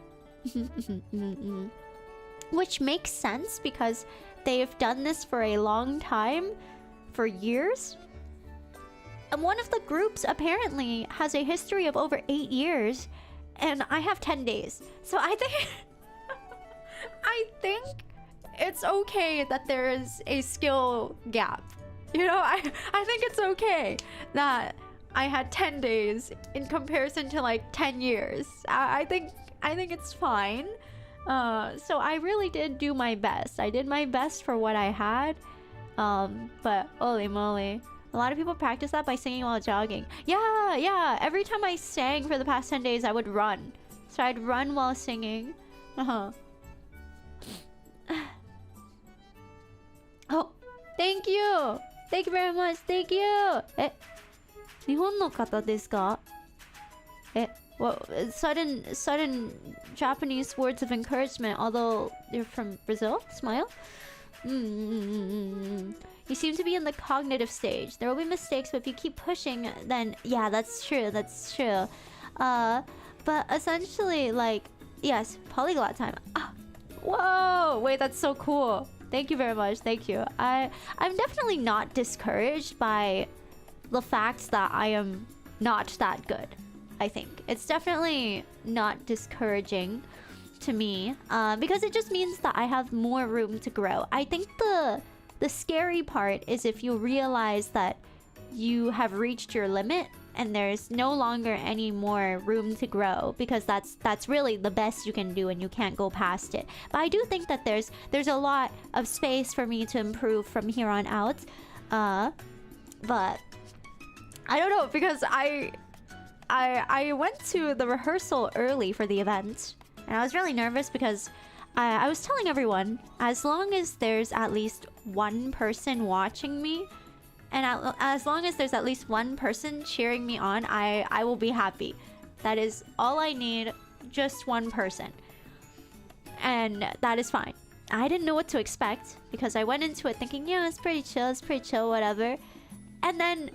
Which makes sense because they've done this for a long time, for years. And one of the groups apparently has a history of over 8 years, and I have 10 days. So I think I think it's okay that there is a skill gap. You know, I think it's okay that I had 10 days in comparison to like 10 years. I think it's fine. So I really did do my best. I did my best for what I had. But holy moly. A lot of people practice that by singing while jogging. Yeah. Every time I sang for the past 10 days, I would run. So I'd run while singing. Oh, thank you. Thank you very much. Thank you. 日本の方ですか? Well, sudden Japanese words of encouragement. Although you're from Brazil, smile. You seem to be in the cognitive stage. There will be mistakes, but if you keep pushing, then yeah, that's true. That's true. But essentially, like, yes, polyglot time. Ah, whoa! Wait, that's so cool. Thank you very much. Thank you. I'm definitely not discouraged by the fact that I am not that good. I think it's definitely not discouraging to me, because it just means that I have more room to grow. I think the scary part is if you realize that you have reached your limit and there's no longer any more room to grow, because that's really the best you can do and you can't go past it. But I do think that there's a lot of space for me to improve from here on out. But I don't know, because I went to the rehearsal early for the event, and I was really nervous because I was telling everyone, as long as there's at least one person watching me, and as long as there's at least one person cheering me on, I will be happy. That is all I need, just one person. And that is fine. I didn't know what to expect, because I went into it thinking, yeah, it's pretty chill, whatever. And then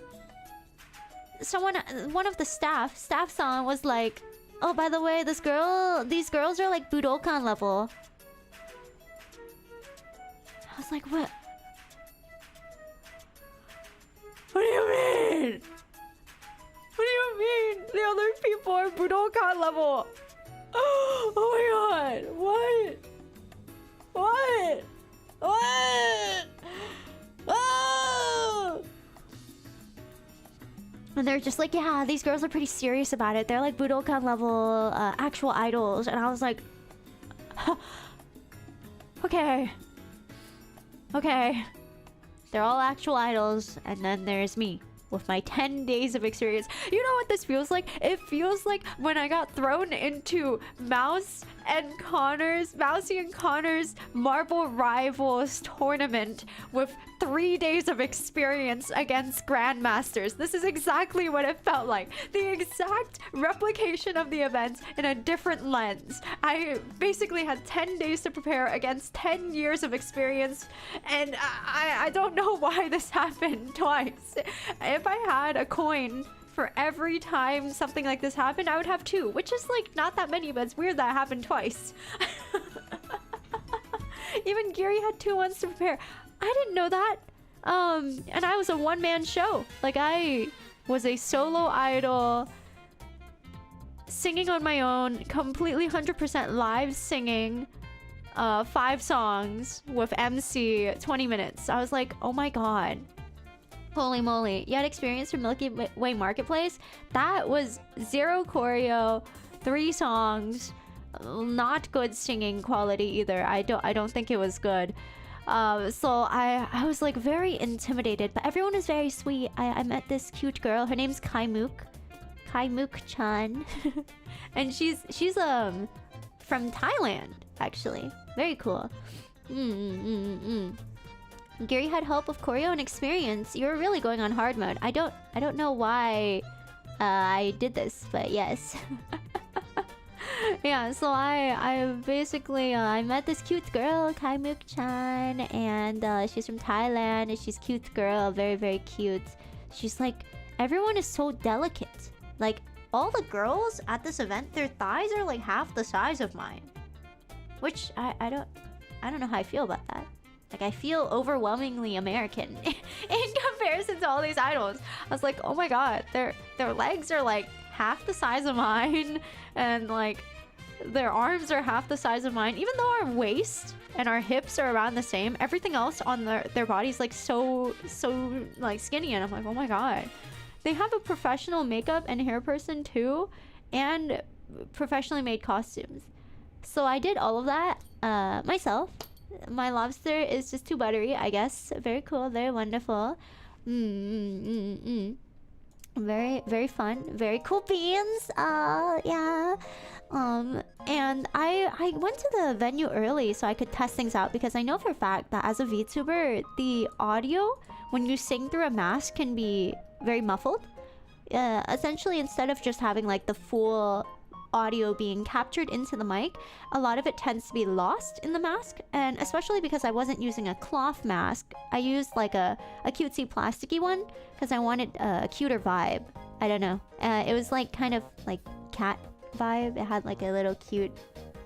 one of the staff song was like, oh, by the way, these girls are like Budokan level. I was like, what? What do you mean? What do you mean? The other people are Budokan level. Oh my god. What? What? What? Oh! And they're just like, yeah, these girls are pretty serious about it. They're like Budokan level actual idols. And I was like, okay. Okay. They're all actual idols. And then there's me with my 10 days of experience. You know what this feels like? It feels like when I got thrown into Mousy and Connor's Marble Rivals tournament with 3 days of experience against Grandmasters. This is exactly what it felt like. The exact replication of the event in a different lens. I basically had 10 days to prepare against 10 years of experience, and I don't know why this happened twice. If I had a coin for every time something like this happened, I would have 2, which is like not that many, but it's weird that it happened twice. Even Giri had 2 months to prepare. I didn't know that. And I was a one-man show. Like, I was a solo idol, singing on my own, completely 100% live singing 5 songs with MC 20 minutes. I was like, oh my god. Holy moly. You had experience from Milky Way Marketplace? That was 0 choreo, 3 songs, not good singing quality either. I don't think it was good. So I was like very intimidated, but everyone is very sweet. I met this cute girl. Her name's Kaimuk-chan. And she's from Thailand, actually. Very cool. Gary had help with choreo and experience. You were really going on hard mode. I don't know why I did this, but yes. Yeah, so I basically I met this cute girl, Kaimuk-chan, and she's from Thailand, and she's cute girl, very, very cute. She's like, everyone is so delicate. Like, all the girls at this event, their thighs are like half the size of mine. Which I don't know how I feel about that. Like, I feel overwhelmingly American in comparison to all these idols. I was like, oh my god, their legs are like half the size of mine, and like their arms are half the size of mine. Even though our waist and our hips are around the same, everything else on their bodies like so like skinny, and I'm like, oh my god. They have a professional makeup and hair person too, and professionally made costumes. So I did all of that myself. My lobster is just too buttery, I guess. Very cool, very wonderful. Very, very fun. Very cool beans. Yeah. And I went to the venue early so I could test things out, because I know for a fact that as a VTuber, the audio when you sing through a mask can be very muffled. essentially instead of just having like the full audio being captured into the mic, a lot of it tends to be lost in the mask. And especially because I wasn't using a cloth mask, I used like a cutesy plasticky one because I wanted a cuter vibe. I don't know. It was like kind of like cat vibe. It had like a little cute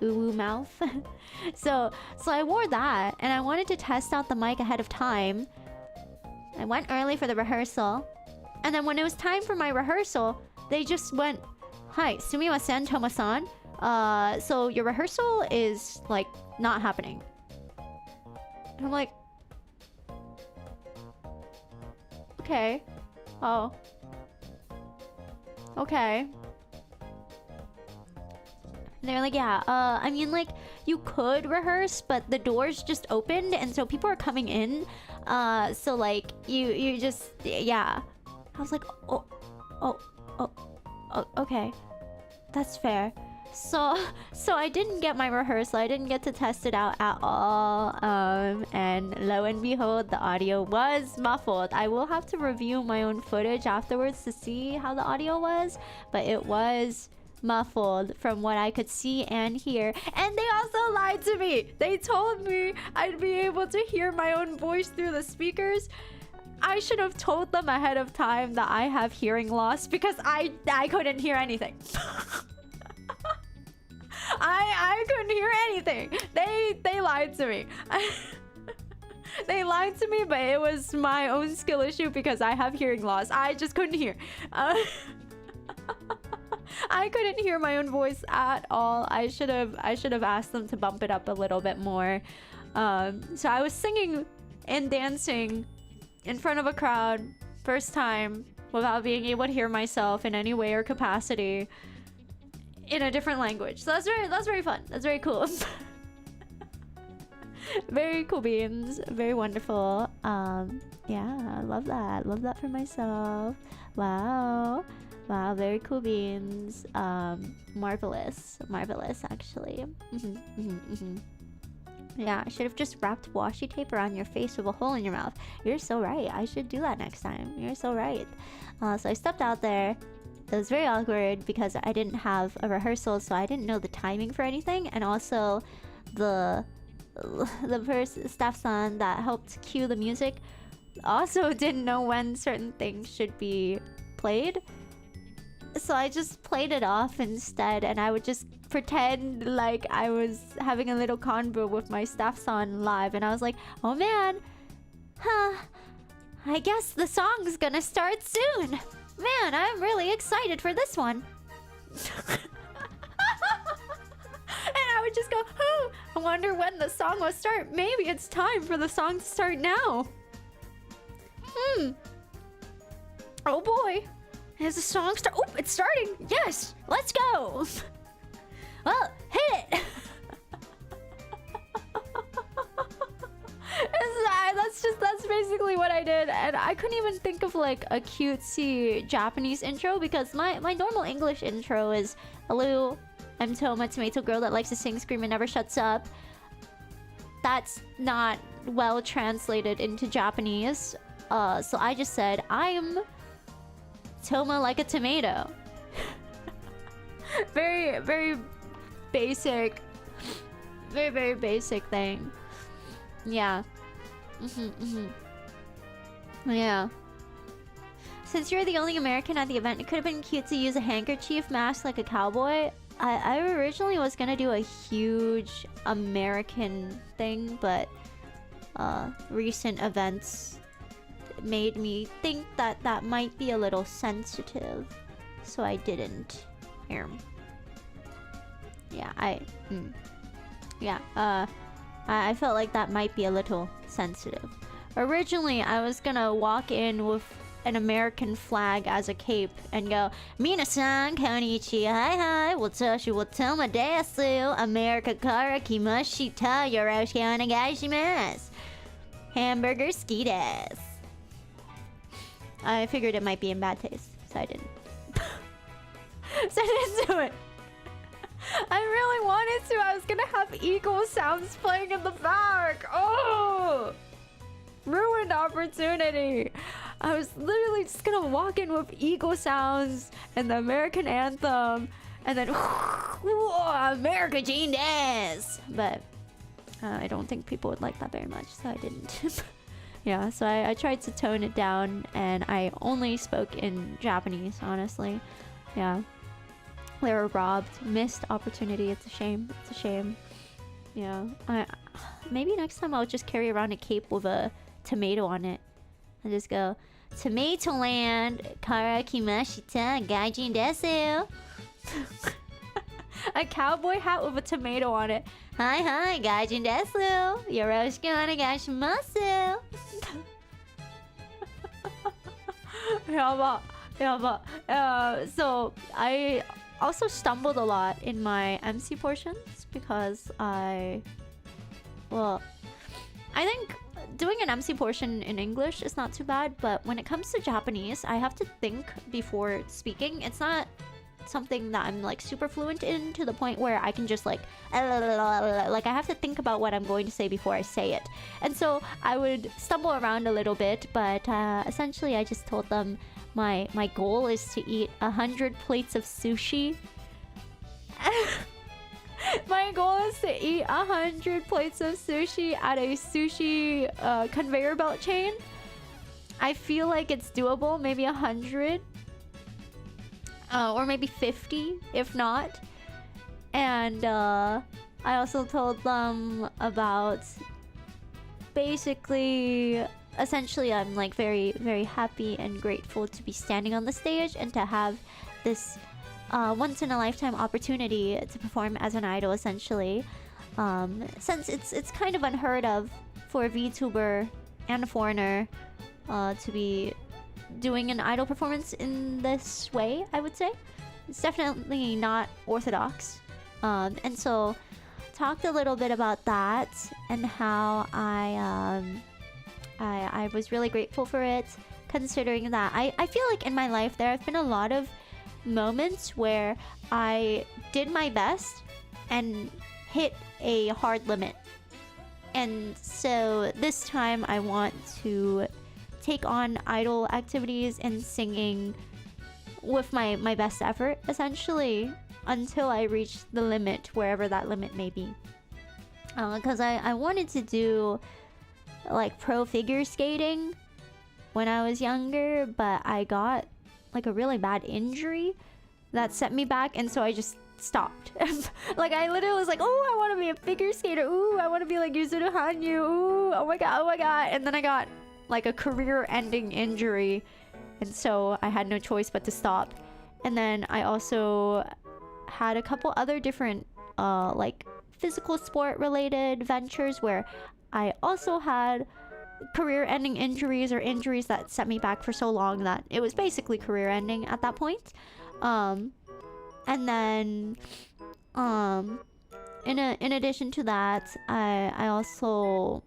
ooh mouth. so I wore that, and I wanted to test out the mic ahead of time. I went early for the rehearsal, and then when it was time for my rehearsal, they just went, "Hi, sumimasen, Toma-san. So your rehearsal is like not happening." And I'm like, okay. Oh. Okay. And they're like, yeah, I mean, like, you could rehearse, but the doors just opened, and so people are coming in. So, like, you just, yeah. I was like, oh, okay. That's fair. So I didn't get my rehearsal. I didn't get to test it out at all. And lo and behold, the audio was muffled. I will have to review my own footage afterwards to see how the audio was, but it was muffled from what I could see and hear. And they also lied to me. They told me I'd be able to hear my own voice through the speakers. I should have told them ahead of time that I have hearing loss, because I couldn't hear anything. I couldn't hear anything. They lied to me. They lied to me, but it was my own skill issue because I have hearing loss. I just couldn't hear. I couldn't hear my own voice at all. I should have asked them to bump it up a little bit more. So I was singing and dancing in front of a crowd, first time, without being able to hear myself in any way or capacity, in a different language. So that's very fun. That's very cool. Very cool beans. Very wonderful. Yeah, I love that. Love that for myself. Wow, very cool beans. Marvelous actually. Yeah, I should have just wrapped washi tape around your face with a hole in your mouth. You're so right. I should do that next time. You're so right. So I stepped out there. It was very awkward because I didn't have a rehearsal, so I didn't know the timing for anything. And also, the staff-san that helped cue the music also didn't know when certain things should be played. So I just played it off instead, and I would just pretend like I was having a little convo with my staff-san live, and I was like, oh man, I guess the song's gonna start soon. Man, I'm really excited for this one. And I would just go, I wonder when the song will start. Maybe it's time for the song to start now. Oh boy. Is the song start? Oh, it's starting. Yes, let's go. Well, hit it. That's basically what I did, and I couldn't even think of like a cutesy Japanese intro because my normal English intro is hello, I'm Toma, tomato girl that likes to sing, scream, and never shuts up. That's not well translated into Japanese, so I just said I'm Toma like a tomato. very basic, very basic thing. Yeah. Yeah. Since you're the only American at the event, it could have been cute to use a handkerchief mask like a cowboy. I originally was gonna do a huge American thing, but recent events made me think that that might be a little sensitive, so I didn't. Here. Yeah, I felt like that might be a little sensitive. Originally, I was gonna walk in with an American flag as a cape and go, Minasan, konnichiwa, hi, watashi wa Toma desu, America kara kimashita, yoroshiku onegaishimasu. Hamburger ski desu. I figured it might be in bad taste, so I didn't. So I didn't do it. I really wanted to. I was gonna have eagle sounds playing in the back. Oh! Ruined opportunity. I was literally just gonna walk in with eagle sounds and the American anthem, and then America Jean Dance. But I don't think people would like that very much, so I didn't. Yeah, so I tried to tone it down, and I only spoke in Japanese, honestly. Yeah. They were robbed. Missed opportunity. It's a shame. It's a shame. Yeah. Maybe next time I'll just carry around a cape with a tomato on it. And just go, Tomato Land, Kara Kimashita, Gaijin Desu. A cowboy hat with a tomato on it. Hi, Gaijin Desu. Yoroshiku onegaishimasu. Yaba. So I also stumbled a lot in my MC portions because I think doing an MC portion in English is not too bad, but when it comes to Japanese, I have to think before speaking. It's not something that I'm like super fluent in to the point where I can just like I have to think about what I'm going to say before I say it. And so I would stumble around a little bit, but essentially I just told them my goal is to eat 100 plates of sushi. My goal is to eat 100 plates of sushi at a sushi conveyor belt chain. I feel like it's doable, maybe 100. Or maybe 50, if not. And I also told them about basically, essentially, I'm like very, very happy and grateful to be standing on the stage and to have this once in a lifetime opportunity to perform as an idol, essentially. Since it's kind of unheard of for a VTuber and a foreigner to be doing an idol performance in this way, I would say. It's definitely not orthodox. And so talked a little bit about that and how I was really grateful for it, considering that I feel like in my life there have been a lot of moments where I did my best and hit a hard limit. And so this time I want to take on idol activities and singing with my best effort, essentially, until I reach the limit, wherever that limit may be. Because I wanted to do like pro figure skating when I was younger, but I got like a really bad injury that set me back, and so I just stopped. Like I literally was like, oh, I want to be a figure skater. Ooh, I want to be like Yuzuru Hanyu. Ooh, oh my god. And then I got like a career-ending injury, and so I had no choice but to stop. And then I also had a couple other different like physical sport related ventures where I also had career-ending injuries, or injuries that set me back for so long that it was basically career-ending at that point. And then in addition to that, I also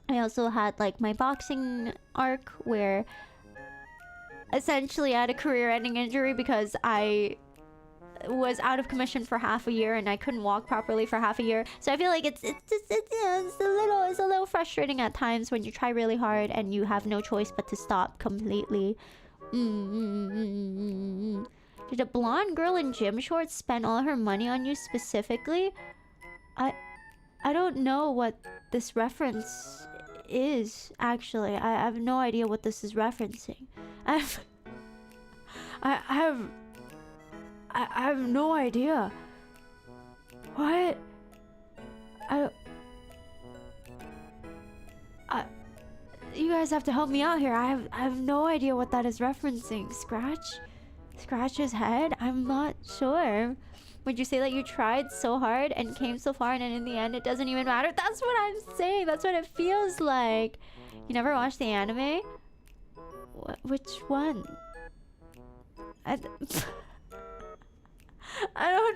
I also had like my boxing arc where essentially I had a career-ending injury because I was out of commission for half a year and I couldn't walk properly for half a year. So I feel like it's a little frustrating at times when you try really hard and you have no choice but to stop completely. Did a blonde girl in gym shorts spend all her money on you specifically? I don't know what this reference is, actually. I have no idea what this is referencing. I have no idea. What? You guys have to help me out here. I have no idea what that is referencing. Scratch his head? I'm not sure. Would you say that you tried so hard and came so far and in the end it doesn't even matter? That's what I'm saying. That's what it feels like. You never watched the anime? Which one? I don't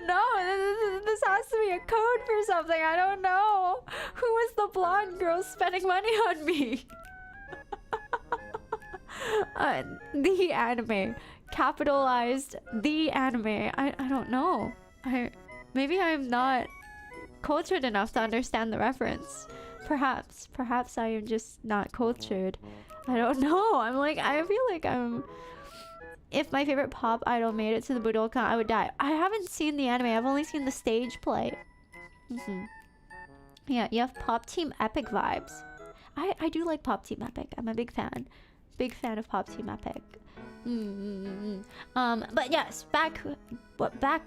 know. This has to be a code for something. I don't know. Who was the blonde girl spending money on me? The anime. Capitalized the anime. I don't know. Maybe I'm not cultured enough to understand the reference. Perhaps I am just not cultured. I don't know. I feel like if my favorite pop idol made it to the Budokan, I would die. I haven't seen the anime. I've only seen the stage play. Yeah, you have Pop Team Epic vibes. I do like Pop Team Epic. I'm a big fan. Big fan of Pop Team Epic. But yes, back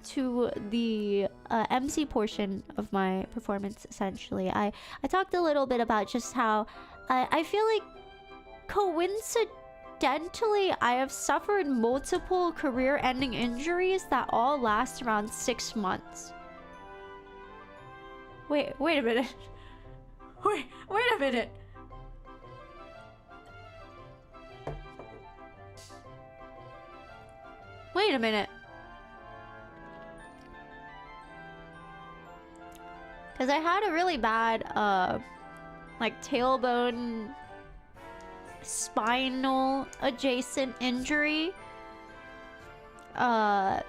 to the MC portion of my performance. Essentially, I talked a little bit about just how I feel like coincidentally I have suffered multiple career-ending injuries that all last around 6 months. Wait a minute. Wait a minute. Wait a minute. Because I had a really bad, like, tailbone spinal adjacent injury. That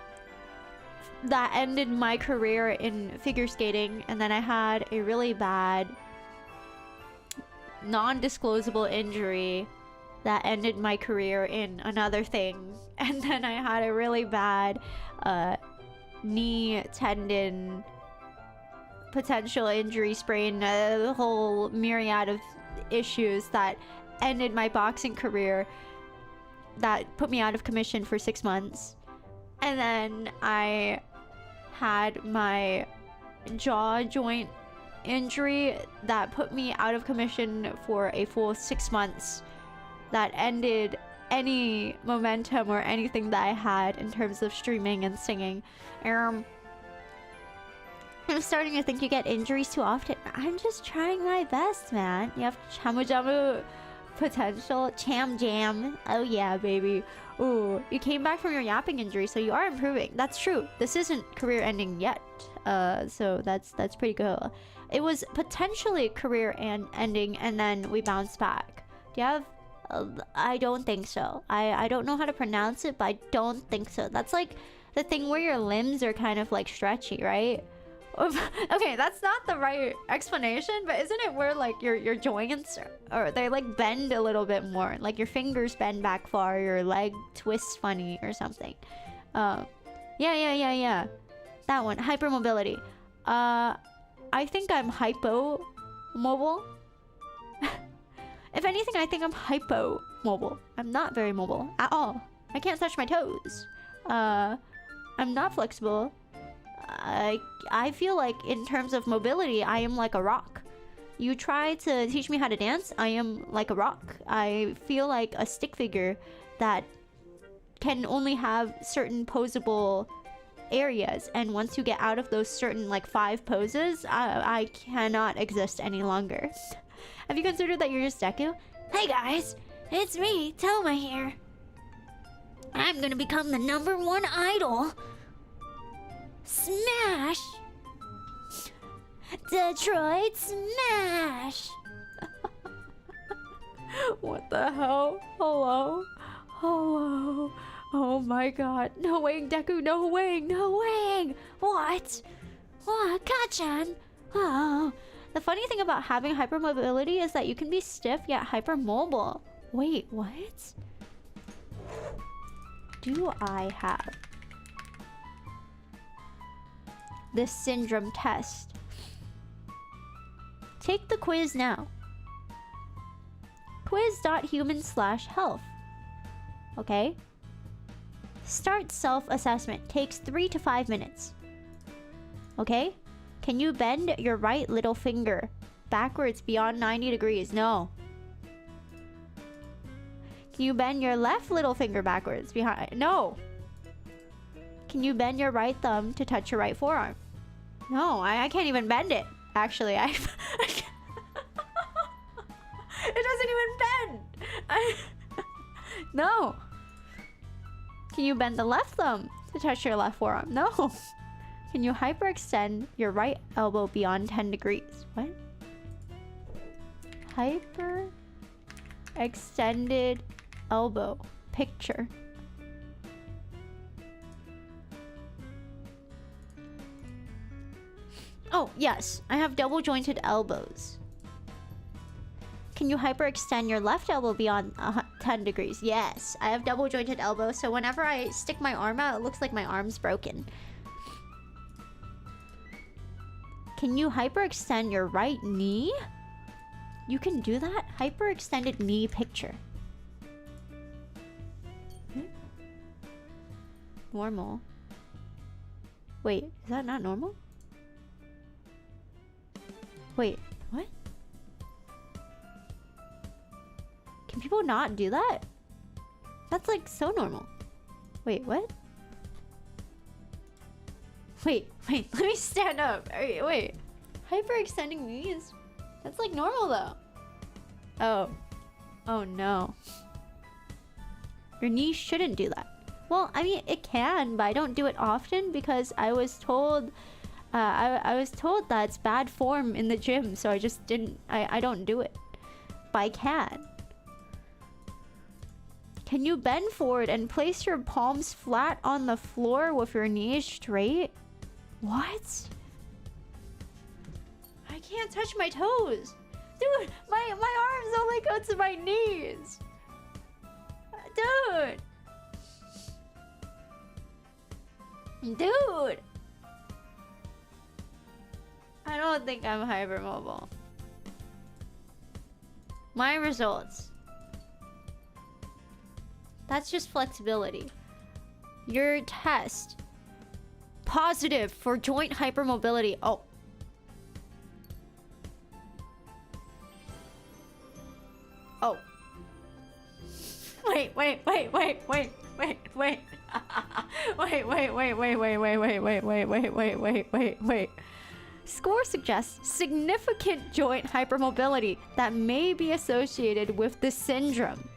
ended my career in figure skating. And then I had a really bad non-disclosable injury that ended my career in another thing. And then I had a really bad knee tendon potential injury sprain, a whole myriad of issues that ended my boxing career, that put me out of commission for 6 months. And then I had my jaw joint injury that put me out of commission for a full 6 months. That ended any momentum or anything that I had in terms of streaming and singing. I'm starting to think you get injuries too often. I'm just trying my best, man. You have Chamu Jamu potential. Cham Jam. Oh yeah, baby. Ooh, you came back from your yapping injury, so you are improving. That's true. This isn't career ending yet. So that's pretty cool. It was potentially career ending, and then we bounced back. Do you have... I don't think so. I don't know how to pronounce it, but I don't think so. That's like the thing where your limbs are kind of like stretchy, right? Okay, that's not the right explanation, but isn't it where like your joints or they like bend a little bit more, like your fingers bend back far, your leg twists funny or something. Yeah, that one. Hypermobility. I think I'm hypo-mobile. If anything, I think I'm hypo-mobile. I'm not very mobile at all. I can't touch my toes. I'm not flexible. I feel like in terms of mobility, I am like a rock. You try to teach me how to dance, I am like a rock. I feel like a stick figure that can only have certain posable areas, and once you get out of those certain like 5 poses, I cannot exist any longer. Have you considered that you're just Deku? Hey guys, it's me, Toma here. I'm gonna become the #1 idol. Smash! Detroit Smash! What the hell? Hello? Oh my god. No way, Deku, no way! What? What? Kachan? Oh. The funny thing about having hypermobility is that you can be stiff yet hypermobile. Wait, what? Do I have this syndrome test? Take the quiz now. Quiz.human/health. Okay? Start self-assessment. Takes 3 to 5 minutes. Okay? Can you bend your right little finger backwards beyond 90 degrees? No. Can you bend your left little finger backwards behind? No. Can you bend your right thumb to touch your right forearm? No, I can't even bend it. Actually, I can't. It doesn't even bend. No. Can you bend the left thumb to touch your left forearm? No. Can you hyperextend your right elbow beyond 10 degrees? What? Hyper-extended elbow. Picture. Oh, yes. I have double jointed elbows. can you hyperextend your left elbow beyond 10 degrees? Yes, I have double jointed elbow, so whenever I stick my arm out, it looks like my arm's broken. Can you hyperextend your right knee? You can do that? Hyperextended knee picture. Normal. Wait, is that not normal? Wait, what? Can people not do that? That's like so normal. Wait, what? Wait, let me stand up. Wait. Hyperextending knees? That's like normal though. Oh. Oh no. Your knees shouldn't do that. Well, I mean, it can, but I don't do it often because I was told... I was told that it's bad form in the gym, so I just didn't... I don't do it. But I can. Can you bend forward and place your palms flat on the floor with your knees straight? What? I can't touch my toes. Dude, my arms only go to my knees. Dude. I don't think I'm hypermobile. My results. That's just flexibility. Your test. Positive for joint hypermobility. Oh. Oh. Wait. Wait. Score suggests significant joint hypermobility that may be associated with the syndrome.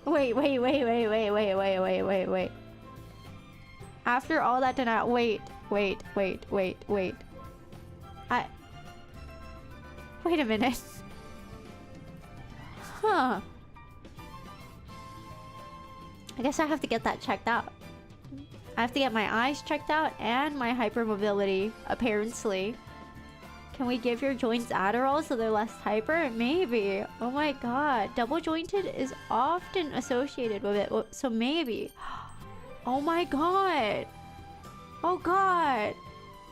Wait. After all that denial, wait. Wait a minute. Huh. I guess I have to get that checked out. I have to get my eyes checked out and my hypermobility, apparently. Can we give your joints Adderall so they're less hyper? Maybe. Oh my god. Double jointed is often associated with it, so maybe. Oh my god. Oh god.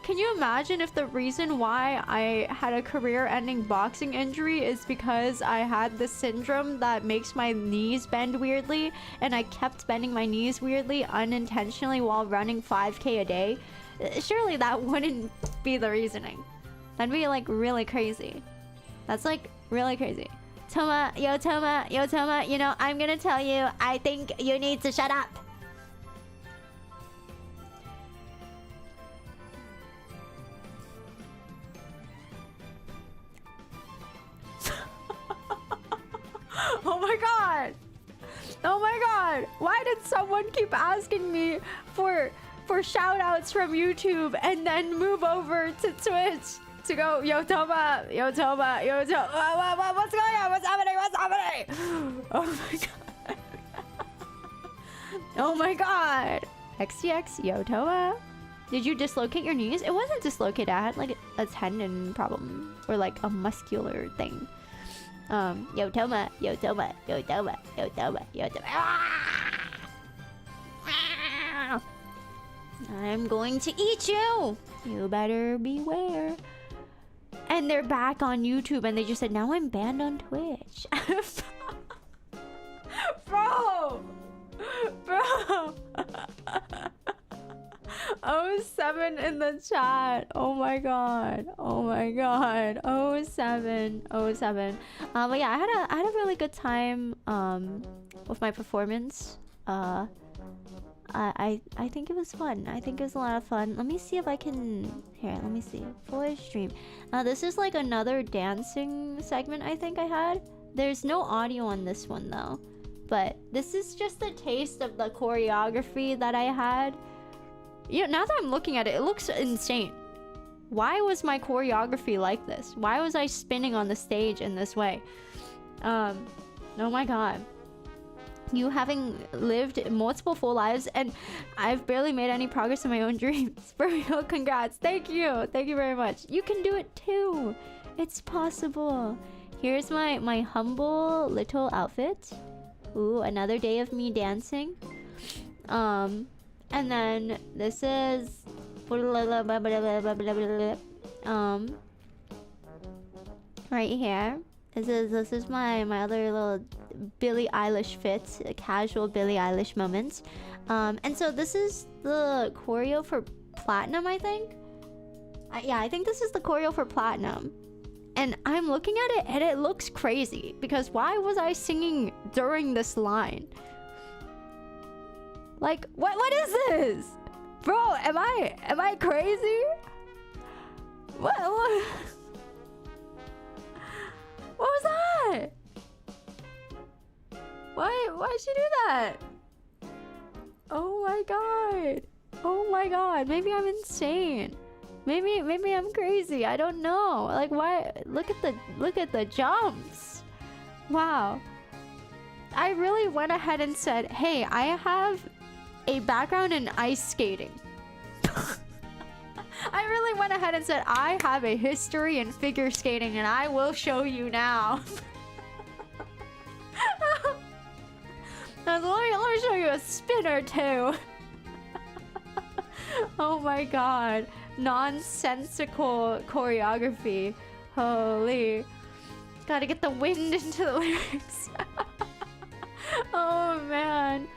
Can you imagine if the reason why I had a career-ending boxing injury is because I had the syndrome that makes my knees bend weirdly, and I kept bending my knees weirdly unintentionally while running 5K a day? Surely that wouldn't be the reasoning. That'd be like really crazy. That's like really crazy. Toma, you know, I'm gonna tell you, I think you need to shut up. Oh my god! Why did someone keep asking me for shoutouts from YouTube and then move over to Twitch to go, yo Toma, what's going on? What's happening? Oh my god. Oh my god. XTX, yo Toma. Did you dislocate your knees? It wasn't dislocated. I had like a tendon problem or like a muscular thing. Yo Toma. I'm going to eat you. You better beware. And they're back on YouTube and they just said, now I'm banned on Twitch. Bro. 07 in the chat. Oh my god. 07. But yeah, I had a really good time with my performance. I think it was fun. I think it was a lot of fun. Let me see if I can... Here, let me see. Full stream. This is like another dancing segment I think I had. There's no audio on this one though. But this is just a taste of the choreography that I had. You know, now that I'm looking at it, it looks insane. Why was my choreography like this? Why was I spinning on the stage in this way? Oh my god. You having lived multiple full lives, and I've barely made any progress in my own dreams. For real, congrats. Thank you. Thank you very much. You can do it too. It's possible. Here's my humble little outfit. Ooh, another day of me dancing. And then this is right here. This is my other little Billie Eilish fit, a casual Billie Eilish moment. And so this is the choreo for Platinum, I think. Yeah, I think this is the choreo for Platinum. And I'm looking at it and it looks crazy because why was I singing during this line? Like, what is this? Bro, am I crazy? What was that? Why'd she do that? Oh my god. Oh my god. Maybe I'm insane. Maybe I'm crazy. I don't know. Like, why? Look at the jumps. Wow. I really went ahead and said, "Hey, I have a background in ice skating." I really went ahead and said, "I have a history in figure skating, and I will show you now." Let me show you a spin or two. Oh my god. Nonsensical choreography. Holy. Gotta get the wind into the lyrics. Oh man.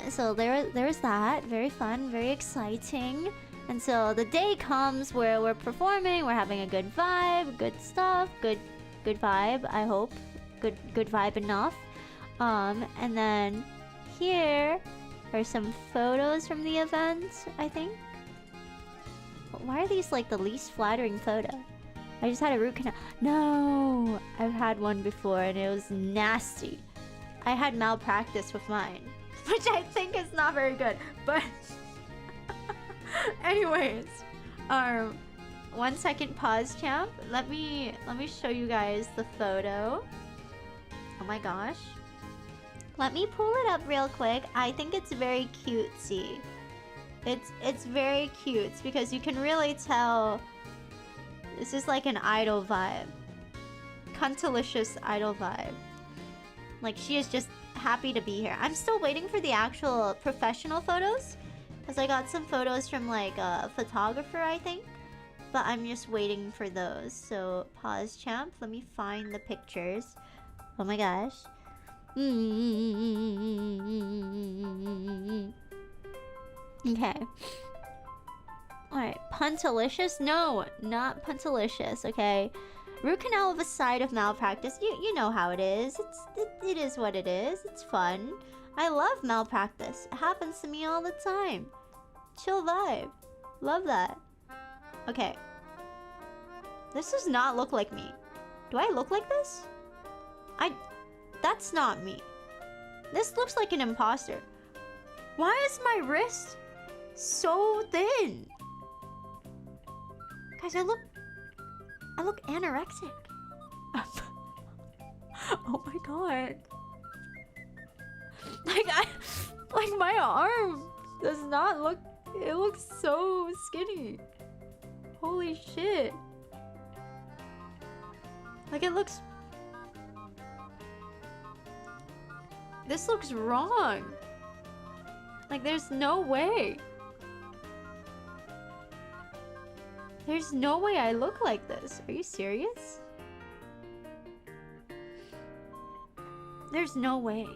So there's that. Very fun, very exciting. And so the day comes where we're performing, we're having a good vibe, good stuff, good vibe, I hope. Good vibe enough. And then here are some photos from the event, I think. Why are these like the least flattering photo? I just had a root canal. No, I've had one before and it was nasty. I had malpractice with mine, which I think is not very good. But anyways, 1 second pause, champ. Let me show you guys the photo. Oh my gosh. Let me pull it up real quick. I think it's very cutesy. It's very cute because you can really tell this is like an idol vibe. Cuntalicious idol vibe. Like she is just happy to be here. I'm still waiting for the actual professional photos because I got some photos from like a photographer, I think. But I'm just waiting for those. So pause, champ. Let me find the pictures. Oh my gosh. Okay. Alright, puntalicious? No, not puntalicious, okay? Root canal with a side of malpractice. You know how it is. It is what it is. It's fun. I love malpractice. It happens to me all the time. Chill vibe. Love that. Okay. This does not look like me. Do I look like this? That's not me. This looks like an imposter. Why is my wrist so thin? Guys, I look anorexic. Oh my god. Like my arm does not look, it looks so skinny. Holy shit. Like it looks, this looks wrong. Like there's no way. There's no way I look like this. Are you serious? There's no way.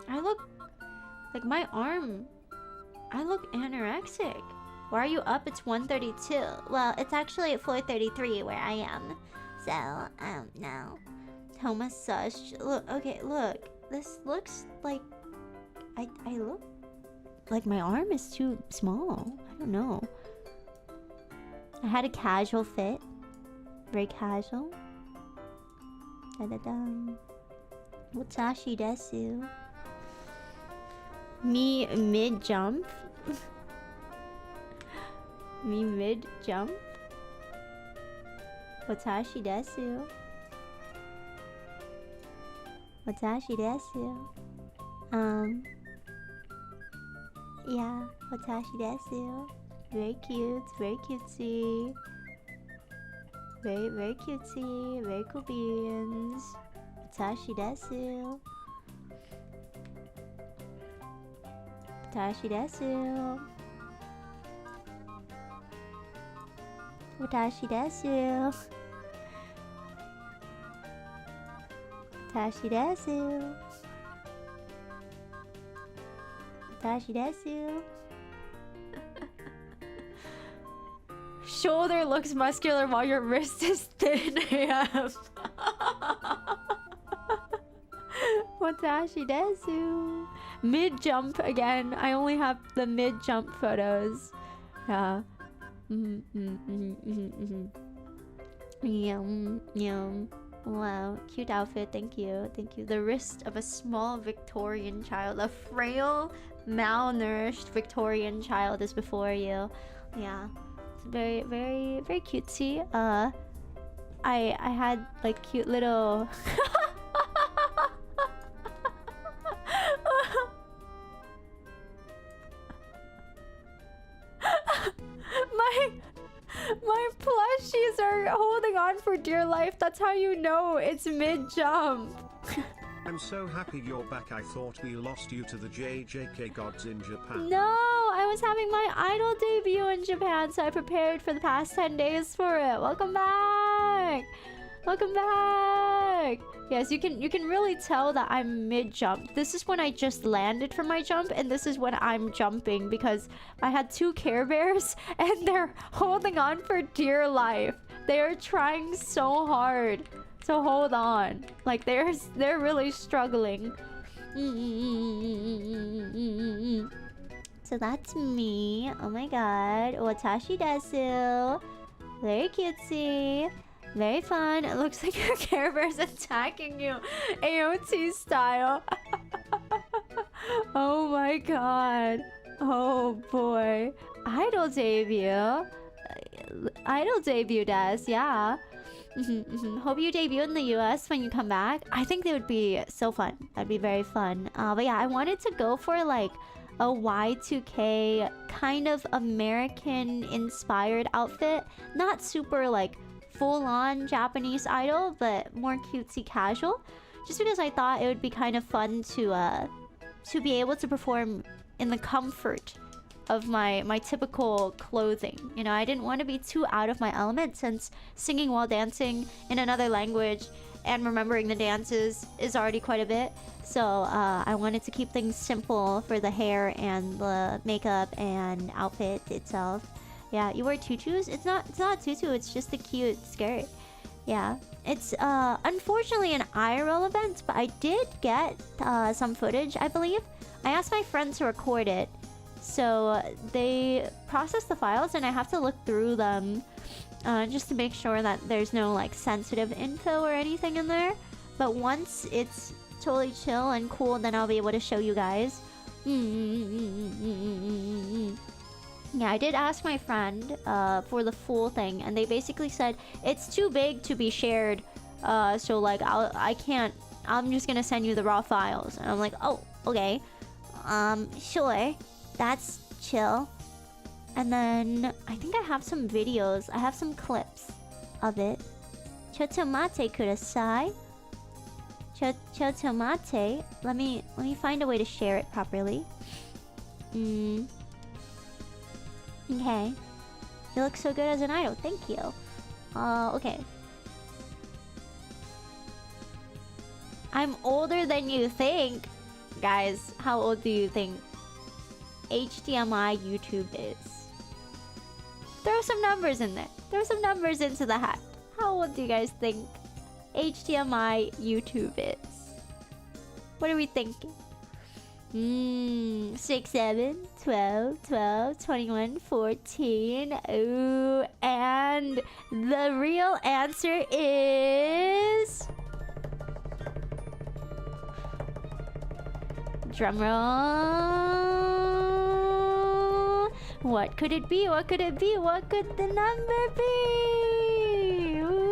I look like my arm. I look anorexic. Why are you up? It's 1:32. Well, it's actually at 4:33 where I am. So, no. Toma sush. Look, okay, look. This looks like I look like my arm is too small. I don't know. I had a casual fit. Very casual. Da-da-da. Watashi desu. Me mid-jump. Me mid-jump. Watashi desu. Watashi desu. Yeah, watashi desu. Very cute, very cutesy. Very, very cutesy, very cool beans. Watashi desu. Watashi desu. Watashi desu. Watashi desu. Watashi desu. Shoulder looks muscular while your wrist is thin AF. Watashi desu. Mid jump again. I only have the mid jump photos. Yeah. Yum. Wow, cute outfit. Thank you. Thank you. The wrist of a small Victorian child, a frail, malnourished Victorian child is before you. Yeah. It's very, very, very cutesy. I had like cute little my plushies are holding on for dear life. That's how you know it's mid-jump. I'm so happy you're back. I thought we lost you to the JJK gods in Japan. No, I was having my idol debut in Japan, so I prepared for the past 10 days for it. Welcome back. Welcome back. Yes, you can really tell that I'm mid-jump. This is when I just landed from my jump, and this is when I'm jumping because I had 2 Care Bears and they're holding on for dear life. They're trying so hard to hold on. Like they're really struggling. So that's me. Oh my god. Watashi desu. Very cutesy. Very fun. It looks like your Care Bear's attacking you, AOT style. Oh my god. Oh boy. Idol debut. Idol debut does, yeah. Hope you debut in the US when you come back. I think they would be so fun. That'd be very fun. But yeah, I wanted to go for like a Y2K kind of American inspired outfit. Not super like full-on Japanese idol, but more cutesy casual. Just because I thought it would be kind of fun to be able to perform in the comfort of my typical clothing. You know, I didn't want to be too out of my element since singing while dancing in another language and remembering the dances is already quite a bit. So I wanted to keep things simple for the hair and the makeup and outfit itself. Yeah, you wear tutus? It's not a tutu, it's just a cute skirt. Yeah. It's unfortunately an IRL event, but I did get some footage, I believe. I asked my friend to record it. So they process the files and I have to look through them just to make sure that there's no like sensitive info or anything in there. But once it's totally chill and cool, then I'll be able to show you guys. Yeah, I did ask my friend for the full thing, and they basically said it's too big to be shared. So like I'm just gonna send you the raw files. And I'm like, oh, okay. Sure. That's chill. And then I think I have some videos. I have some clips of it. Chotomate kudasai. Chotomate. Let me find a way to share it properly. Okay. You look so good as an idol. Thank you. Okay. I'm older than you think. Guys, how old do you think HDMI YouTube is? Throw some numbers in there. Throw some numbers into the hat. How old do you guys think HDMI YouTube is? What are we thinking? 6, 7, 12, 21, 14. Ooh, and the real answer is... Drumroll. What could it be? What could it be? What could the number be? Ooh.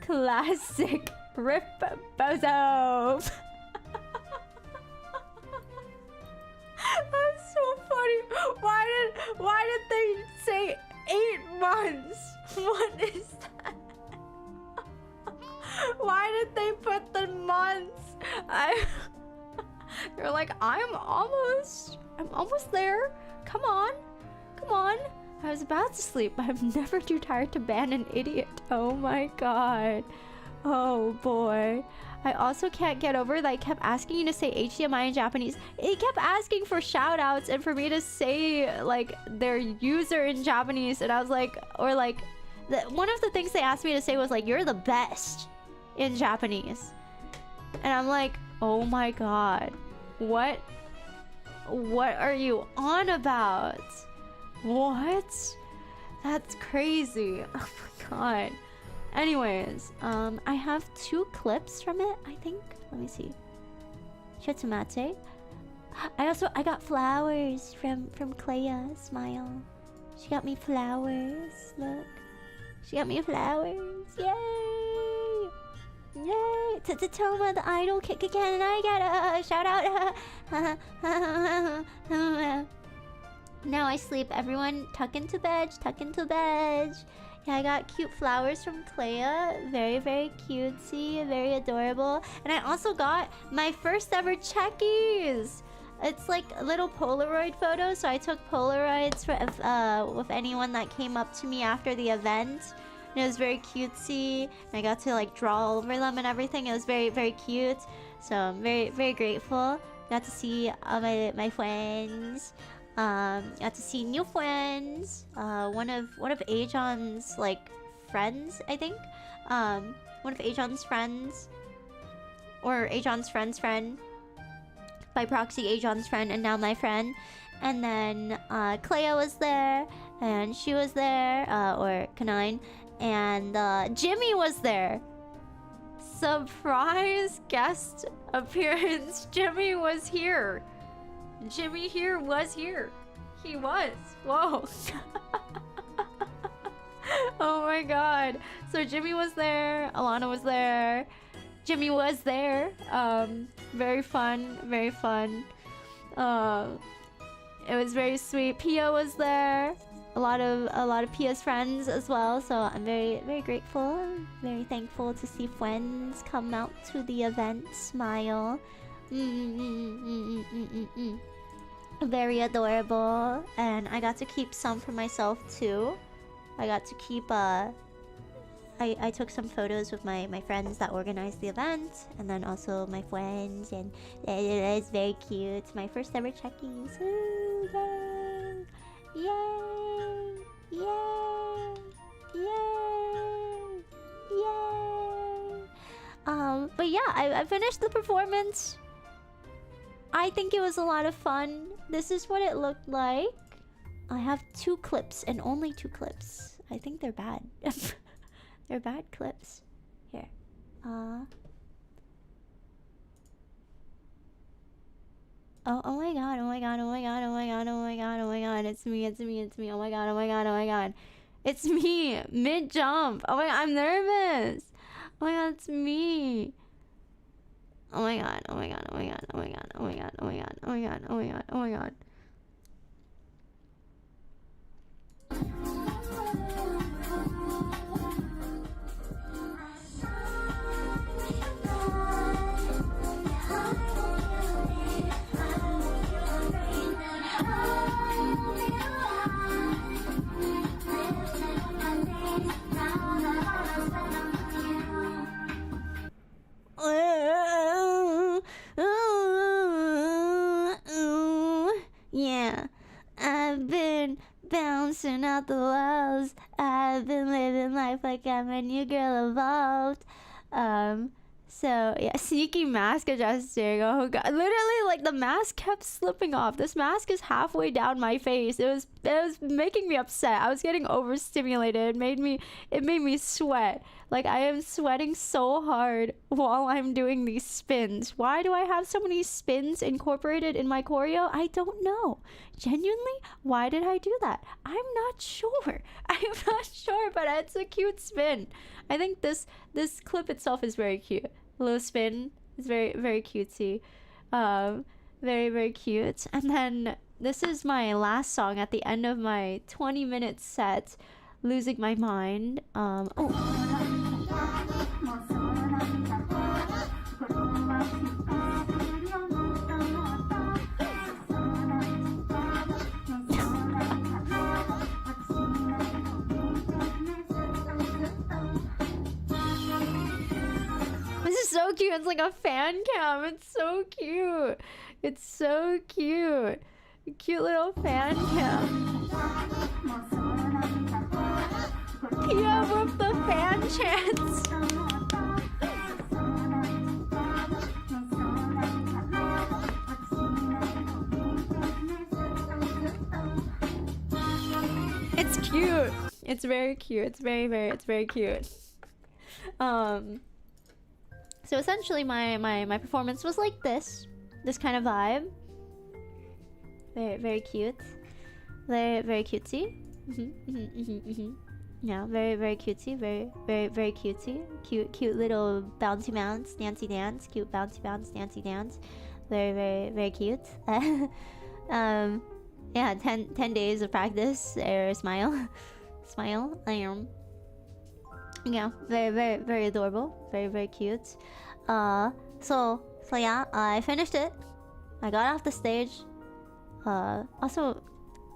classic Rip Bozo. That's so funny. Why did they say 8 months? What is that? Why did they put the months? They're like, I'm almost there. Come on. I was about to sleep, but I'm never too tired to ban an idiot. Oh my god. Oh boy. I also can't get over that I kept asking you to say HDMI in Japanese. It kept asking for shoutouts and for me to say like their user in Japanese, and I was like, or like, one of the things they asked me to say was like, you're the best in Japanese. And I'm like, oh my god. What are you on about? What? That's crazy. Oh my god. Anyways, I have 2 clips from it, I think. Let me see. Shotsumate. I got flowers from Clea. Smile. She got me flowers. Look. She got me flowers. Yay! Yay! To Toma, the idol. Can I get a shout out? Now I sleep. Everyone tuck into bed. Yeah, I got cute flowers from Clea. Very, very cutesy. Very adorable. And I also got my first ever checkies. It's like little Polaroid photos. So I took Polaroids with anyone that came up to me after the event. And it was very cutesy. And I got to like draw all over them and everything. It was very, very cute. So I'm very, very grateful. Got to see all my friends. Got to see new friends. One of Ajon's like friends, I think. One of Ajon's friends, or Ajon's friend's friend. By proxy, Ajon's friend, and now my friend. And then Clea was there, and she was there, or Kanine, and Jimmy was there. Surprise guest appearance. Jimmy was here. Jimmy was here. He was. Whoa. Oh my god. So Jimmy was there. Alana was there. Jimmy was there. Very fun. Very fun. It was very sweet. Pia was there. A lot of Pia's friends as well. So I'm very, very grateful. Very thankful to see friends come out to the event. Smile. Very adorable, and I got to keep some for myself too. I got to keep I took some photos with my friends that organized the event, and then also my friends, and it was very cute. My first ever checkies. Ooh, yay! Yay! Yay! Yay! Yay! But yeah, I finished the performance. I think it was a lot of fun. This is what it looked like. I have 2 clips, and only 2 clips. I think they're bad. They're bad clips. Here. Oh my god, oh my god, oh my god, oh my god, oh my god, oh my god. It's me. Oh my god, oh my god, oh my god. It's me. Mid-jump. Oh my god, I'm nervous. Oh my god, it's me. Oh my god, oh my god, oh my god, oh my god, oh my god, oh my god, oh my god, oh my god, oh my god. Yeah, I've been bouncing out the walls. I've been living life like I'm a new girl evolved. So yeah, sneaky mask adjusting. Oh god, literally like the mask kept slipping off. This mask is halfway down my face. It was making me upset. I was getting overstimulated. It made me sweat. Like I am sweating so hard while I'm doing these spins. Why do I have so many spins incorporated in my choreo? I don't know. Genuinely, why did I do that? I'm not sure. I'm not sure, but it's a cute spin. I think this clip itself is very cute. A little spin. It's very, very cutesy. Very, very cute. And then this is my last song at the end of my 20-minute set, Losing My Mind. This is so cute. It's like a fan cam. It's so cute. It's so cute. A cute little fan cam. Pia with the fan chants. It's cute. It's very cute. It's very cute. So essentially my performance was like this kind of vibe. Very cute. Very cutesy. Yeah, very cutesy. Very cutesy. Cute little bouncy bounce, dancey dance. Cute bouncy bounce, dancey dance. Very cute. Yeah, 10 days of practice. Smile. Yeah, very adorable. Very cute. So yeah, I finished it. I got off the stage. Also,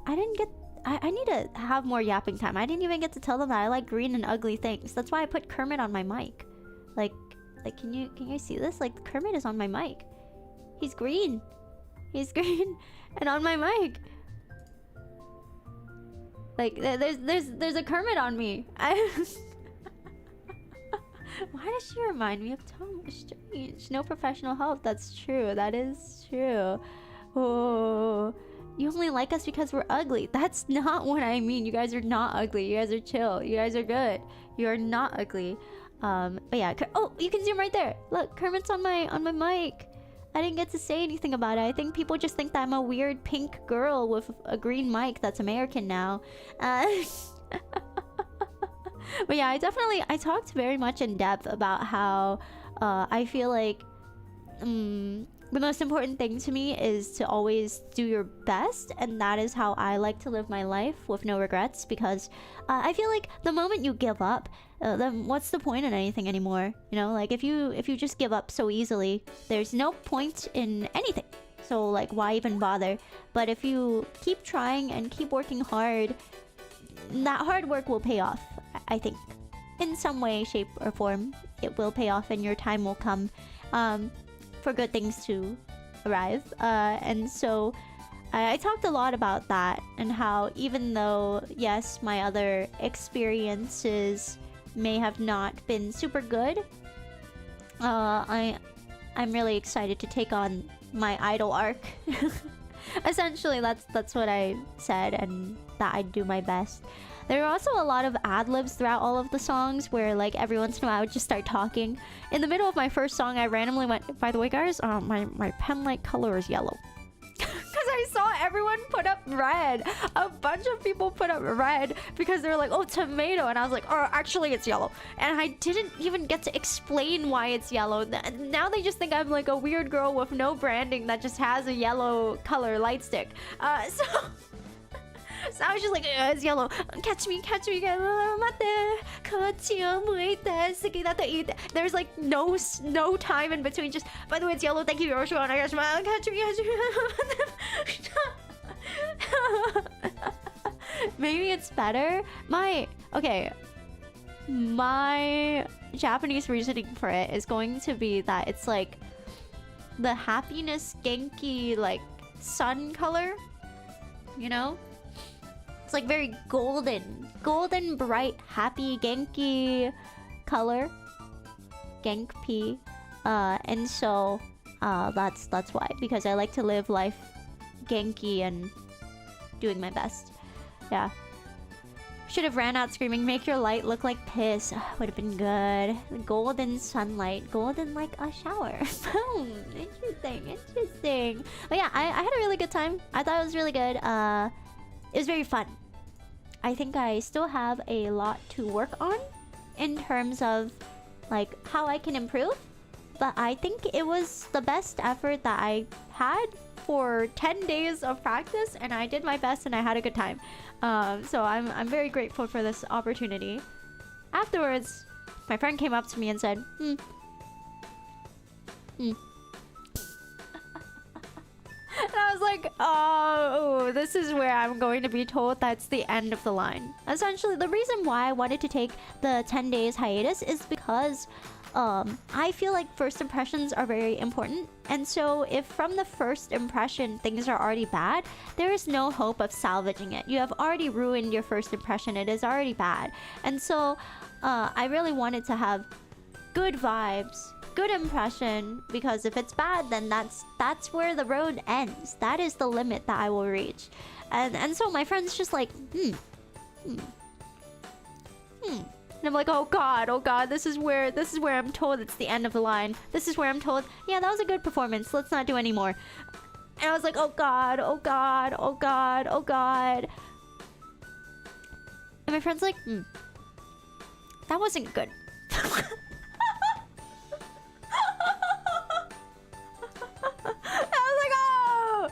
I need to have more yapping time. I didn't even get to tell them that I like green and ugly things. That's why I put Kermit on my mic. Like can you see this? Like Kermit is on my mic. He's green. He's green and on my mic. Like there's a Kermit on me. Why does she remind me of Toma? Strange. No professional help. That's true. That is true. Oh, you only like us because we're ugly. That's not what I mean. You guys are not ugly. You guys are chill. You guys are good. You are not ugly. But yeah. Oh, you can zoom right there. Look, Kermit's on my mic. I didn't get to say anything about it. I think people just think that I'm a weird pink girl with a green mic that's American now. But yeah, I talked very much in depth about how I feel like the most important thing to me is to always do your best, and that is how I like to live my life with no regrets, because I feel like the moment you give up, then what's the point in anything anymore? You know, like if you just give up so easily, there's no point in anything. So like, why even bother? But if you keep trying and keep working hard, that hard work will pay off. I think in some way, shape, or form it will pay off, and your time will come for good things to arrive. And so I talked a lot about that, and how even though, yes, my other experiences may have not been super good, I'm really excited to take on my idol arc. Essentially, that's what I said, and that I'd do my best. There are also a lot of ad-libs throughout all of the songs, where like every once in a while I would just start talking. In the middle of my first song, I randomly went, by the way guys, my pen light color is yellow. Because I saw everyone put up red. A bunch of people put up red because they were like, oh, tomato. And I was like, oh, actually it's yellow. And I didn't even get to explain why it's yellow. Now they just think I'm like a weird girl with no branding that just has a yellow color light stick. So I was just like, it's yellow. Catch me. There's like no time in between. Just, by the way, it's yellow. Thank you. Catch me. Maybe it's better. My Japanese reasoning for it is going to be that it's like the happiness Genki like sun color, you know? It's like very golden bright happy Genki color. Genki. And so that's why, because I like to live life Genki and doing my best. Yeah. Should have ran out screaming, make your light look like piss. Would have been good. Golden sunlight. Golden like a shower. Boom. Interesting. But yeah, I had a really good time. I thought it was really good. It was very fun. I think I still have a lot to work on in terms of like how I can improve. But I think it was the best effort that I had for 10 days of practice, and I did my best and I had a good time. So I'm very grateful for this opportunity. Afterwards, my friend came up to me and said, And I was like, oh, this is where I'm going to be told that's the end of the line. Essentially, the reason why I wanted to take the 10 days hiatus is because I feel like first impressions are very important. And so if from the first impression things are already bad, there is no hope of salvaging it. You have already ruined your first impression. It is already bad. And so I really wanted to have good vibes, good impression, because if it's bad, then that's where the road ends. That is the limit that I will reach. And so my friend's just like, And I'm like, oh god, this is where I'm told it's the end of the line. This is where I'm told, yeah, that was a good performance. Let's not do any more. And I was like, oh god. And my friend's like, that wasn't good. I was like, oh.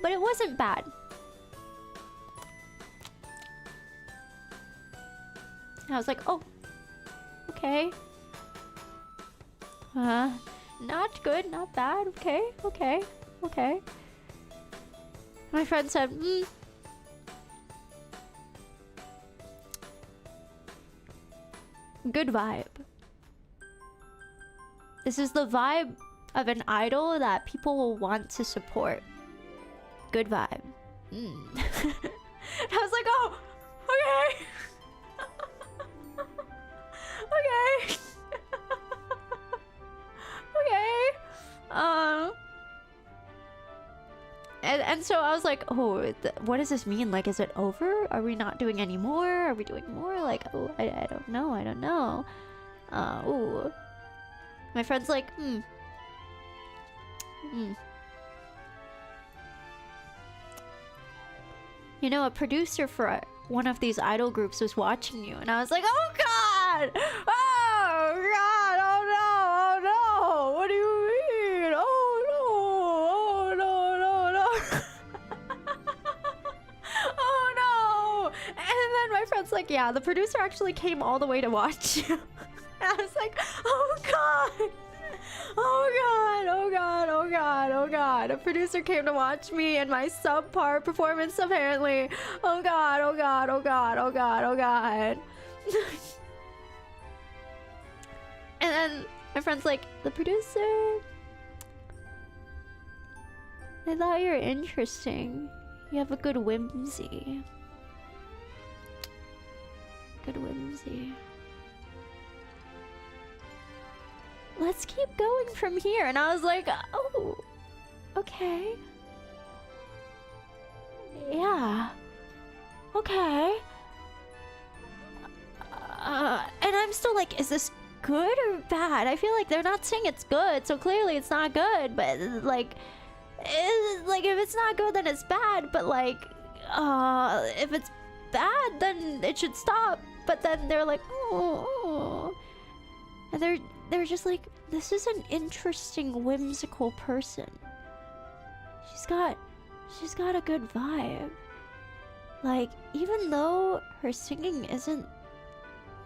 But it wasn't bad. And I was like, oh, okay. Not good, not bad. Okay. My friend said, good vibe. This is the vibe of an idol that people will want to support. Good vibe. I was like, oh, okay. Okay. And so I was like, oh, what does this mean? Like, is it over? Are we not doing any more? Are we doing more? Like, oh, I don't know. Ooh. My friend's like, You know, a producer for one of these idol groups was watching you. And I was like, oh god! Oh god! Oh no! What do you mean? Oh no! Oh no! And then my friend's like, yeah, the producer actually came all the way to watch you. And I was like, oh god! Oh god. A producer came to watch me and my subpar performance apparently. Oh god. And then my friend's like, the producer, I thought you were interesting. You have a good whimsy. Let's keep going from here. And I was like, oh, okay. Yeah. Okay. And I'm still like, is this good or bad? I feel like they're not saying it's good, so clearly it's not good. But like if it's not good, then it's bad. But like, if it's bad, then it should stop. But then they're like, oh. And they're just like, this is an interesting, whimsical person. She's got a good vibe. Like, even though her singing isn't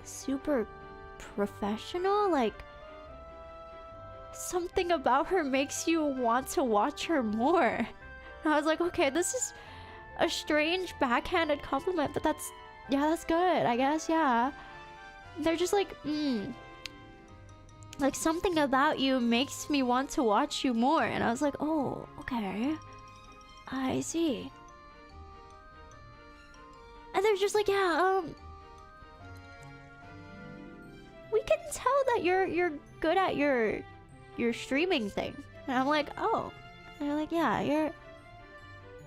super professional, like, something about her makes you want to watch her more. And I was like, okay, this is a strange backhanded compliment, but that's good, I guess, yeah. They're just like, like, something about you makes me want to watch you more. And I was like, oh, okay. I see. And they're just like, yeah, we can tell that you're good at your streaming thing. And I'm like, oh. And they're like, yeah,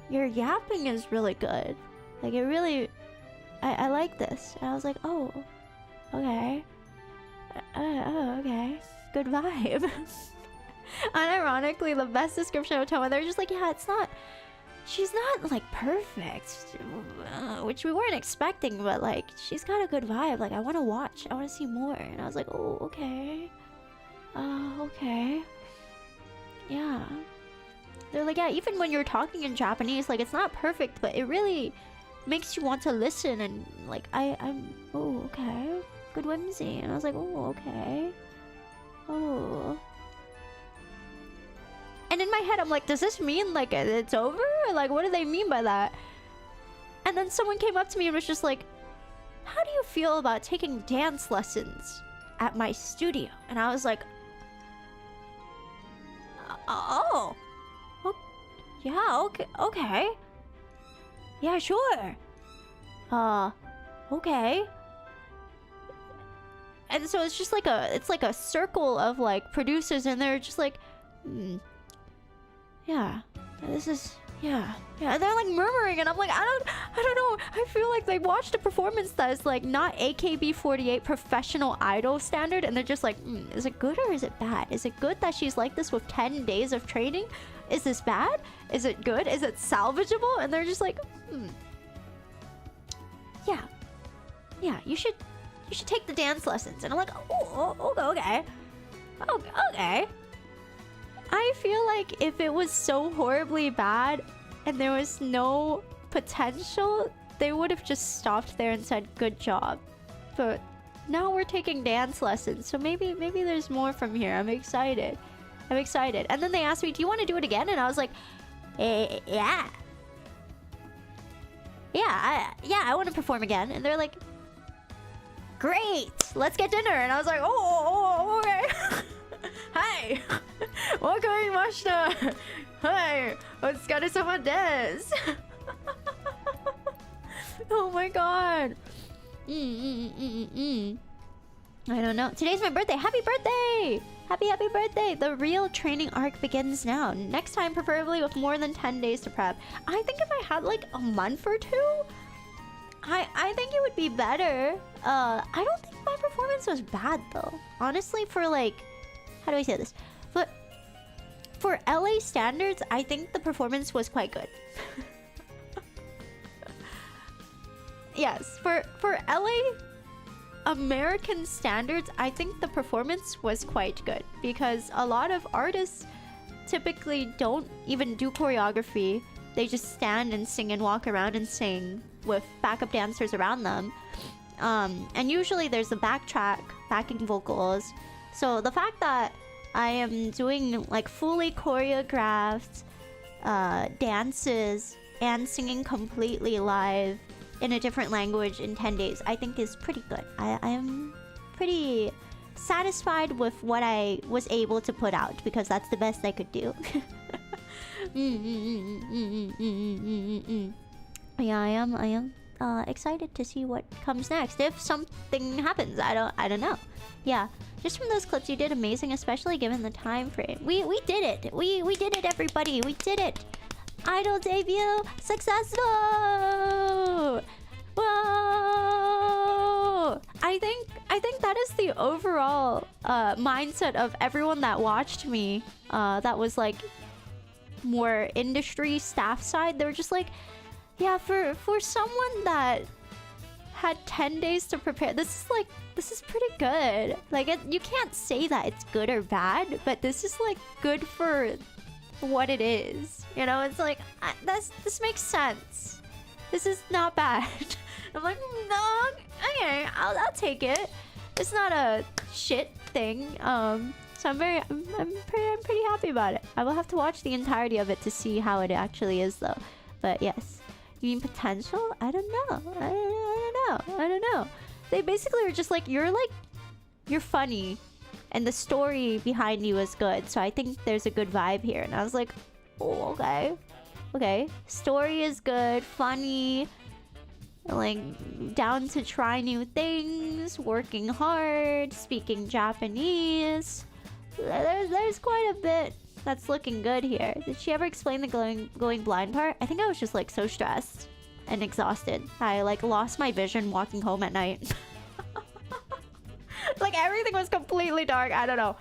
your yapping is really good. Like, it really, I like this. And I was like, oh, okay. Oh, okay. Good vibe. Unironically, the best description of Toma, they're just like, yeah, she's not like perfect, which we weren't expecting, but like, she's got a good vibe. Like, I want to watch, I want to see more. And I was like, oh, okay. Okay. Yeah. They're like, yeah, even when you're talking in Japanese, like, it's not perfect, but it really makes you want to listen. And like, I'm, oh, okay. Good whimsy. And I was like, oh, okay. Oh. And in my head, I'm like, does this mean like it's over? Or, like, what do they mean by that? And then someone came up to me and was just like, how do you feel about taking dance lessons at my studio? And I was like, oh. Yeah, okay. Yeah, sure. Okay. And so it's just like a circle of like producers, and they're just like, yeah, this is, yeah. And they're like murmuring, and I'm like, I don't know. I feel like they watched a performance that is like not AKB48 professional idol standard, and they're just like, is it good or is it bad? Is it good that she's like this with 10 days of training? Is this bad? Is it good? Is it salvageable? And they're just like, yeah, you should take the dance lessons. And I'm like, oh, okay. Okay. I feel like if it was so horribly bad and there was no potential, they would have just stopped there and said, good job. But now we're taking dance lessons, so maybe there's more from here. I'm excited. And then they asked me, do you want to do it again? And I was like, yeah. I want to perform again. And they're like, great, let's get dinner. And I was like, oh, okay. Hi. Wakarimashita. Hi. Otsukaresama desu. Oh my god. I don't know. Today's my birthday. Happy birthday! Happy birthday! The real training arc begins now. Next time, preferably with more than 10 days to prep. I think if I had like a month or two, I think it would be better. I don't think my performance was bad though. Honestly, for like, how do I say this? But for LA standards, I think the performance was quite good. Yes, for LA American standards, I think the performance was quite good, because a lot of artists typically don't even do choreography. They just stand and sing and walk around and sing with backup dancers around them. And usually there's a backtrack, backing vocals. So the fact that I am doing like fully choreographed dances and singing completely live in a different language in 10 days, I think is pretty good. I am pretty satisfied with what I was able to put out, because that's the best I could do. Yeah, I am excited to see what comes next. If something happens, I don't know. Yeah, just from those clips, you did amazing, especially given the time frame. We did it. We did it, everybody. We did it. Idol debut successful. Whoa! I think that is the overall mindset of everyone that watched me. That was like more industry staff side. They were just like, yeah, for someone that had 10 days to prepare, this is pretty good. Like, you can't say that it's good or bad, but this is like good for what it is. You know, it's like, this makes sense. This is not bad. I'm like, no, okay, I'll take it. It's not a shit thing. So I'm pretty happy about it. I will have to watch the entirety of it to see how it actually is, though. But yes, you mean potential? I don't know. I don't know. They basically were just like, you're funny, and the story behind you is good. So I think there's a good vibe here. And I was like, oh, okay. Story is good, funny. like down to try new things, working hard, speaking Japanese. There's quite a bit that's looking good here. Did she ever explain the going blind part? I think I was just like so stressed and exhausted. I like lost my vision walking home at night. Like everything was completely dark. I don't know.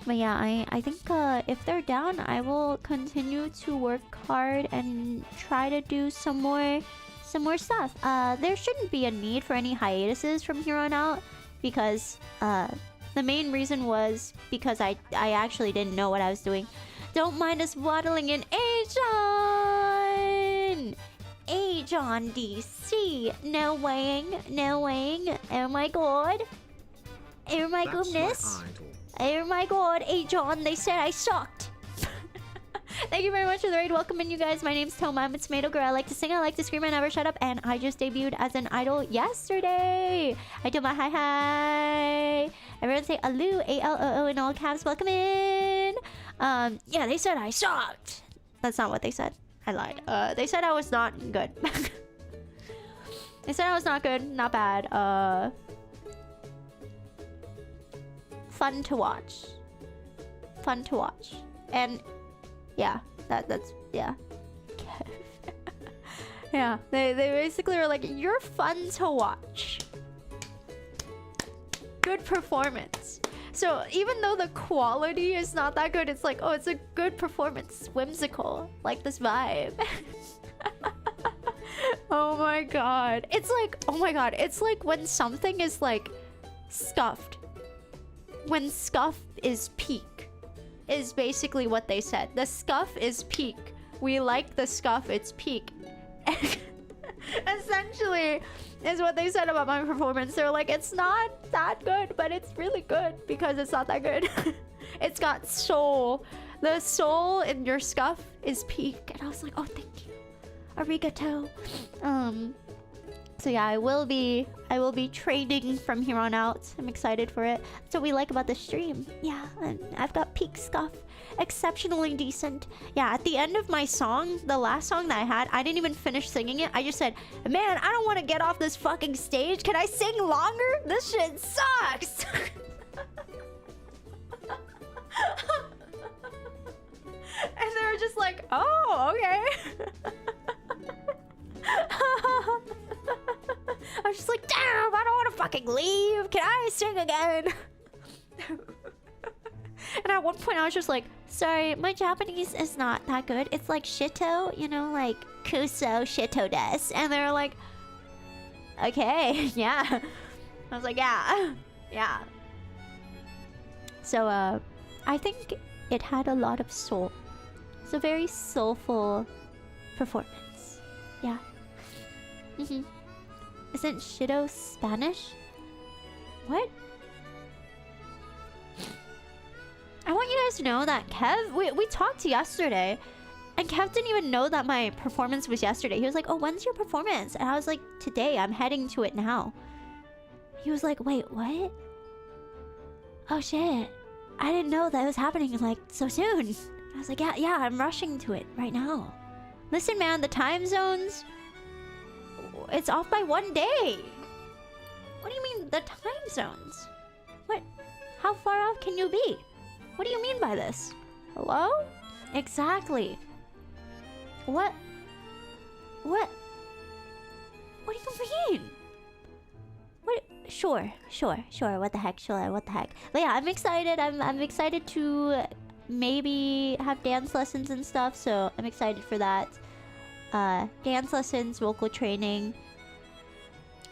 But yeah, I think if they're down, I will continue to work hard and try to do some more stuff. There shouldn't be a need for any hiatuses from here on out because the main reason was because I actually didn't know what I was doing. Don't mind us waddling in. Ajon DC. No weighing. Oh my god. Oh my goodness. Oh my god, Ajon, they said I sucked. Thank you very much for the raid. Welcome in, you guys. My name's Toma. I'm a tomato girl. I like to sing, I like to scream, I never shut up. And I just debuted as an idol yesterday. Hi, Toma. Hi. Everyone say Alu, A-L-O-O in all caps. Welcome in. Yeah, they said I sucked. That's not what they said. I lied. They said I was not good. They said I was not good, not bad. Fun to watch. And yeah, that's yeah. Yeah, they basically were like, you're fun to watch. Good performance. So even though the quality is not that good, it's like, oh, it's a good performance. Whimsical. Like this vibe. Oh my god. It's like, oh my god. It's like when something is like scuffed. When scuff is peak. Is basically what they said. The scuff is peak. We like the scuff, it's peak. Essentially is what they said about my performance. They're like, it's not that good, but it's really good because it's not that good. It's got soul. The soul in your scuff is peak. And I was like, oh, thank you. Arigato. So yeah, I will be training from here on out. I'm excited for it. That's what we like about the stream. Yeah, and I've got peak scuff. Exceptionally decent. Yeah, at the end of my song, the last song that I had, I didn't even finish singing it. I just said, man, I don't want to get off this fucking stage. Can I sing longer? This shit sucks. And they were just like, oh, okay. I was just like, damn, I don't want to fucking leave. Can I sing again? And at one point I was just like, sorry, my Japanese is not that good. It's like shito, you know, like kuso shito desu. And they were like, okay, yeah. I was like, yeah. So, I think it had a lot of soul. It's a very soulful performance. Yeah. Isn't shito Spanish? What? I want you guys to know that Kev, we talked yesterday, and Kev didn't even know that my performance was yesterday. He was like, oh, when's your performance? And I was like, today, I'm heading to it now. He was like, wait, what? Oh shit, I didn't know that it was happening like so soon. I was like, yeah, I'm rushing to it right now. Listen, man, the time zones, it's off by 1 day. What do you mean, the time zones? What? How far off can you be? What do you mean by this? Hello? Exactly. What? What do you mean? What? Sure. What the heck? But yeah, I'm excited. I'm excited to maybe have dance lessons and stuff. So I'm excited for that. Dance lessons, vocal training.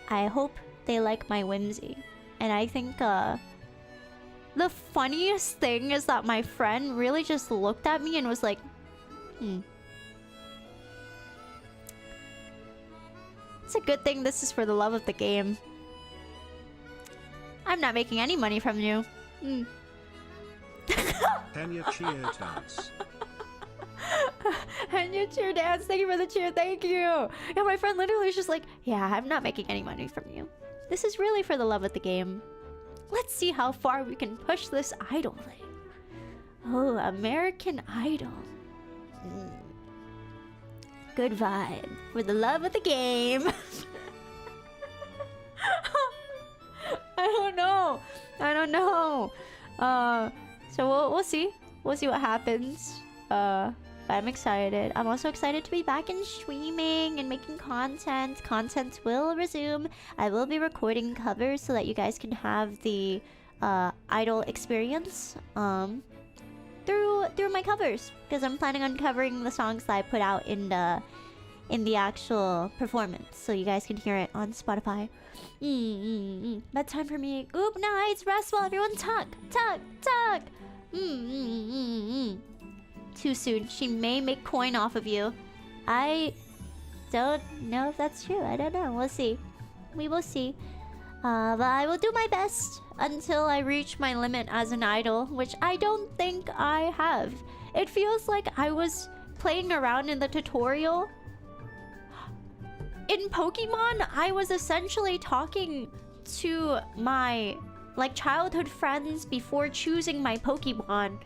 I hope they like my whimsy. And I think the funniest thing is that my friend really just looked at me and was like, It's a good thing this is for the love of the game. I'm not making any money from you. Kenya cheer dance. Kenya cheer dance. Thank you for the cheer. Thank you. Yeah, my friend literally was just like, yeah, I'm not making any money from you. This is really for the love of the game. Let's see how far we can push this idol thing. Oh, American Idol. good vibe for the love of the game. I don't know. So we'll see. We'll see what happens. But I'm excited. I'm also excited to be back in streaming and making content. Content will resume. I will be recording covers so that you guys can have the idol experience through my covers, because I'm planning on covering the songs that I put out in the actual performance, so you guys can hear it on Spotify. Bedtime for me. Good night. Rest well, everyone. Tuck. Too soon. She may make coin off of you. I don't know if that's true. I don't know. We'll see. We will see. But I will do my best until I reach my limit as an idol, which I don't think I have. It feels like I was playing around in the tutorial. In Pokemon, I was essentially talking to my childhood friends before choosing my Pokemon.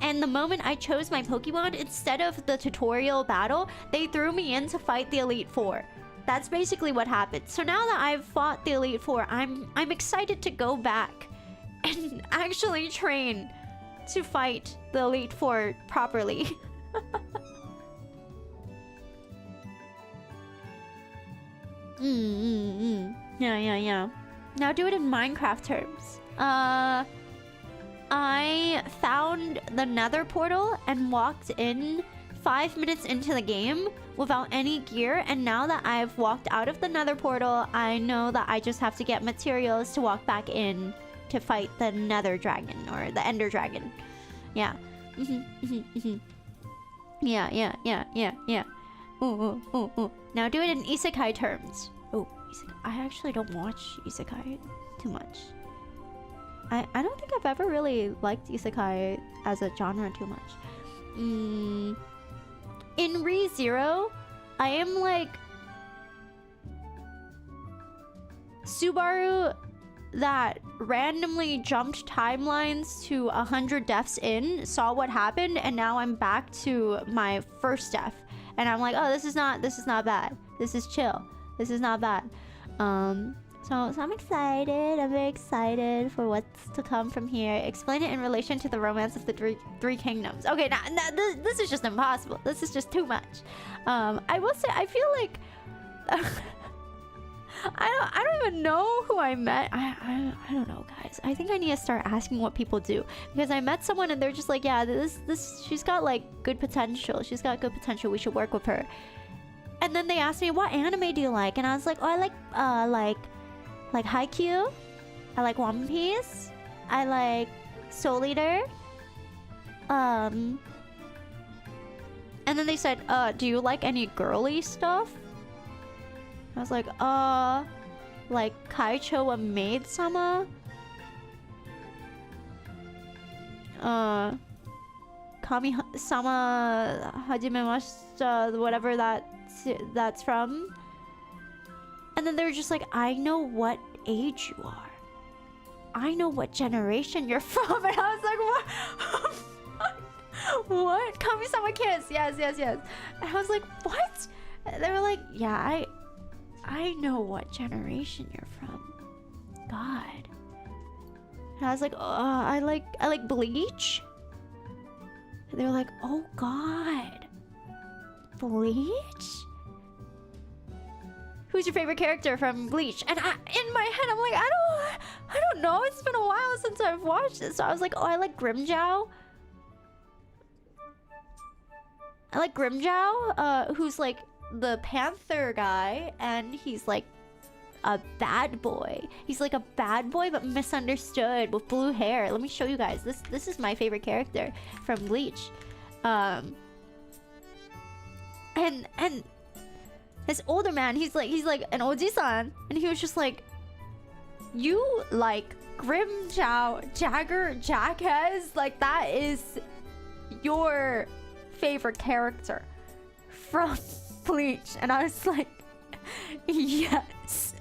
And the moment I chose my Pokemon, instead of the tutorial battle, they threw me in to fight the Elite Four. That's basically what happened. So now that I've fought the Elite Four, I'm excited to go back and actually train to fight the Elite Four properly. Yeah. Now do it in Minecraft terms. I found the Nether portal and walked in 5 minutes into the game without any gear, and now that I've walked out of the Nether portal, I know that I just have to get materials to walk back in to fight the Nether dragon or the Ender dragon. Yeah. Yeah. Ooh. Now do it in isekai terms. Oh, isekai. I actually don't watch isekai too much. I don't think I've ever really liked isekai as a genre too much. In ReZero, I am like Subaru that randomly jumped timelines to 100 deaths in, saw what happened, and now I'm back to my first death. And I'm like, oh, this is not bad. This is chill. This is not bad. So I'm excited. I'm very excited for what's to come from here. Explain it in relation to the romance of the three kingdoms. Okay, now this is just impossible. This is just too much. I will say, I feel like I don't even know who I met. I don't know, guys. I think I need to start asking what people do, because I met someone and they're just like, yeah, this she's got like good potential. She's got good potential. We should work with her. And then they asked me, what anime do you like? And I was like, oh, I like Haikyuu, I like One Piece, I like Soul Eater. And then they said, do you like any girly stuff? I was like Kaicho wa Maid-sama? Kami-sama Hajimemashita, whatever that's from. And then they're just like, I know what age you are. I know what generation you're from. And I was like, what? What? Kami-sama Kiss. Yes. And I was like, what? And they were like, yeah, I know what generation you're from. God. And I was like, I like Bleach. And they were like, oh God. Bleach? Who's your favorite character from Bleach? And in my head, I'm like, I don't know. It's been a while since I've watched it. So I was like, oh, I like Grimmjow. Who's like the Panther guy, and he's like a bad boy. He's like a bad boy, but misunderstood with blue hair. Let me show you guys. This is my favorite character from Bleach. And this older man, he's like an oji-san, and he was just like, you like Grimmjow, Jackez, like that is your favorite character from Bleach. And I was like, yes.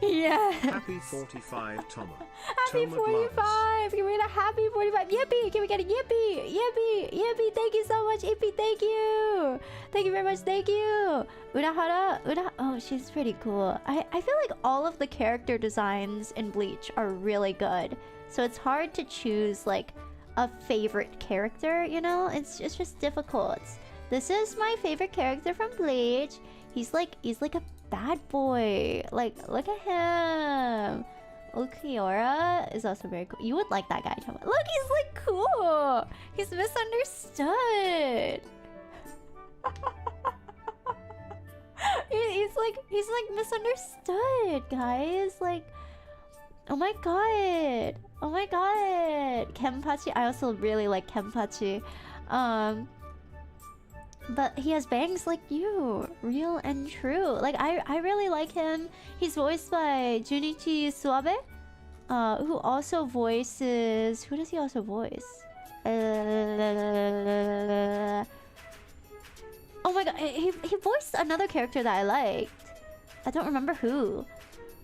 Yeah. Happy 45, Toma. Happy Toma Blogs. 45. Can we get a happy 45? Yippee. Can we get a yippee? Yippee. Yippee. Thank you so much, Ippy. Thank you. Thank you very much. Thank you. Urahara. Oh, she's pretty cool. I feel like all of the character designs in Bleach are really good. So it's hard to choose like a favorite character, you know? It's just difficult. This is my favorite character from Bleach. He's like a bad boy. Like, look at him. Ukiora is also very cool. You would like that guy, Toma. Look, he's like cool. He's misunderstood. he's like misunderstood, guys. Like, oh my god. Oh my god. Kenpachi. I also really like Kenpachi. But he has bangs like you. Real and true. Like, I really like him. He's voiced by Junichi Suabe. Who also voices... Who does he also voice? Oh my god. He voiced another character that I liked. I don't remember who.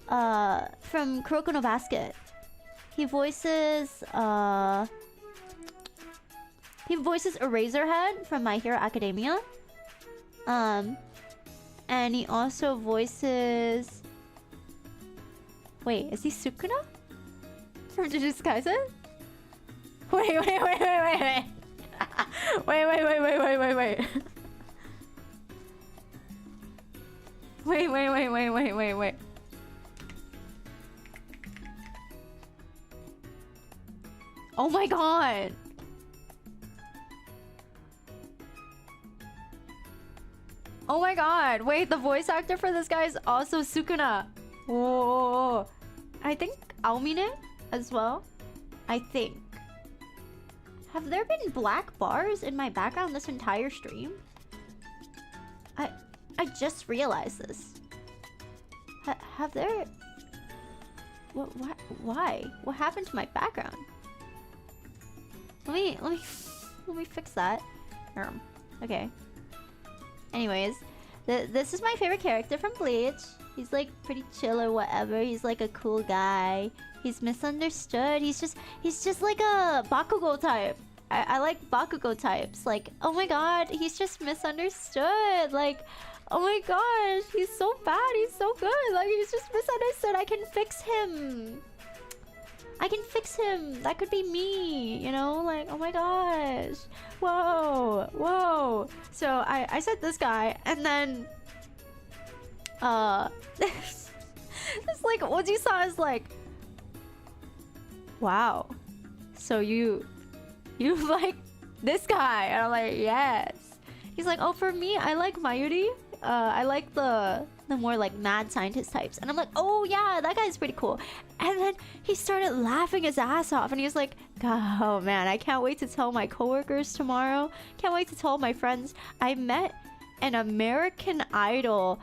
From Kuroko no Basket. He voices... He voices Eraserhead from My Hero Academia. And he also voices... Wait, is he Sukuna? From Jujutsu Kaisen? Wait. Wait. Oh my god! Oh my god, wait, the voice actor for this guy is also Sukuna. Whoa. I think Aomine as well. I think. Have there been black bars in my background this entire stream? I just realized this. Have there... What? Why? What happened to my background? Let me fix that. Okay. Anyways, this is my favorite character from Bleach. He's like pretty chill or whatever. He's like a cool guy. He's misunderstood. He's just like a Bakugo type. I like Bakugo types. Like, oh my god, he's just misunderstood. Like, oh my gosh, he's so bad. He's so good. Like, he's just misunderstood. I can fix him. That could be me, you know? Like, oh my gosh. Whoa. So I said this guy, and then this like Oji-san is like, wow. So you like this guy? And I'm like, yes. He's like, oh, for me, I like Mayuri. I like the more like mad scientist types. And I'm like, oh yeah, that guy's pretty cool. And then he started laughing his ass off, and he was like, oh man, I can't wait to tell my coworkers tomorrow. Can't wait to tell my friends. I met an American Idol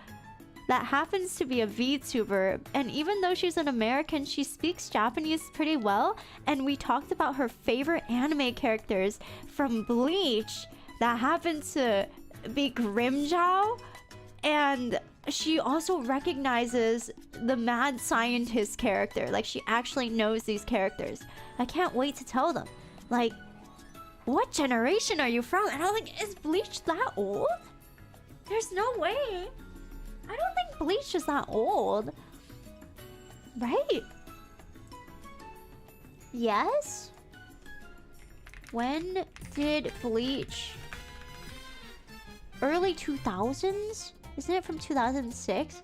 that happens to be a VTuber, and even though she's an American, she speaks Japanese pretty well, and we talked about her favorite anime characters from Bleach that happen to be Grimmjow, and she also recognizes the mad scientist character. Like, she actually knows these characters. I can't wait to tell them. Like, what generation are you from? And I'm like, is Bleach that old? There's no way. I don't think Bleach is that old. Right? Yes? When did Bleach... Early 2000s? Isn't it from 2006?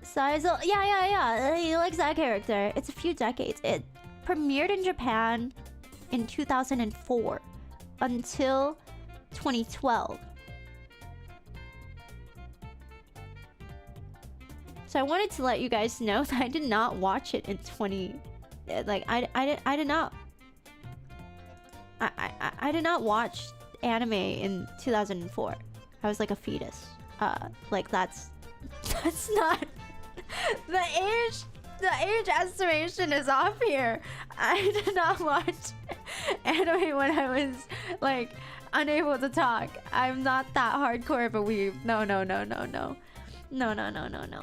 Saizo, yeah. He likes that character. It's a few decades. It premiered in Japan in 2004 until 2012. So I wanted to let you guys know that I did not watch it in 20... Like, I did not... I did not watch anime in 2004. I was like a fetus. Like, that's not... The age estimation is off here. I did not watch anime when I was like unable to talk. I'm not that hardcore of a weeb. No.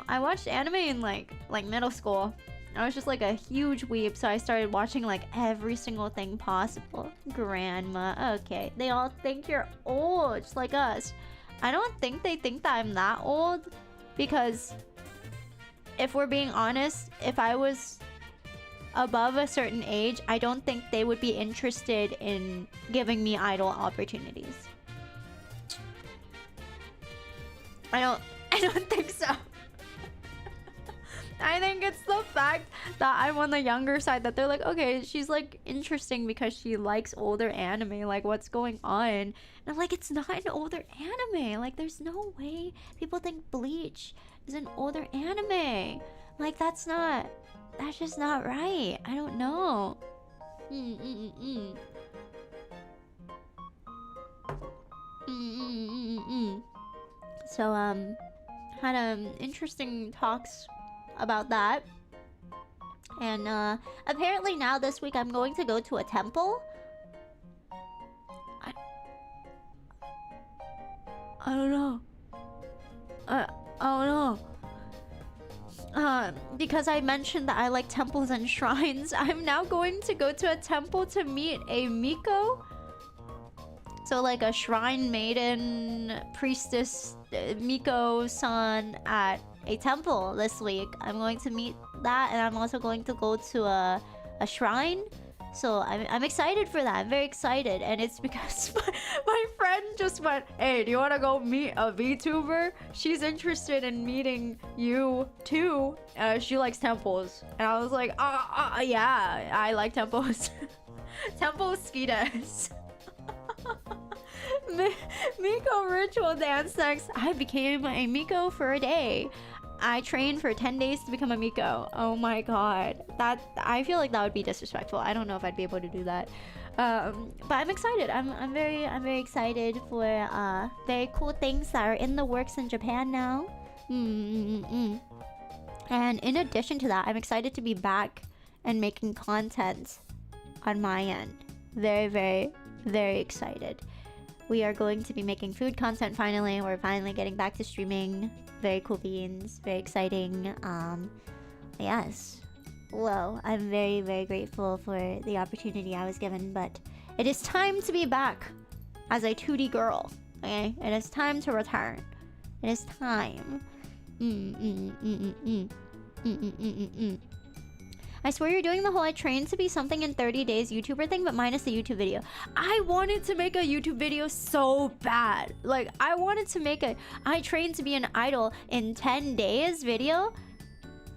I watched anime in like middle school. I was just like a huge weeb, so I started watching like every single thing possible. Grandma, okay. They all think you're old, just like us. I don't think they think that I'm that old, because if we're being honest, if I was above a certain age, I don't think they would be interested in giving me idol opportunities. I don't think so. I think it's the fact that I'm on the younger side, that they're like, okay, she's like interesting because she likes older anime. Like, what's going on? And I'm like, it's not an older anime. Like, there's no way people think Bleach is an older anime. Like, that's just not right. I don't know. So, had interesting talks about that. And apparently now this week I'm going to go to a temple. I don't know. I don't know. Because I mentioned that I like temples and shrines, I'm now going to go to a temple to meet a Miko. So like a shrine maiden, priestess, Miko-san at a temple this week. I'm going to meet that, and I'm also going to go to a shrine. So I'm excited for that. I'm very excited, and it's because my friend just went, "Hey, do you want to go meet a VTuber? She's interested in meeting you too. She likes temples." And I was like, yeah, I like temples." Temple skitas. Miko ritual dance next. I became a Miko for a day. I trained for 10 days to become a Miko. Oh my god. I feel like that would be disrespectful. I don't know if I'd be able to do that. But I'm excited. I'm very excited for very cool things that are in the works in Japan now. And in addition to that, I'm excited to be back and making content on my end. Very excited. We are going to be making food content finally. We're finally getting back to streaming. Very cool beans. Very exciting. Yes. Well, I'm very grateful for the opportunity I was given, but it is time to be back as a 2D girl. Okay? It is time to return. It is time. I swear you're doing the whole I trained to be something in 30 days YouTuber thing, but minus the YouTube video. I wanted to make a YouTube video so bad. Like, I wanted to make a I trained to be an idol in 10 days video,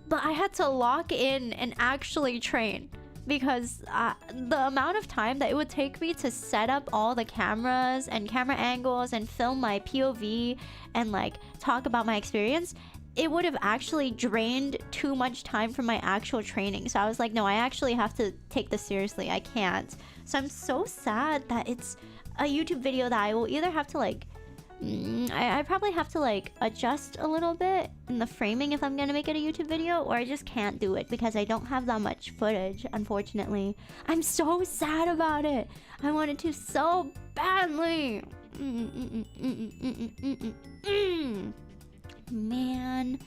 but I had to lock in and actually train, because the amount of time that it would take me to set up all the cameras and camera angles and film my POV and like talk about my experience, it would have actually drained too much time from my actual training. So I was like, no, I actually have to take this seriously. I can't. So I'm so sad that it's a YouTube video that I will either have to like I probably have to like adjust a little bit in the framing if I'm gonna make it a YouTube video, or I just can't do it because I don't have that much footage, unfortunately. I'm so sad about it. I wanted to so badly. Man.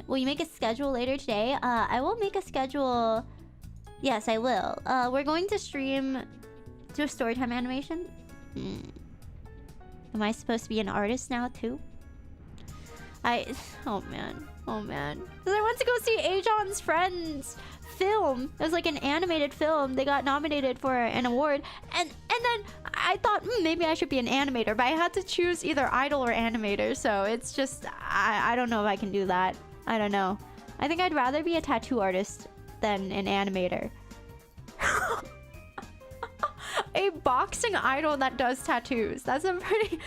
Will you make a schedule later today? I will make a schedule. Yes, I will. We're going to stream to a storytime animation. Am I supposed to be an artist now too? Oh man. Because I went to go see Ajon's Friends film. It was like an animated film. They got nominated for an award, and then I thought maybe I should be an animator, but I had to choose either idol or animator. So it's just I don't know if I can do that. I don't know. I think I'd rather be a tattoo artist than an animator. A boxing idol that does tattoos. That's a pretty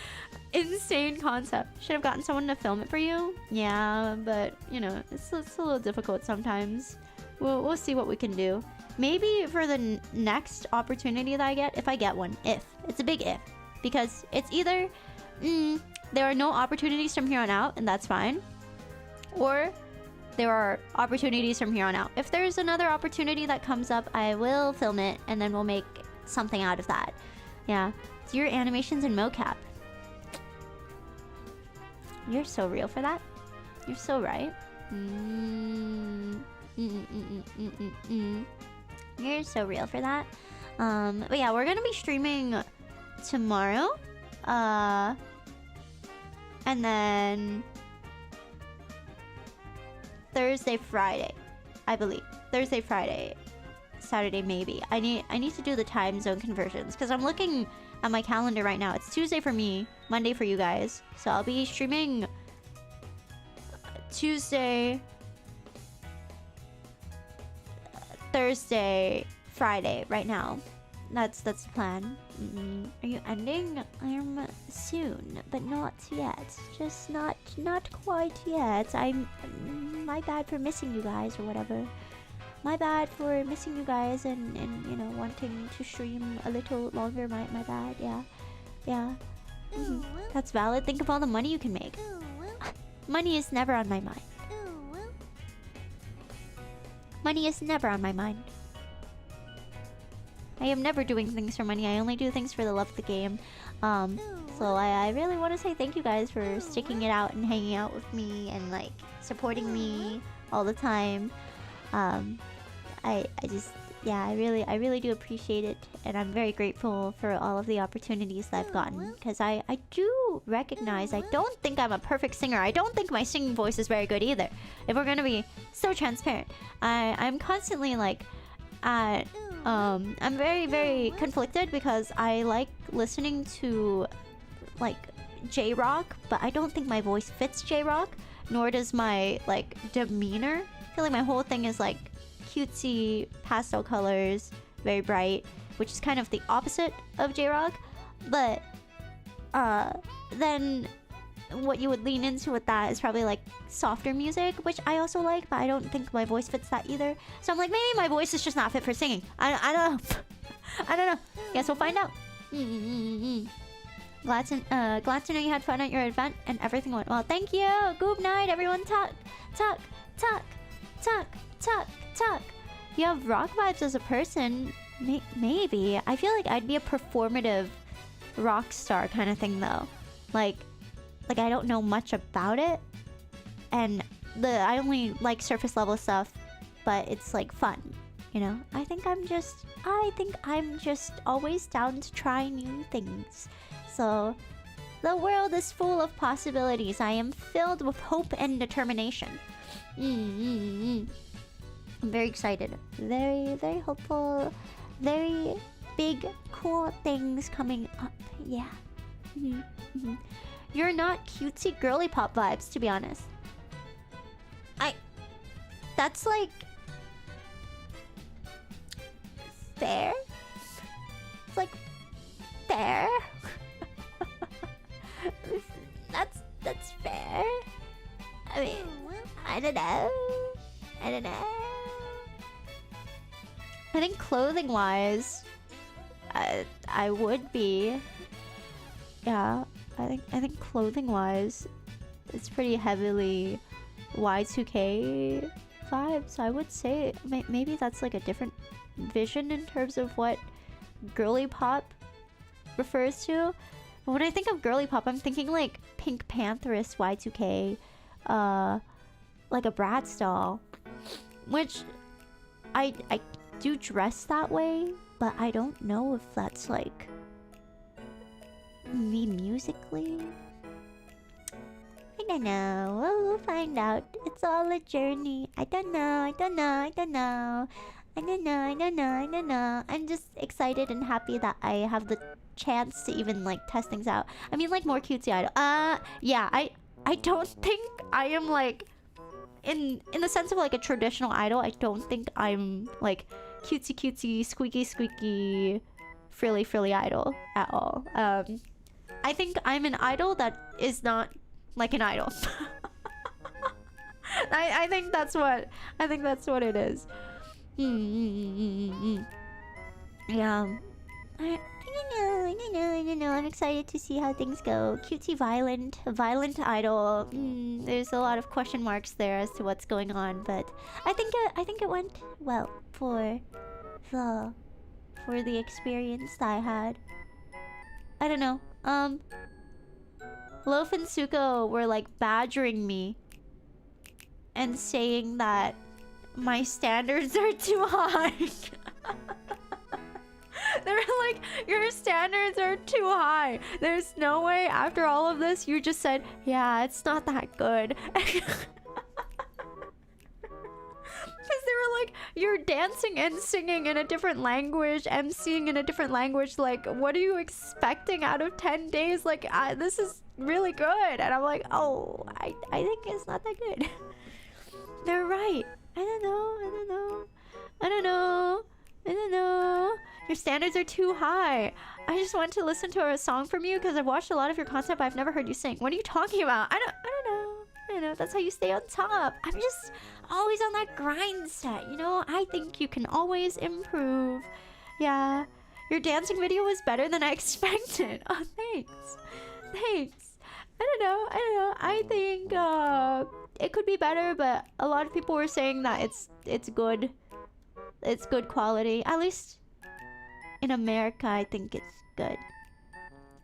insane concept. Should have gotten someone to film it for you. Yeah, but you know, it's a little difficult sometimes. We'll see what we can do. Maybe for the next opportunity that I get, if I get one, if. It's a big if. Because it's either there are no opportunities from here on out, and that's fine. Or there are opportunities from here on out. If there's another opportunity that comes up, I will film it, and then we'll make something out of that. Yeah. Do your animations in mocap. You're so real for that. You're so right. You're so real for that. But yeah, we're gonna be streaming tomorrow. And then Thursday, Friday, I believe. Thursday, Friday, Saturday, maybe. I need to do the time zone conversions because I'm looking at my calendar right now. It's Tuesday for me, Monday for you guys. So I'll be streaming Tuesday, Thursday, Friday right now. That's the plan. Are you ending? Soon, but not yet. Just not quite yet. My bad for missing you guys or whatever. My bad for missing you guys and you know, wanting to stream a little longer. My bad. Yeah. That's valid. Think of all the money you can make. Money is never on my mind. Money is never on my mind. I am never doing things for money. I only do things for the love of the game. So I really want to say thank you guys for sticking it out and hanging out with me and like supporting me all the time. I really do appreciate it, and I'm very grateful for all of the opportunities that I've gotten, because I do recognize I don't think I'm a perfect singer. I don't think my singing voice is very good either, if we're gonna be so transparent. I'm constantly like I'm very, very conflicted because I like listening to like J-rock, but I don't think my voice fits J-rock, nor does my like demeanor. I feel like my whole thing is like cutesy pastel colors, very bright, which is kind of the opposite of J-rock. But then what you would lean into with that is probably like softer music, which I also like, but I don't think my voice fits that either. So I'm like, maybe my voice is just not fit for singing. I don't know. I don't know. Guess we'll find out. Glad to know you had fun at your event and everything went well. Thank you. Good night, everyone. Tuck. You have rock vibes as a person. Maybe. I feel like I'd be a performative rock star kind of thing though. Like I don't know much about it, and I only like surface level stuff, but it's like fun, you know. I think I'm just always down to try new things. So the world is full of possibilities. I am filled with hope and determination. I'm very excited, very, very hopeful, very big, cool things coming up. Yeah. You're not cutesy girly pop vibes, to be honest. That's like fair. It's like fair. that's fair. I mean, I don't know. I think clothing wise, I would be. Yeah. I think clothing wise, it's pretty heavily Y2K vibes. I would say maybe that's like a different vision in terms of what girly pop refers to. But when I think of girly pop, I'm thinking like Pink Pantheress Y2K, like a Bratz doll, which I do dress that way, but I don't know if that's like me musically. I don't know. We'll find out. It's all a journey. I don't know. I'm just excited and happy that I have the chance to even like test things out. I mean, like more cutesy idol. Yeah. I don't think I am like in the sense of like a traditional idol. I don't think I'm like cutesy, squeaky, frilly idol at all. I think I'm an idol that is not like an idol. I think that's what it is. Yeah. I I don't know. I'm excited to see how things go. Cutesy violent idol. There's a lot of question marks there as to what's going on, but I think it went well for the experience that I had. I don't know. Loaf and Suko were like badgering me and saying that my standards are too high. They were like, your standards are too high. There's no way after all of this you just said, yeah, it's not that good. Because they were like, you're dancing and singing in a different language, emceeing in a different language. Like, what are you expecting out of 10 days? Like, this is really good. And I'm like, oh, I think it's not that good. They're right. I don't know. Your standards are too high. I just want to listen to a song from you because I've watched a lot of your content, but I've never heard you sing. What are you talking about? I don't know. That's how you stay on top. I'm just always on that grind set, you know? I think you can always improve. Yeah. Your dancing video was better than I expected. Oh, thanks. I don't know. I think it could be better, but a lot of people were saying that it's good. It's good quality. At least in America, I think it's good.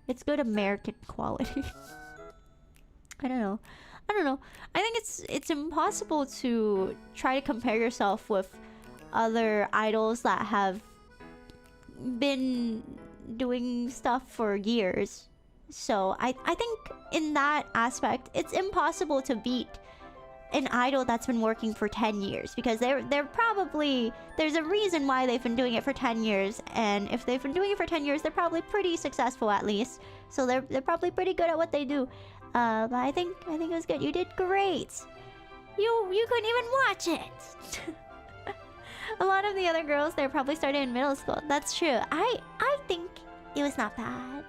It's good American quality. I don't know. I think it's impossible to try to compare yourself with other idols that have been doing stuff for years. So I think in that aspect, it's impossible to beat an idol that's been working for 10 years, because they're probably, there's a reason why they've been doing it for 10 years, and if they've been doing it for 10 years, they're probably pretty successful at least. So they're probably pretty good at what they do. But I think it was good. You did great. You couldn't even watch it. A lot of the other girls, they probably started in middle school. That's true. I think it was not bad.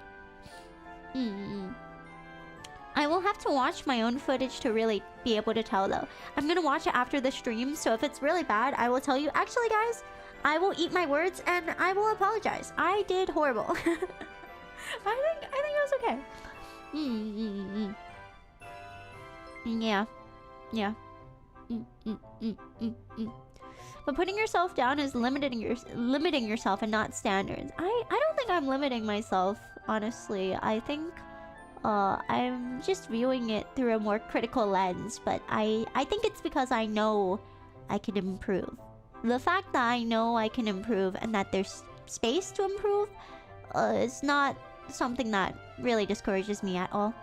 I will have to watch my own footage to really be able to tell, though. I'm gonna watch it after the stream, so if it's really bad, I will tell you. Actually, guys, I will eat my words and I will apologize. I did horrible. I think it was okay. Yeah. But putting yourself down is limiting yourself and not standards. I don't think I'm limiting myself, honestly. I think I'm just viewing it through a more critical lens, but I think it's because I know I can improve. The fact that I know I can improve and that there's space to improve is not something that really discourages me at all.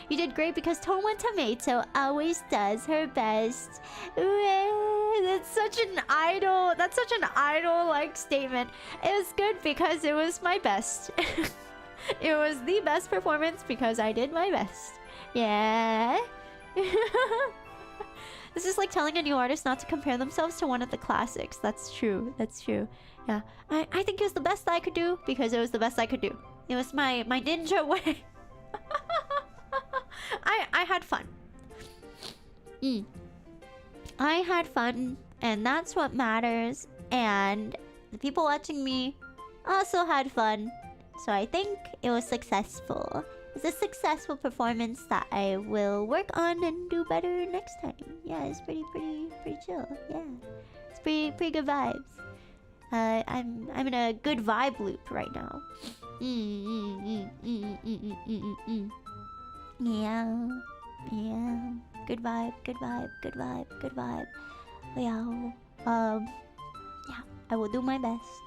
You did great because Toma Tomato always does her best. That's such an idol-like statement. It was good because it was my best. It was the best performance because I did my best. Yeah. This is like telling a new artist not to compare themselves to one of the classics. That's true. Yeah. I think it was the best that I could do because it was the best I could do. It was my ninja way. I had fun. I had fun, and that's what matters. And the people watching me also had fun. So I think it was successful. It's a successful performance that I will work on and do better next time. Yeah, it's pretty chill. Yeah, it's pretty good vibes. I'm in a good vibe loop right now. Yeah. Good vibe. Yeah. Yeah, I will do my best.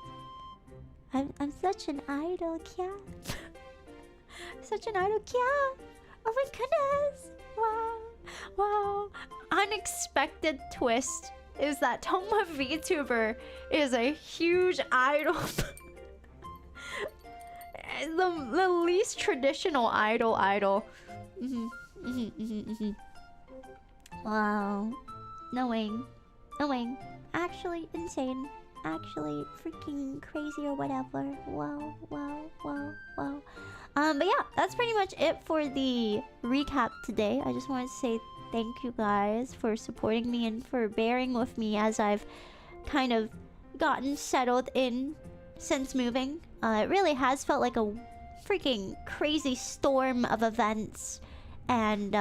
I'm such an idol, Kya. Such an idol, Kya. Oh my goodness. Wow. Unexpected twist is that Toma VTuber is a huge idol. The least traditional idol. Wow. Knowing. Actually insane. Actually freaking crazy or whatever. Wow. But yeah, that's pretty much it for the recap today. I just wanted to say thank you guys for supporting me and for bearing with me as I've kind of gotten settled in since moving. It really has felt like a freaking crazy storm of events and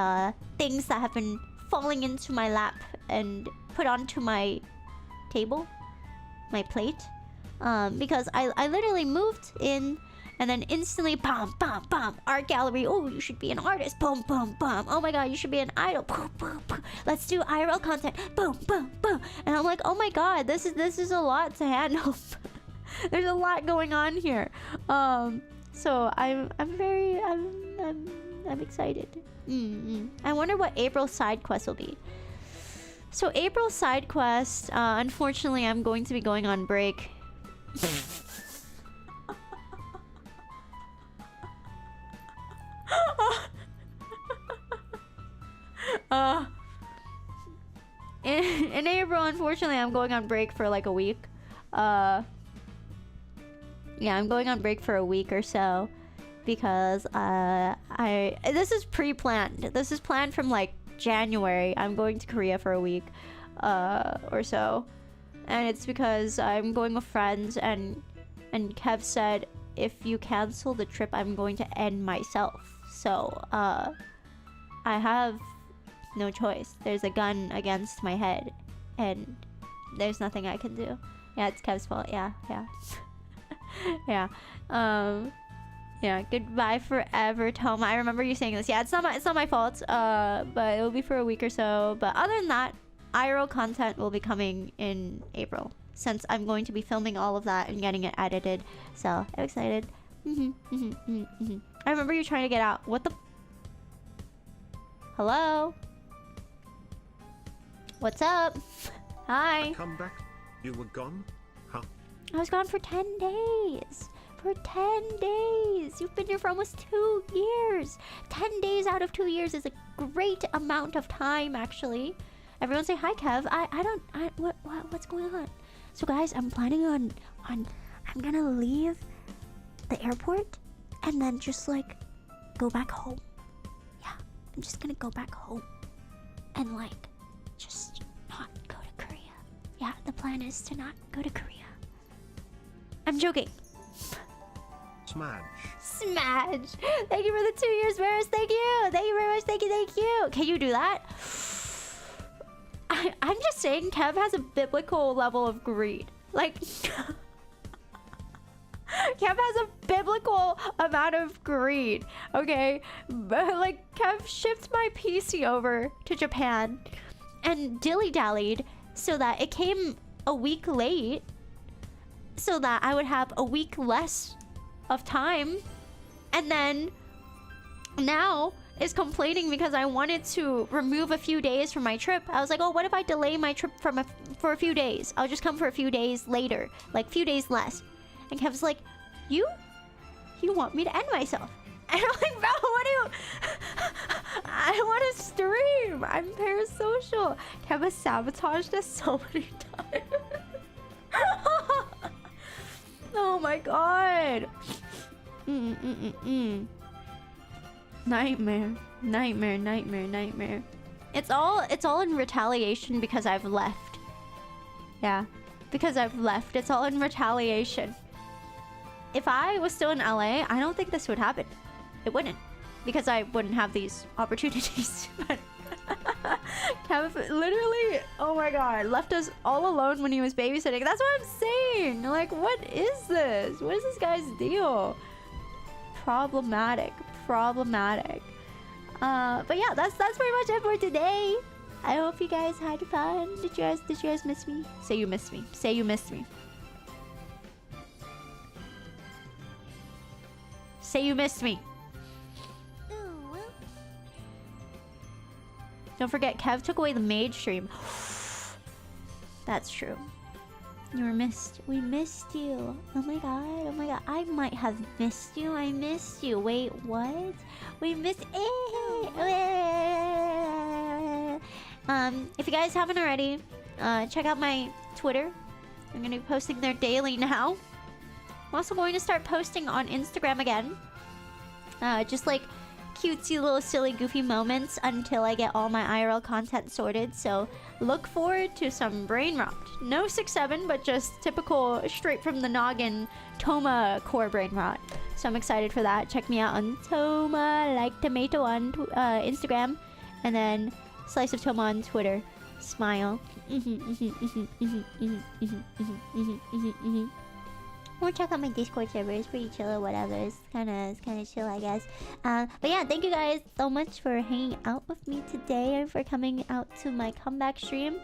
things that have been falling into my lap and put onto my table, my plate. Because I literally moved in and then instantly, bam, bam, bam, art gallery. Oh, you should be an artist. Boom, boom, boom. Oh my god, you should be an idol. Boom, boom, boom. Let's do IRL content. Boom, boom, boom. And I'm like, oh my god, this is a lot to handle. There's a lot going on here. So I'm excited. I wonder what April's side quest will be. So April's side quest, unfortunately, I'm going to be going on break. In April, unfortunately, I'm going on break for like a week. Yeah, I'm going on break for a week or so because this is pre-planned. This is planned from like January. I'm going to Korea for a week or so, and it's because I'm going with friends, and Kev said if you cancel the trip, I'm going to end myself. So I have no choice. There's a gun against my head, and there's nothing I can do. Yeah, it's Kev's fault. Yeah. Yeah. Yeah. Goodbye forever, Toma. I remember you saying this. Yeah, it's not my fault. But it'll be for a week or so. But other than that, IRL content will be coming in April, since I'm going to be filming all of that and getting it edited. So I'm excited. I remember you trying to get out. What the? Hello? What's up? Hi. Come back. You were gone? Huh? I was gone for 10 days. For 10 days. You've been here for almost 2 years. 10 days out of 2 years is a great amount of time, actually. Everyone say hi, Kev. What's going on? So guys, I'm planning on I'm gonna leave the airport and then just like go back home. Yeah, I'm just gonna go back home and like just not go to Korea. Yeah, the plan is to not go to Korea. I'm joking. Smash. Thank you for the 2 years, Varys. Thank you very much. Thank you. Can you do that? I'm just saying Kev has a biblical level of greed. Like Kev has a biblical amount of greed, okay? Like, Kev shipped my PC over to Japan and dilly-dallied so that it came a week late so that I would have a week less of time. And then now is complaining because I wanted to remove a few days from my trip. I was like, oh, what if I delay my trip for a few days? I'll just come for a few days later, like a few days less. And Kev's like, you want me to end myself? And I'm like, bro, what do you... I want to stream. I'm parasocial. Kev has sabotaged us so many times. Oh my god. Nightmare. It's all in retaliation because I've left. Yeah. Because I've left. It's all in retaliation. If I was still in LA, I don't think this would happen. It wouldn't. Because I wouldn't have these opportunities. But Kev literally, oh my god, left us all alone when he was babysitting. That's what I'm saying. Like, what is this? What is this guy's deal? Problematic. But yeah, that's pretty much it for today. I hope you guys had fun. Did you guys miss me? Say you missed me. Say you missed me. Say you missed me. Don't forget, Kev took away the maid stream. That's true. You were missed. We missed you. Oh my god. I might have missed you. I missed you. Wait, what? We missed... If you guys haven't already, check out my Twitter. I'm gonna be posting there daily now. I'm also going to start posting on Instagram again. Just like cutesy little silly goofy moments until I get all my IRL content sorted. So look forward to some brain rot. No 6-7, but just typical straight from the noggin Toma core brain rot. So I'm excited for that. Check me out on Toma like tomato on Instagram, and then Slice of Toma on Twitter. Smile. Or check out my Discord server. It's pretty chill or whatever. It's kind of chill, I guess. But yeah, thank you guys so much for hanging out with me today and for coming out to my comeback stream.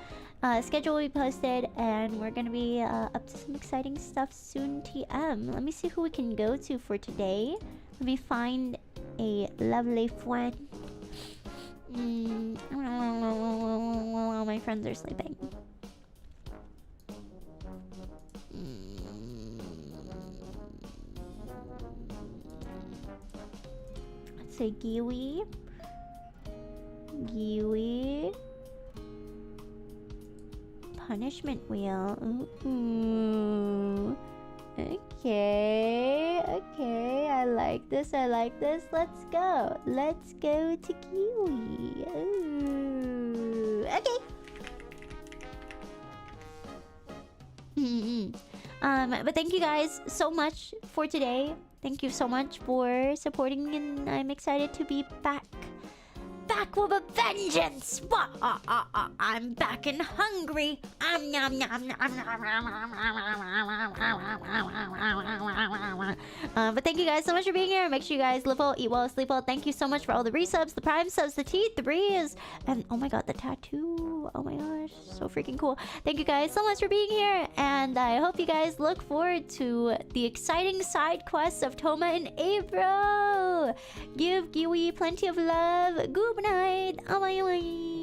Schedule will be posted, and we're gonna be up to some exciting stuff soon. TM. Let me see who we can go to for today. Let me find a lovely friend. My friends are sleeping. Let's say Giwi. Punishment wheel. Ooh. Okay. I like this. Let's go to Kiwi. Ooh. Okay. But thank you guys so much for today. Thank you so much for supporting, and I'm excited to be back with a vengeance. I'm back and hungry. But thank you guys so much for being here. Make sure you guys live well, eat well, sleep well. Thank you so much for all the resubs, the prime subs, the teeth, the breeze, and oh my god, the tattoo. Oh my gosh, so freaking cool. Thank you guys so much for being here, and I hope you guys look forward to the exciting side quests of Toma in April. Give Giwi plenty of love. Good night. Bye.